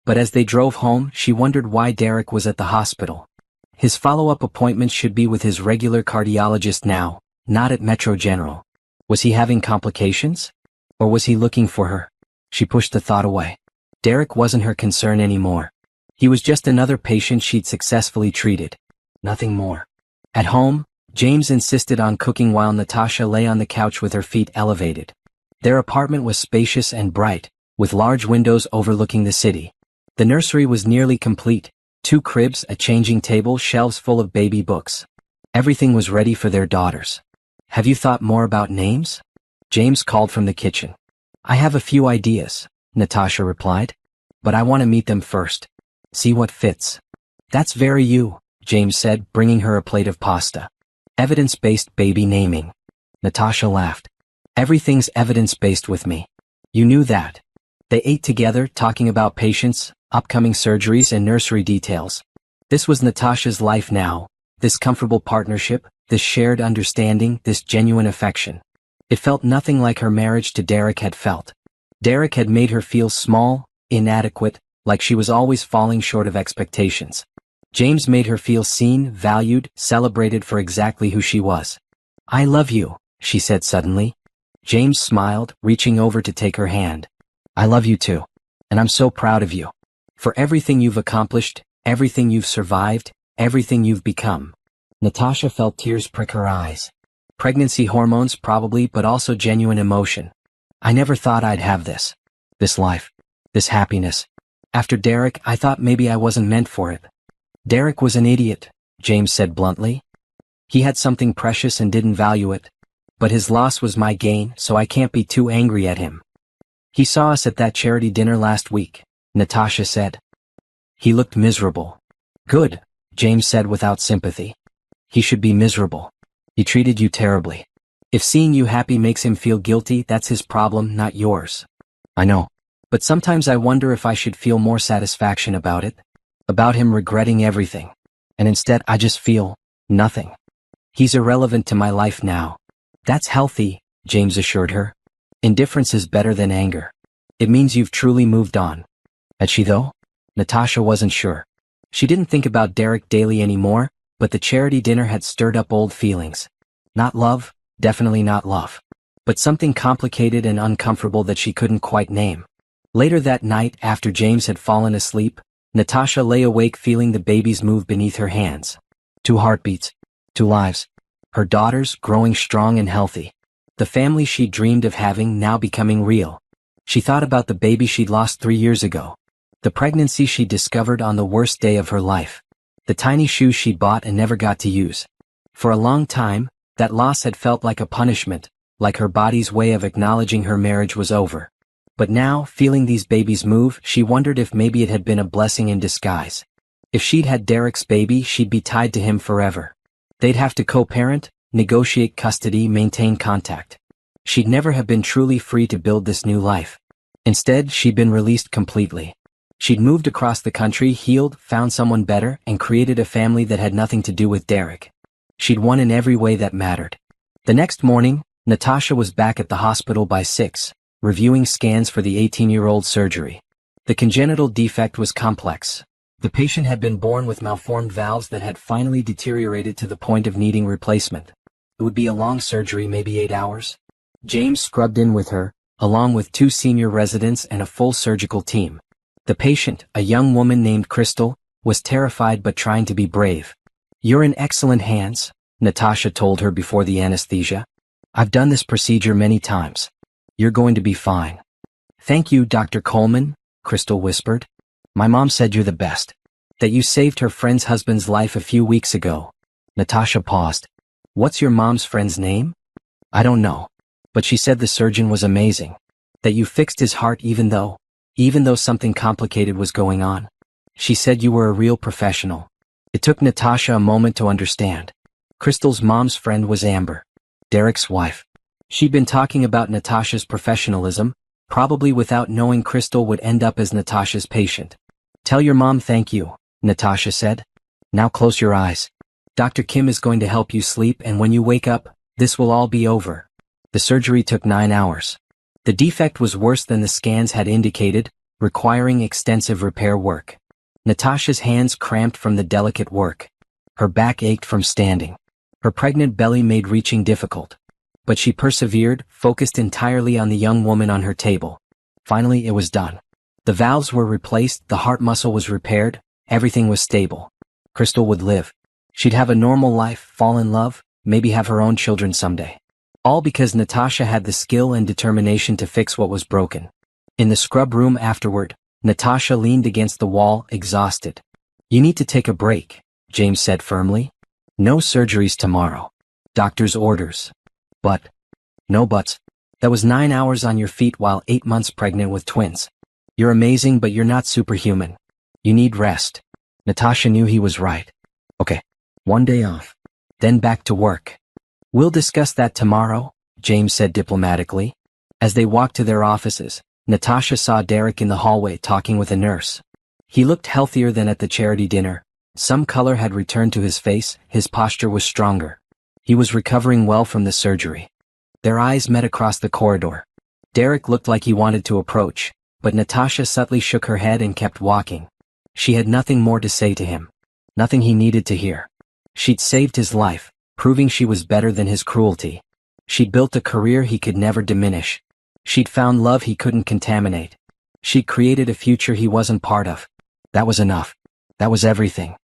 But as they drove home, she wondered why Derek was at the hospital. His follow-up appointment should be with his regular cardiologist now, not at Metro General. Was he having complications? Or was he looking for her? She pushed the thought away. Derek wasn't her concern anymore. He was just another patient she'd successfully treated. Nothing more. At home, James insisted on cooking while Natasha lay on the couch with her feet elevated. Their apartment was spacious and bright, with large windows overlooking the city. The nursery was nearly complete. 2 cribs, a changing table, shelves full of baby books. Everything was ready for their daughters. Have you thought more about names? James called from the kitchen. I have a few ideas, Natasha replied. But I want to meet them first. See what fits. That's very you, James said, bringing her a plate of pasta. Evidence-based baby naming. Natasha laughed. Everything's evidence-based with me. You knew that. They ate together, talking about patients, upcoming surgeries, and nursery details. This was Natasha's life now, this comfortable partnership, this shared understanding, this genuine affection. It felt nothing like her marriage to Derek had felt. Derek had made her feel small, inadequate, like she was always falling short of expectations. James made her feel seen, valued, celebrated for exactly who she was. I love you, she said suddenly. James smiled, reaching over to take her hand. I love you too. And I'm so proud of you. For everything you've accomplished, everything you've survived, everything you've become. Natasha felt tears prick her eyes. Pregnancy hormones probably, but also genuine emotion. I never thought I'd have this. This life. This happiness. After Derek, I thought maybe I wasn't meant for it. Derek was an idiot, James said bluntly. He had something precious and didn't value it. But his loss was my gain, so I can't be too angry at him. He saw us at that charity dinner last week, Natasha said. He looked miserable. Good, James said without sympathy. He should be miserable. He treated you terribly. If seeing you happy makes him feel guilty, that's his problem, not yours. I know. But sometimes I wonder if I should feel more satisfaction about it. About him regretting everything. And instead I just feel nothing. He's irrelevant to my life now. That's healthy, James assured her. Indifference is better than anger. It means you've truly moved on. Had she though? Natasha wasn't sure. She didn't think about Derek daily anymore, but the charity dinner had stirred up old feelings. Not love, definitely not love. But something complicated and uncomfortable that she couldn't quite name. Later that night, after James had fallen asleep, Natasha lay awake feeling the babies move beneath her hands. 2 heartbeats. 2 lives. Her daughters growing strong and healthy. The family she dreamed of having now becoming real. She thought about the baby she'd lost 3 years ago. The pregnancy she discovered on the worst day of her life. The tiny shoes she bought and never got to use. For a long time, that loss had felt like a punishment, like her body's way of acknowledging her marriage was over. But now, feeling these babies move, she wondered if maybe it had been a blessing in disguise. If she'd had Derek's baby, she'd be tied to him forever. They'd have to co-parent, negotiate custody, maintain contact. She'd never have been truly free to build this new life. Instead, she'd been released completely. She'd moved across the country, healed, found someone better, and created a family that had nothing to do with Derek. She'd won in every way that mattered. The next morning, Natasha was back at the hospital by 6, reviewing scans for the 18-year-old surgery. The congenital defect was complex. The patient had been born with malformed valves that had finally deteriorated to the point of needing replacement. It would be a long surgery, maybe 8 hours. James scrubbed in with her, along with 2 senior residents and a full surgical team. The patient, a young woman named Crystal, was terrified but trying to be brave. You're in excellent hands, Natasha told her before the anesthesia. I've done this procedure many times. You're going to be fine. Thank you, Dr. Coleman, Crystal whispered. My mom said you're the best. That you saved her friend's husband's life a few weeks ago. Natasha paused. What's your mom's friend's name? I don't know. But she said the surgeon was amazing. That you fixed his heart even though something complicated was going on. She said you were a real professional. It took Natasha a moment to understand. Crystal's mom's friend was Amber, Derek's wife. She'd been talking about Natasha's professionalism, probably without knowing Crystal would end up as Natasha's patient. Tell your mom thank you, Natasha said. Now close your eyes. Dr. Kim is going to help you sleep, and when you wake up, this will all be over. The surgery took 9 hours. The defect was worse than the scans had indicated, requiring extensive repair work. Natasha's hands cramped from the delicate work. Her back ached from standing. Her pregnant belly made reaching difficult. But she persevered, focused entirely on the young woman on her table. Finally, it was done. The valves were replaced, the heart muscle was repaired, everything was stable. Crystal would live. She'd have a normal life, fall in love, maybe have her own children someday. All because Natasha had the skill and determination to fix what was broken. In the scrub room afterward, Natasha leaned against the wall, exhausted. You need to take a break, James said firmly. No surgeries tomorrow. Doctor's orders. But. No buts. That was 9 hours on your feet while 8 months pregnant with twins. You're amazing, but you're not superhuman. You need rest. Natasha knew he was right. Okay. 1 day off. Then back to work. We'll discuss that tomorrow, James said diplomatically. As they walked to their offices, Natasha saw Derek in the hallway talking with a nurse. He looked healthier than at the charity dinner. Some color had returned to his face, his posture was stronger. He was recovering well from the surgery. Their eyes met across the corridor. Derek looked like he wanted to approach, but Natasha subtly shook her head and kept walking. She had nothing more to say to him. Nothing he needed to hear. She'd saved his life, proving she was better than his cruelty. She'd built a career he could never diminish. She'd found love he couldn't contaminate. She created a future he wasn't part of. That was enough. That was everything.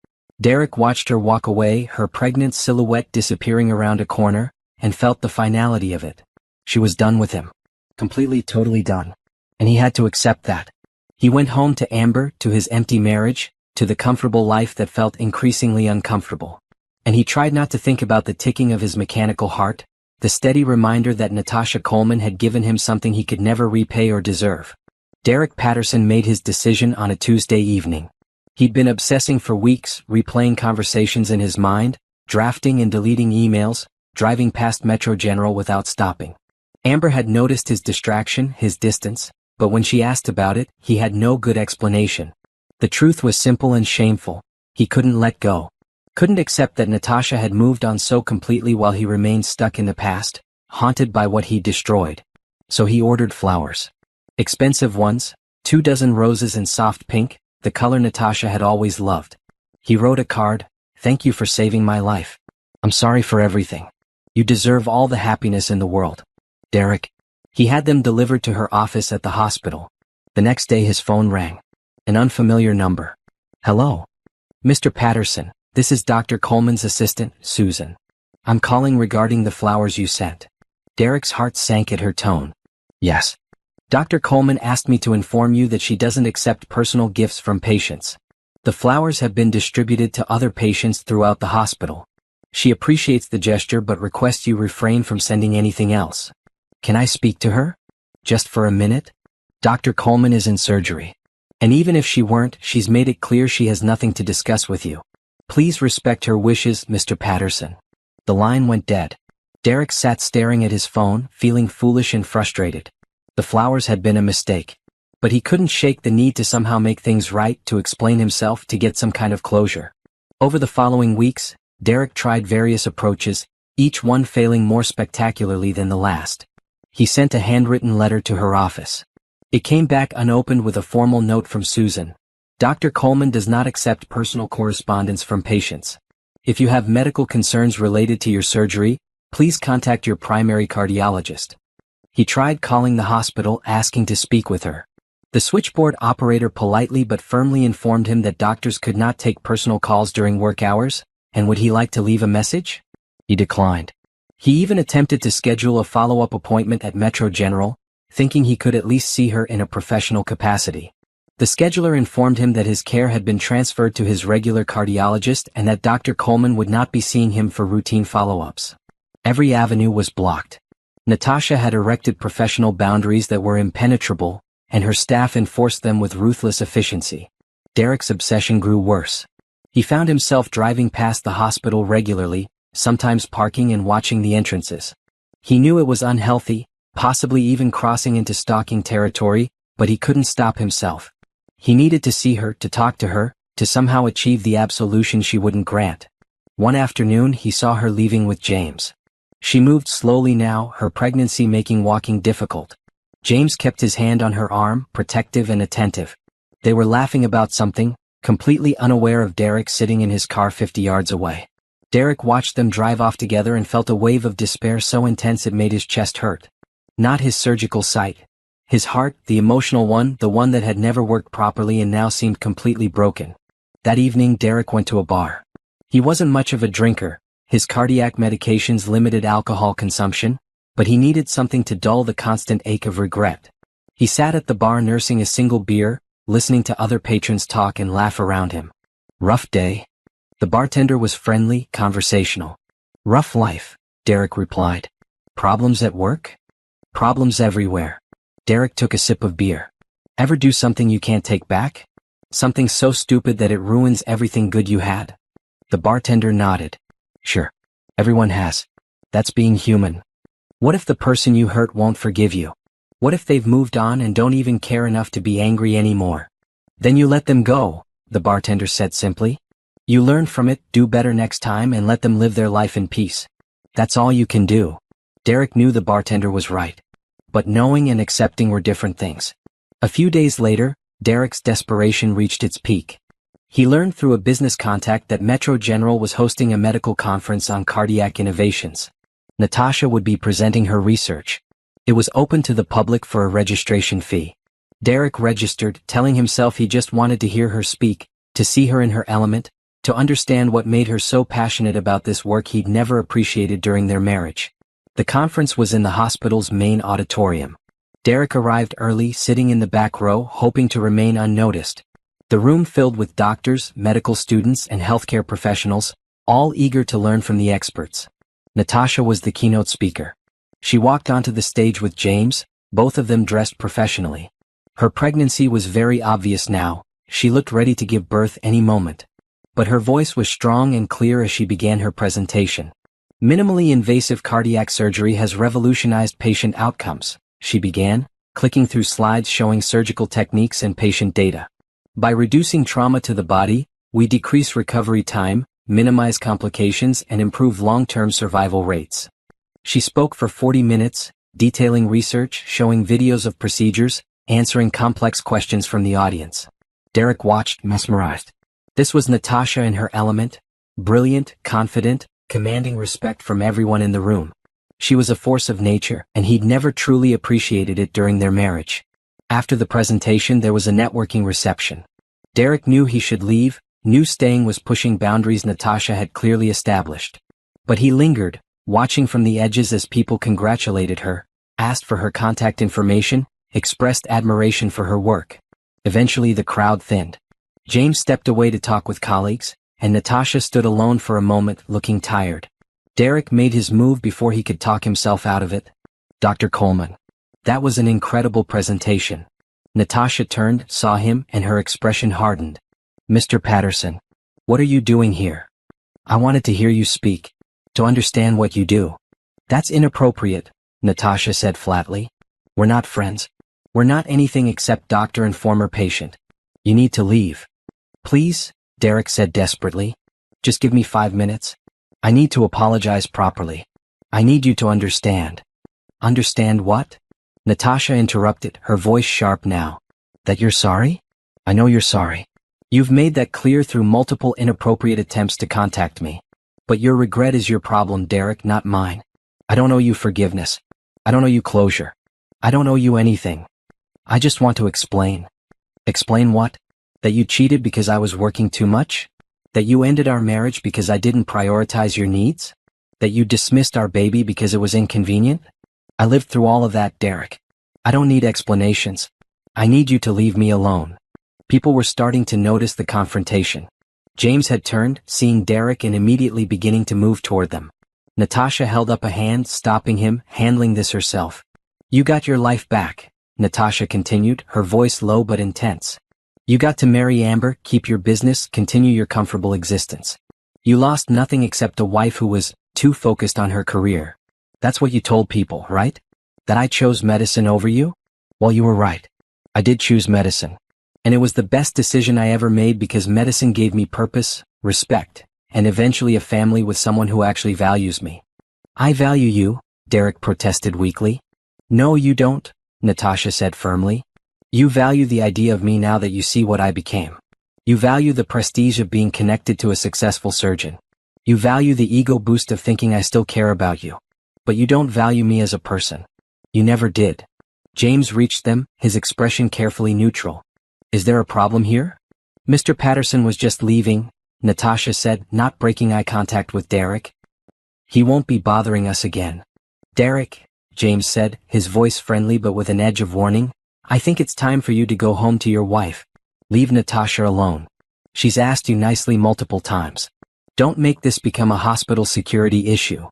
Derek watched her walk away, her pregnant silhouette disappearing around a corner, and felt the finality of it. She was done with him. Completely, totally done. And he had to accept that. He went home to Amber, to his empty marriage, to the comfortable life that felt increasingly uncomfortable. And he tried not to think about the ticking of his mechanical heart, the steady reminder that Natasha Coleman had given him something he could never repay or deserve. Derek Patterson made his decision on a Tuesday evening. He'd been obsessing for weeks, replaying conversations in his mind, drafting and deleting emails, driving past Metro General without stopping. Amber had noticed his distraction, his distance, but when she asked about it, he had no good explanation. The truth was simple and shameful. He couldn't let go. Couldn't accept that Natasha had moved on so completely while he remained stuck in the past, haunted by what he destroyed. So he ordered flowers. Expensive ones, 24 roses in soft pink, the color Natasha had always loved. He wrote a card, "Thank you for saving my life. I'm sorry for everything. You deserve all the happiness in the world. Derek." He had them delivered to her office at the hospital. The next day his phone rang. An unfamiliar number. "Hello. Mr. Patterson, this is Dr. Coleman's assistant, Susan. I'm calling regarding the flowers you sent." Derek's heart sank at her tone. "Yes. Dr. Coleman asked me to inform you that she doesn't accept personal gifts from patients. The flowers have been distributed to other patients throughout the hospital. She appreciates the gesture but requests you refrain from sending anything else. Can I speak to her? Just for a minute? Dr. Coleman is in surgery. And even if she weren't, she's made it clear she has nothing to discuss with you. Please respect her wishes, Mr. Patterson." The line went dead. Derek sat staring at his phone, feeling foolish and frustrated. The flowers had been a mistake. But he couldn't shake the need to somehow make things right, to explain himself, to get some kind of closure. Over the following weeks, Derek tried various approaches, each one failing more spectacularly than the last. He sent a handwritten letter to her office. It came back unopened with a formal note from Susan. "Dr. Coleman does not accept personal correspondence from patients. If you have medical concerns related to your surgery, please contact your primary cardiologist." He tried calling the hospital, asking to speak with her. The switchboard operator politely but firmly informed him that doctors could not take personal calls during work hours, and would he like to leave a message? He declined. He even attempted to schedule a follow-up appointment at Metro General, thinking he could at least see her in a professional capacity. The scheduler informed him that his care had been transferred to his regular cardiologist and that Dr. Coleman would not be seeing him for routine follow-ups. Every avenue was blocked. Natasha had erected professional boundaries that were impenetrable, and her staff enforced them with ruthless efficiency. Derek's obsession grew worse. He found himself driving past the hospital regularly, sometimes parking and watching the entrances. He knew it was unhealthy, possibly even crossing into stalking territory, but he couldn't stop himself. He needed to see her, to talk to her, to somehow achieve the absolution she wouldn't grant. One afternoon he saw her leaving with James. She moved slowly now, her pregnancy making walking difficult. James kept his hand on her arm, protective and attentive. They were laughing about something, completely unaware of Derek sitting in his car 50 yards away. Derek watched them drive off together and felt a wave of despair so intense it made his chest hurt. Not his surgical sight. His heart, the emotional one, the one that had never worked properly and now seemed completely broken. That evening Derek went to a bar. He wasn't much of a drinker. His cardiac medications limited alcohol consumption, but he needed something to dull the constant ache of regret. He sat at the bar nursing a single beer, listening to other patrons talk and laugh around him. Rough day? The bartender was friendly, conversational. Rough life, Derek replied. Problems at work? Problems everywhere. Derek took a sip of beer. Ever do something you can't take back? Something so stupid that it ruins everything good you had? The bartender nodded. Sure. Everyone has. That's being human. What if the person you hurt won't forgive you? What if they've moved on and don't even care enough to be angry anymore? Then you let them go, the bartender said simply. You learn from it, do better next time and let them live their life in peace. That's all you can do. Derek knew the bartender was right. But knowing and accepting were different things. A few days later, Derek's desperation reached its peak. He learned through a business contact that Metro General was hosting a medical conference on cardiac innovations. Natasha would be presenting her research. It was open to the public for a registration fee. Derek registered, telling himself he just wanted to hear her speak, to see her in her element, to understand what made her so passionate about this work he'd never appreciated during their marriage. The conference was in the hospital's main auditorium. Derek arrived early, sitting in the back row, hoping to remain unnoticed. The room filled with doctors, medical students, and healthcare professionals, all eager to learn from the experts. Natasha was the keynote speaker. She walked onto the stage with James, both of them dressed professionally. Her pregnancy was very obvious now. She looked ready to give birth any moment. But her voice was strong and clear as she began her presentation. Minimally invasive cardiac surgery has revolutionized patient outcomes, she began, clicking through slides showing surgical techniques and patient data. By reducing trauma to the body, we decrease recovery time, minimize complications, and improve long-term survival rates. She spoke for 40 minutes, detailing research, showing videos of procedures, answering complex questions from the audience. Derek watched, mesmerized. This was Natasha in her element, brilliant, confident, commanding respect from everyone in the room. She was a force of nature, and he'd never truly appreciated it during their marriage. After the presentation, there was a networking reception. Derek knew he should leave, knew staying was pushing boundaries Natasha had clearly established. But he lingered, watching from the edges as people congratulated her, asked for her contact information, expressed admiration for her work. Eventually the crowd thinned. James stepped away to talk with colleagues, and Natasha stood alone for a moment, looking tired. Derek made his move before he could talk himself out of it. Dr. Coleman. That was an incredible presentation. Natasha turned, saw him, and her expression hardened. Mr. Patterson, what are you doing here? I wanted to hear you speak, to understand what you do. That's inappropriate, Natasha said flatly. We're not friends. We're not anything except doctor and former patient. You need to leave. Please, Derek said desperately. Just give me 5 minutes. I need to apologize properly. I need you to understand. Understand what? Natasha interrupted, her voice sharp now. That you're sorry? I know you're sorry. You've made that clear through multiple inappropriate attempts to contact me. But your regret is your problem, Derek, not mine. I don't owe you forgiveness. I don't owe you closure. I don't owe you anything. I just want to explain. Explain what? That you cheated because I was working too much? That you ended our marriage because I didn't prioritize your needs? That you dismissed our baby because it was inconvenient? I lived through all of that, Derek. I don't need explanations. I need you to leave me alone. People were starting to notice the confrontation. James had turned, seeing Derek, and immediately beginning to move toward them. Natasha held up a hand, stopping him, handling this herself. You got your life back, Natasha continued, her voice low but intense. You got to marry Amber, keep your business, continue your comfortable existence. You lost nothing except a wife who was too focused on her career. That's what you told people, right? That I chose medicine over you? Well, you were right. I did choose medicine. And it was the best decision I ever made because medicine gave me purpose, respect, and eventually a family with someone who actually values me. I value you, Derek protested weakly. No, you don't, Natasha said firmly. You value the idea of me now that you see what I became. You value the prestige of being connected to a successful surgeon. You value the ego boost of thinking I still care about you. But you don't value me as a person. You never did. James reached them, his expression carefully neutral. Is there a problem here? Mr. Patterson was just leaving, Natasha said, not breaking eye contact with Derek. He won't be bothering us again. Derek, James said, his voice friendly but with an edge of warning, I think it's time for you to go home to your wife. Leave Natasha alone. She's asked you nicely multiple times. Don't make this become a hospital security issue.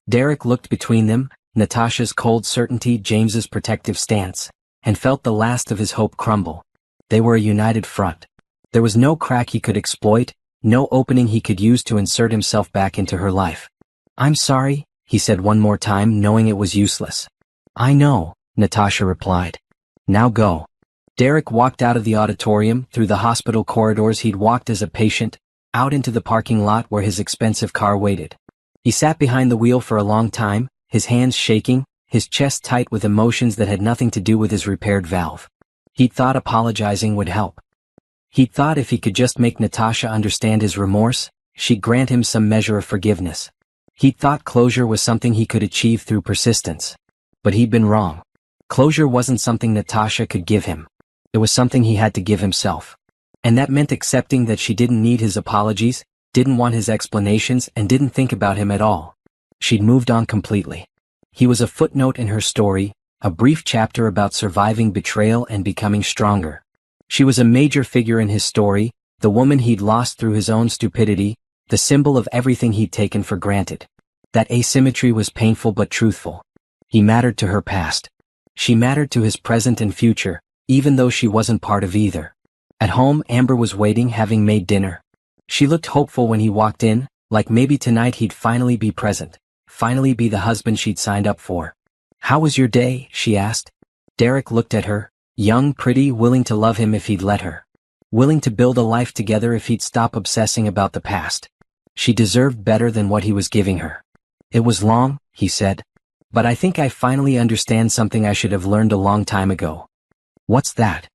Derek looked between them, Natasha's cold certainty, James's protective stance, and felt the last of his hope crumble. They were a united front. There was no crack he could exploit, no opening he could use to insert himself back into her life. I'm sorry, he said one more time, knowing it was useless. I know, Natasha replied. Now go. Derek walked out of the auditorium, through the hospital corridors he'd walked as a patient, out into the parking lot where his expensive car waited. He sat behind the wheel for a long time, his hands shaking, his chest tight with emotions that had nothing to do with his repaired valve. He'd thought apologizing would help. He'd thought if he could just make Natasha understand his remorse, she'd grant him some measure of forgiveness. He'd thought closure was something he could achieve through persistence. But he'd been wrong. Closure wasn't something Natasha could give him. It was something he had to give himself. And that meant accepting that she didn't need his apologies, didn't want his explanations, and didn't think about him at all. She'd moved on completely. He was a footnote in her story, a brief chapter about surviving betrayal and becoming stronger. She was a major figure in his story, the woman he'd lost through his own stupidity, the symbol of everything he'd taken for granted. That asymmetry was painful but truthful. He mattered to her past. She mattered to his present and future, even though she wasn't part of either. At home, Amber was waiting, having made dinner. She looked hopeful when he walked in, like maybe tonight he'd finally be present, finally be the husband she'd signed up for. "How was your day?" she asked. Derek looked at her, young, pretty, willing to love him if he'd let her. Willing to build a life together if he'd stop obsessing about the past. She deserved better than what he was giving her. "It was long," he said. "But I think I finally understand something I should have learned a long time ago." "What's that?"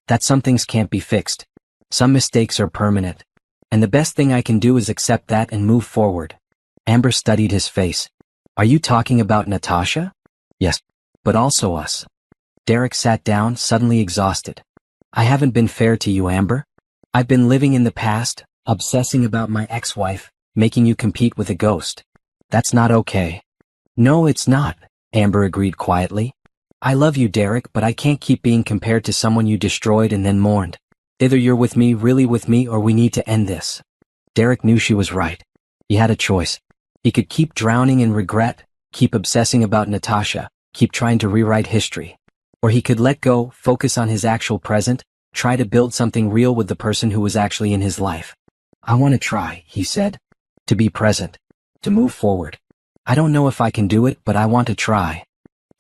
"That some things can't be fixed. Some mistakes are permanent. And the best thing I can do is accept that and move forward." Amber studied his face. "Are you talking about Natasha?" "Yes. But also us." Derek sat down, suddenly exhausted. "I haven't been fair to you, Amber. I've been living in the past, obsessing about my ex-wife, making you compete with a ghost. That's not okay." "No, it's not," Amber agreed quietly. "I love you, Derek, but I can't keep being compared to someone you destroyed and then mourned. Either you're with me, really with me, or we need to end this." Derek knew she was right. He had a choice. He could keep drowning in regret, keep obsessing about Natasha, keep trying to rewrite history. Or he could let go, focus on his actual present, try to build something real with the person who was actually in his life. "I want to try," he said. "To be present. To move forward. I don't know if I can do it, but I want to try."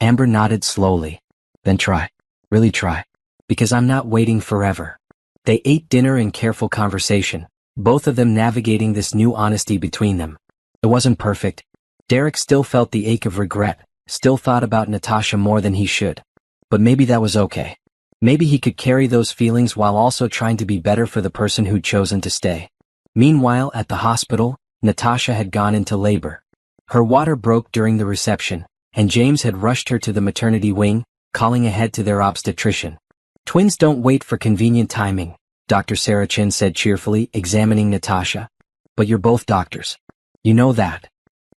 Amber nodded slowly. "Then try. Really try. Because I'm not waiting forever." They ate dinner in careful conversation, both of them navigating this new honesty between them. It wasn't perfect. Derek still felt the ache of regret, still thought about Natasha more than he should. But maybe that was okay. Maybe he could carry those feelings while also trying to be better for the person who'd chosen to stay. Meanwhile, at the hospital, Natasha had gone into labor. Her water broke during the reception, and James had rushed her to the maternity wing, calling ahead to their obstetrician. "Twins don't wait for convenient timing," Dr. Sarachin said cheerfully, examining Natasha. "But you're both doctors. You know that."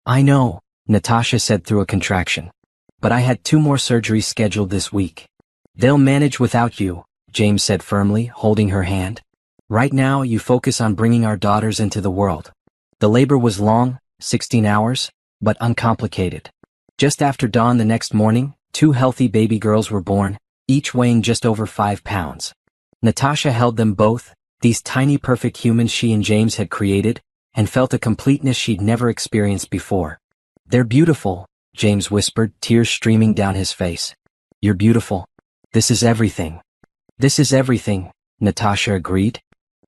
"I know," Natasha said through a contraction. "But I had 2 more surgeries scheduled this week." "They'll manage without you," James said firmly, holding her hand. "Right now, you focus on bringing our daughters into the world." The labor was long, 16 hours, but uncomplicated. Just after dawn the next morning, 2 healthy baby girls were born, each weighing just over 5 pounds. Natasha held them both, these tiny perfect humans she and James had created, and felt a completeness she'd never experienced before. "They're beautiful," James whispered, tears streaming down his face. "You're beautiful. This is everything." "This is everything," Natasha agreed.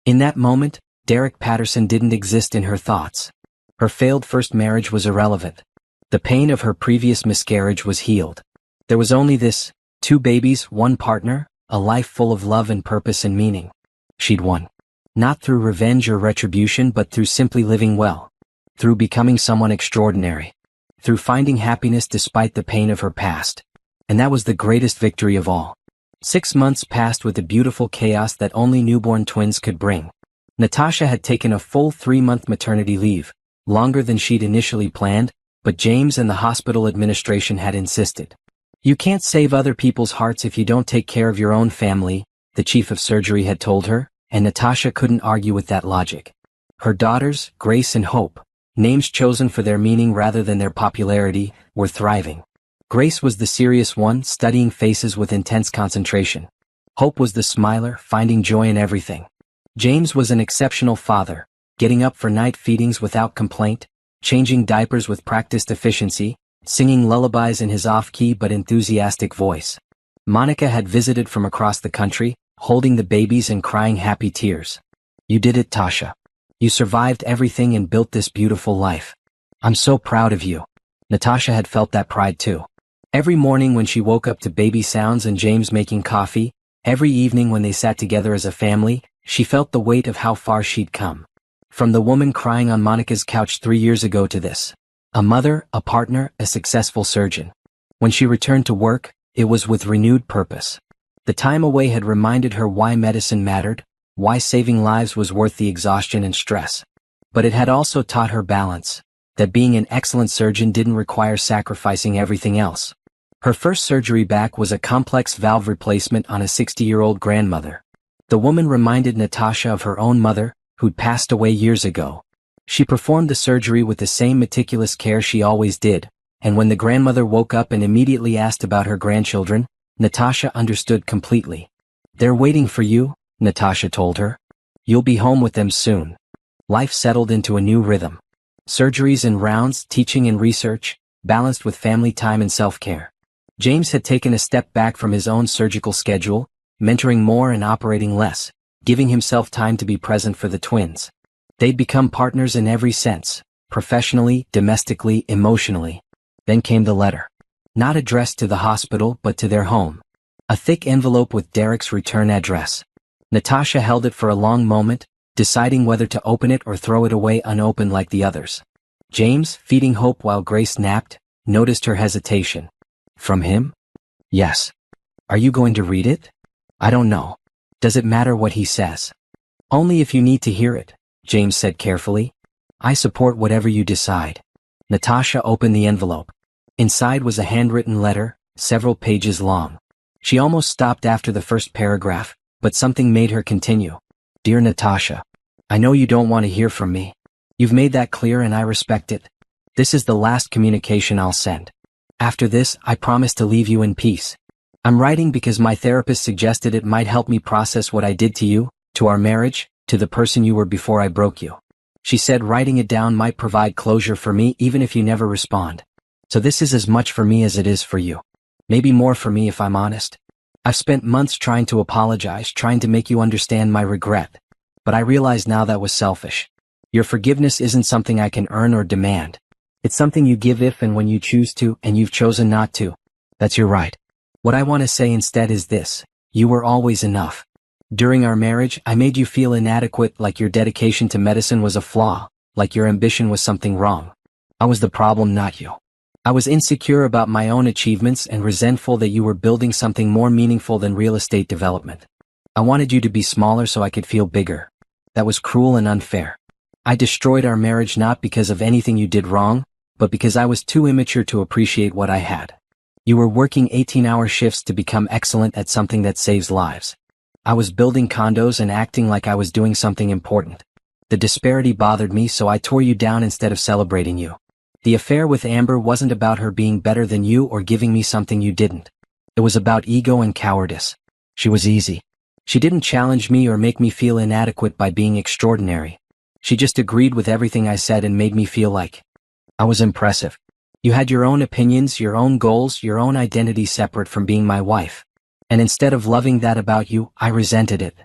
In that moment, Derek Patterson didn't exist in her thoughts. Her failed first marriage was irrelevant. The pain of her previous miscarriage was healed. There was only this: 2 babies, 1 partner, a life full of love and purpose and meaning. She'd won. Not through revenge or retribution, but through simply living well. Through becoming someone extraordinary. Through finding happiness despite the pain of her past. And that was the greatest victory of all. 6 months passed with the beautiful chaos that only newborn twins could bring. Natasha had taken a full 3-month maternity leave, longer than she'd initially planned, but James and the hospital administration had insisted. "You can't save other people's hearts if you don't take care of your own family," the chief of surgery had told her, and Natasha couldn't argue with that logic. Her daughters, Grace and Hope, names chosen for their meaning rather than their popularity, were thriving. Grace was the serious one, studying faces with intense concentration. Hope was the smiler, finding joy in everything. James was an exceptional father, getting up for night feedings without complaint, changing diapers with practiced efficiency, singing lullabies in his off-key but enthusiastic voice. Monica had visited from across the country, holding the babies and crying happy tears. "You did it, Tasha. You survived everything and built this beautiful life. I'm so proud of you." Natasha had felt that pride too. Every morning when she woke up to baby sounds and James making coffee, every evening when they sat together as a family, she felt the weight of how far she'd come. From the woman crying on Monica's couch 3 years ago to this. A mother, a partner, a successful surgeon. When she returned to work, it was with renewed purpose. The time away had reminded her why medicine mattered, why saving lives was worth the exhaustion and stress. But it had also taught her balance, that being an excellent surgeon didn't require sacrificing everything else. Her first surgery back was a complex valve replacement on a 60-year-old grandmother. The woman reminded Natasha of her own mother, who'd passed away years ago. She performed the surgery with the same meticulous care she always did, and when the grandmother woke up and immediately asked about her grandchildren, Natasha understood completely. "They're waiting for you," Natasha told her. "You'll be home with them soon." Life settled into a new rhythm. Surgeries and rounds, teaching and research, balanced with family time and self-care. James had taken a step back from his own surgical schedule, mentoring more and operating less, giving himself time to be present for the twins. They'd become partners in every sense, professionally, domestically, emotionally. Then came the letter. Not addressed to the hospital but to their home. A thick envelope with Derek's return address. Natasha held it for a long moment, deciding whether to open it or throw it away unopened like the others. James, feeding hope while Grace napped, noticed her hesitation. "From him?" "Yes." "Are you going to read it?" "I don't know. Does it matter what he says?" "Only if you need to hear it," James said carefully. "I support whatever you decide." Natasha opened the envelope. Inside was a handwritten letter, several pages long. She almost stopped after the first paragraph, but something made her continue. "Dear Natasha, I know you don't want to hear from me. You've made that clear and I respect it. This is the last communication I'll send. After this, I promise to leave you in peace. I'm writing because my therapist suggested it might help me process what I did to you, to our marriage, to the person you were before I broke you. She said writing it down might provide closure for me even if you never respond. So this is as much for me as it is for you. Maybe more for me if I'm honest. I've spent months trying to apologize, trying to make you understand my regret. But I realize now that was selfish. Your forgiveness isn't something I can earn or demand. It's something you give if and when you choose to, and you've chosen not to. That's your right. What I want to say instead is this: you were always enough. During our marriage, I made you feel inadequate, like your dedication to medicine was a flaw, like your ambition was something wrong. I was the problem, not you. I was insecure about my own achievements and resentful that you were building something more meaningful than real estate development. I wanted you to be smaller so I could feel bigger. That was cruel and unfair. I destroyed our marriage not because of anything you did wrong, but because I was too immature to appreciate what I had. You were working 18-hour shifts to become excellent at something that saves lives. I was building condos and acting like I was doing something important. The disparity bothered me, so I tore you down instead of celebrating you. The affair with Amber wasn't about her being better than you or giving me something you didn't. It was about ego and cowardice. She was easy. She didn't challenge me or make me feel inadequate by being extraordinary. She just agreed with everything I said and made me feel like I was impressive. You had your own opinions, your own goals, your own identity separate from being my wife. And instead of loving that about you, I resented it.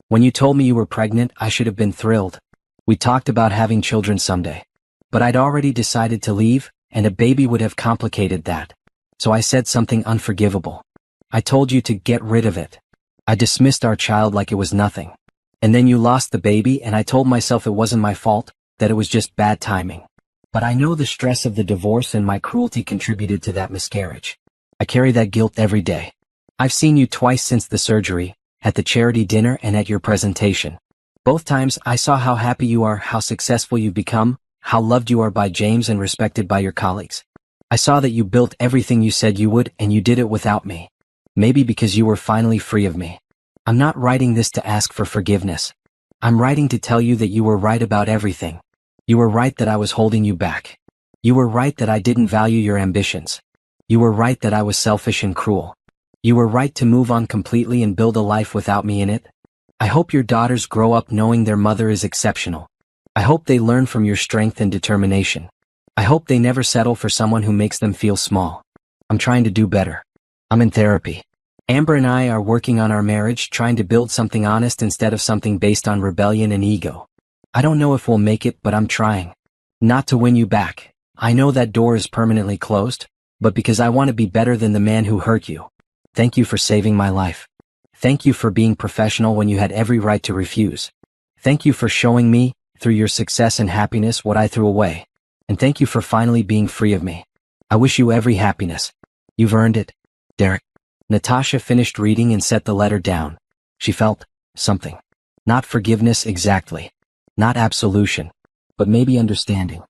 When you told me you were pregnant, I should have been thrilled. We talked about having children someday. But I'd already decided to leave, and a baby would have complicated that. So I said something unforgivable. I told you to get rid of it. I dismissed our child like it was nothing. And then you lost the baby, and I told myself it wasn't my fault, that it was just bad timing. But I know the stress of the divorce and my cruelty contributed to that miscarriage. I carry that guilt every day. I've seen you twice since the surgery, at the charity dinner and at your presentation. Both times I saw how happy you are, how successful you've become, how loved you are by James and respected by your colleagues. I saw that you built everything you said you would, and you did it without me. Maybe because you were finally free of me. I'm not writing this to ask for forgiveness. I'm writing to tell you that you were right about everything. You were right that I was holding you back. You were right that I didn't value your ambitions. You were right that I was selfish and cruel. You were right to move on completely and build a life without me in it. I hope your daughters grow up knowing their mother is exceptional. I hope they learn from your strength and determination. I hope they never settle for someone who makes them feel small. I'm trying to do better. I'm in therapy. Amber and I are working on our marriage, trying to build something honest instead of something based on rebellion and ego. I don't know if we'll make it, but I'm trying. Not to win you back. I know that door is permanently closed, but because I want to be better than the man who hurt you. Thank you for saving my life. Thank you for being professional when you had every right to refuse. Thank you for showing me, through your success and happiness, what I threw away. And thank you for finally being free of me. I wish you every happiness. You've earned it, Derek. Natasha finished reading and set the letter down. She felt something. Not forgiveness exactly. Not absolution. But maybe understanding.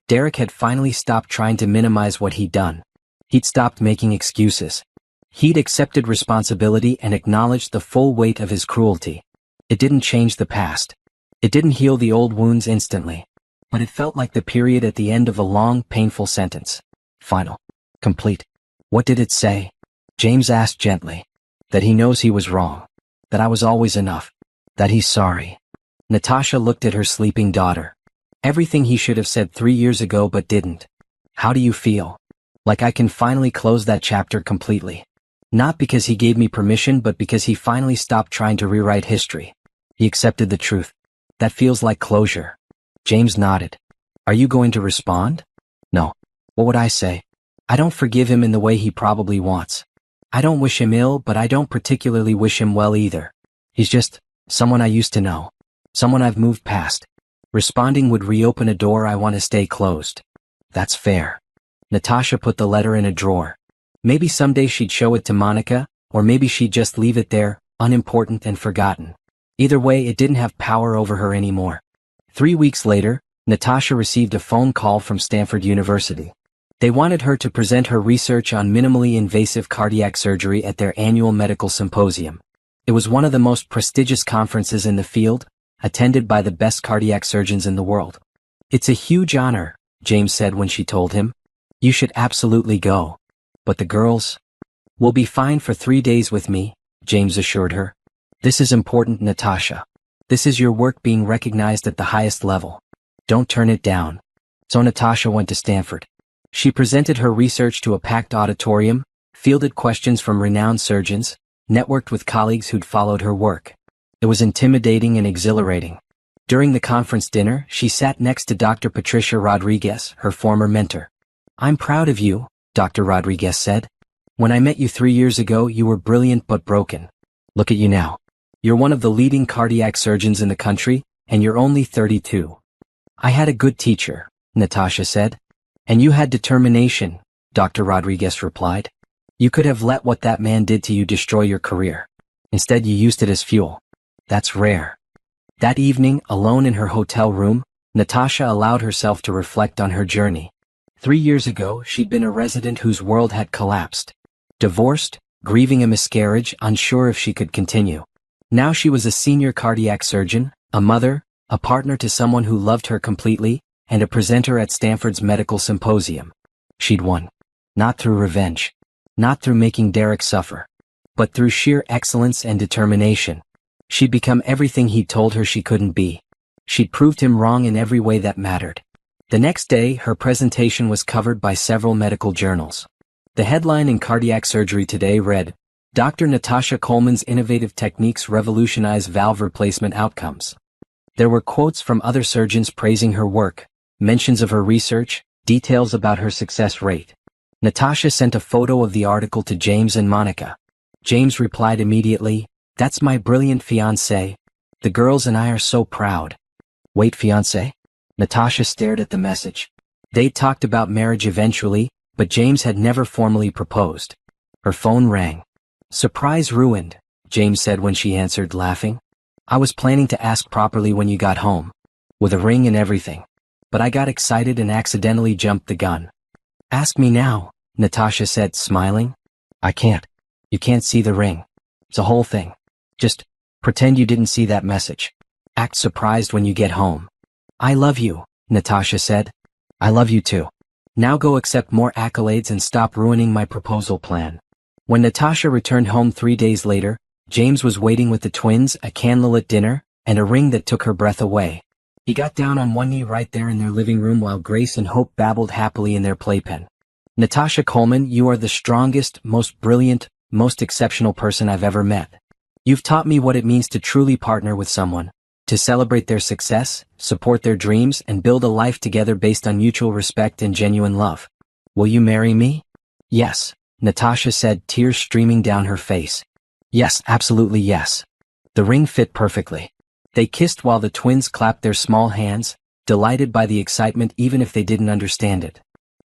Derek had finally stopped trying to minimize what he'd done. He'd stopped making excuses. He'd accepted responsibility and acknowledged the full weight of his cruelty. It didn't change the past. It didn't heal the old wounds instantly. But it felt like the period at the end of a long, painful sentence. Final. Complete. What did it say? James asked gently. That he knows he was wrong. That I was always enough. That he's sorry. Natasha looked at her sleeping daughter. Everything he should have said 3 years ago but didn't. How do you feel? Like I can finally close that chapter completely. Not because he gave me permission but because he finally stopped trying to rewrite history. He accepted the truth. That feels like closure. James nodded. Are you going to respond? No. What would I say? I don't forgive him in the way he probably wants. I don't wish him ill, but I don't particularly wish him well either. He's just someone I used to know. Someone I've moved past. Responding would reopen a door I want to stay closed. That's fair. Natasha put the letter in a drawer. Maybe someday she'd show it to Monica, or maybe she'd just leave it there, unimportant and forgotten. Either way, it didn't have power over her anymore. 3 weeks later, Natasha received a phone call from Stanford University. They wanted her to present her research on minimally invasive cardiac surgery at their annual medical symposium. It was one of the most prestigious conferences in the field, attended by the best cardiac surgeons in the world. It's a huge honor, James said when she told him. You should absolutely go. But the girls will be fine for 3 days with me, James assured her. This is important, Natasha. This is your work being recognized at the highest level. Don't turn it down. So Natasha went to Stanford. She presented her research to a packed auditorium, fielded questions from renowned surgeons, networked with colleagues who'd followed her work. It was intimidating and exhilarating. During the conference dinner, she sat next to Dr. Patricia Rodriguez, her former mentor. I'm proud of you, Dr. Rodriguez said. When I met you 3 years ago, you were brilliant but broken. Look at you now. You're one of the leading cardiac surgeons in the country, and you're only 32. I had a good teacher, Natasha said. And you had determination, Dr. Rodriguez replied. You could have let what that man did to you destroy your career. Instead, you used it as fuel. That's rare. That evening, alone in her hotel room, Natasha allowed herself to reflect on her journey. 3 years ago, she'd been a resident whose world had collapsed. Divorced, grieving a miscarriage, unsure if she could continue. Now she was a senior cardiac surgeon, a mother, a partner to someone who loved her completely, and a presenter at Stanford's medical symposium. She'd won. Not through revenge. Not through making Derek suffer. But through sheer excellence and determination. She'd become everything he'd told her she couldn't be. She'd proved him wrong in every way that mattered. The next day, her presentation was covered by several medical journals. The headline in Cardiac Surgery Today read, Dr. Natasha Coleman's innovative techniques revolutionize valve replacement outcomes. There were quotes from other surgeons praising her work, mentions of her research, details about her success rate. Natasha sent a photo of the article to James and Monica. James replied immediately, That's my brilliant fiancé. The girls and I are so proud. Wait, fiancé? Natasha stared at the message. They talked about marriage eventually, but James had never formally proposed. Her phone rang. Surprise ruined, James said when she answered, laughing. I was planning to ask properly when you got home. With a ring and everything. But I got excited and accidentally jumped the gun. Ask me now, Natasha said, smiling. I can't. You can't see the ring. It's a whole thing. Just pretend you didn't see that message. Act surprised when you get home. I love you, Natasha said. I love you too. Now go accept more accolades and stop ruining my proposal plan. When Natasha returned home 3 days later, James was waiting with the twins, a candlelit dinner, and a ring that took her breath away. He got down on one knee right there in their living room while Grace and Hope babbled happily in their playpen. Natasha Coleman, you are the strongest, most brilliant, most exceptional person I've ever met. You've taught me what it means to truly partner with someone, to celebrate their success, support their dreams, and build a life together based on mutual respect and genuine love. Will you marry me? Yes, Natasha said, tears streaming down her face. Yes, absolutely yes. The ring fit perfectly. They kissed while the twins clapped their small hands, delighted by the excitement even if they didn't understand it.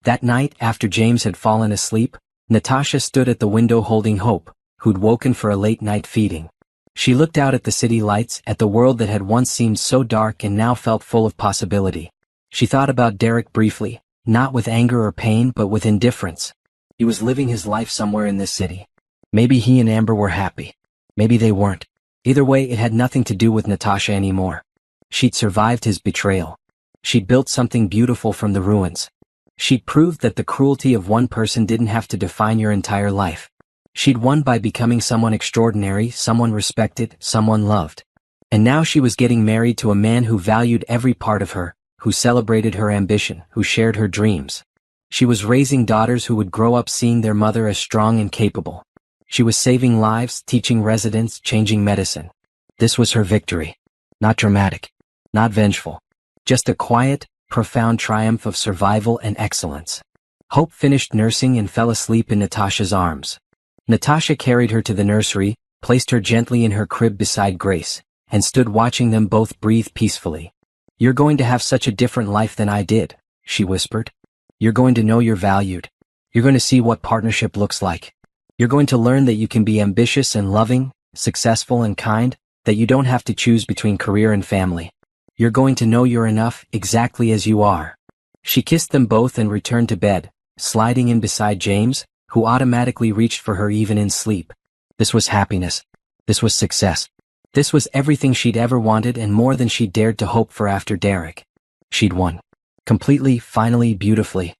That night, after James had fallen asleep, Natasha stood at the window holding Hope, who'd woken for a late-night feeding. She looked out at the city lights, at the world that had once seemed so dark and now felt full of possibility. She thought about Derek briefly, not with anger or pain but with indifference. He was living his life somewhere in this city. Maybe he and Amber were happy. Maybe they weren't. Either way, it had nothing to do with Natasha anymore. She'd survived his betrayal. She'd built something beautiful from the ruins. She'd proved that the cruelty of one person didn't have to define your entire life. She'd won by becoming someone extraordinary, someone respected, someone loved. And now she was getting married to a man who valued every part of her, who celebrated her ambition, who shared her dreams. She was raising daughters who would grow up seeing their mother as strong and capable. She was saving lives, teaching residents, changing medicine. This was her victory. Not dramatic. Not vengeful. Just a quiet, profound triumph of survival and excellence. Hope finished nursing and fell asleep in Natasha's arms. Natasha carried her to the nursery, placed her gently in her crib beside Grace, and stood watching them both breathe peacefully. "You're going to have such a different life than I did," she whispered. "You're going to know you're valued. You're going to see what partnership looks like. You're going to learn that you can be ambitious and loving, successful and kind, that you don't have to choose between career and family. You're going to know you're enough exactly as you are." She kissed them both and returned to bed, sliding in beside James, who automatically reached for her even in sleep. This was happiness. This was success. This was everything she'd ever wanted and more than she dared to hope for after Derek. She'd won. Completely, finally, beautifully.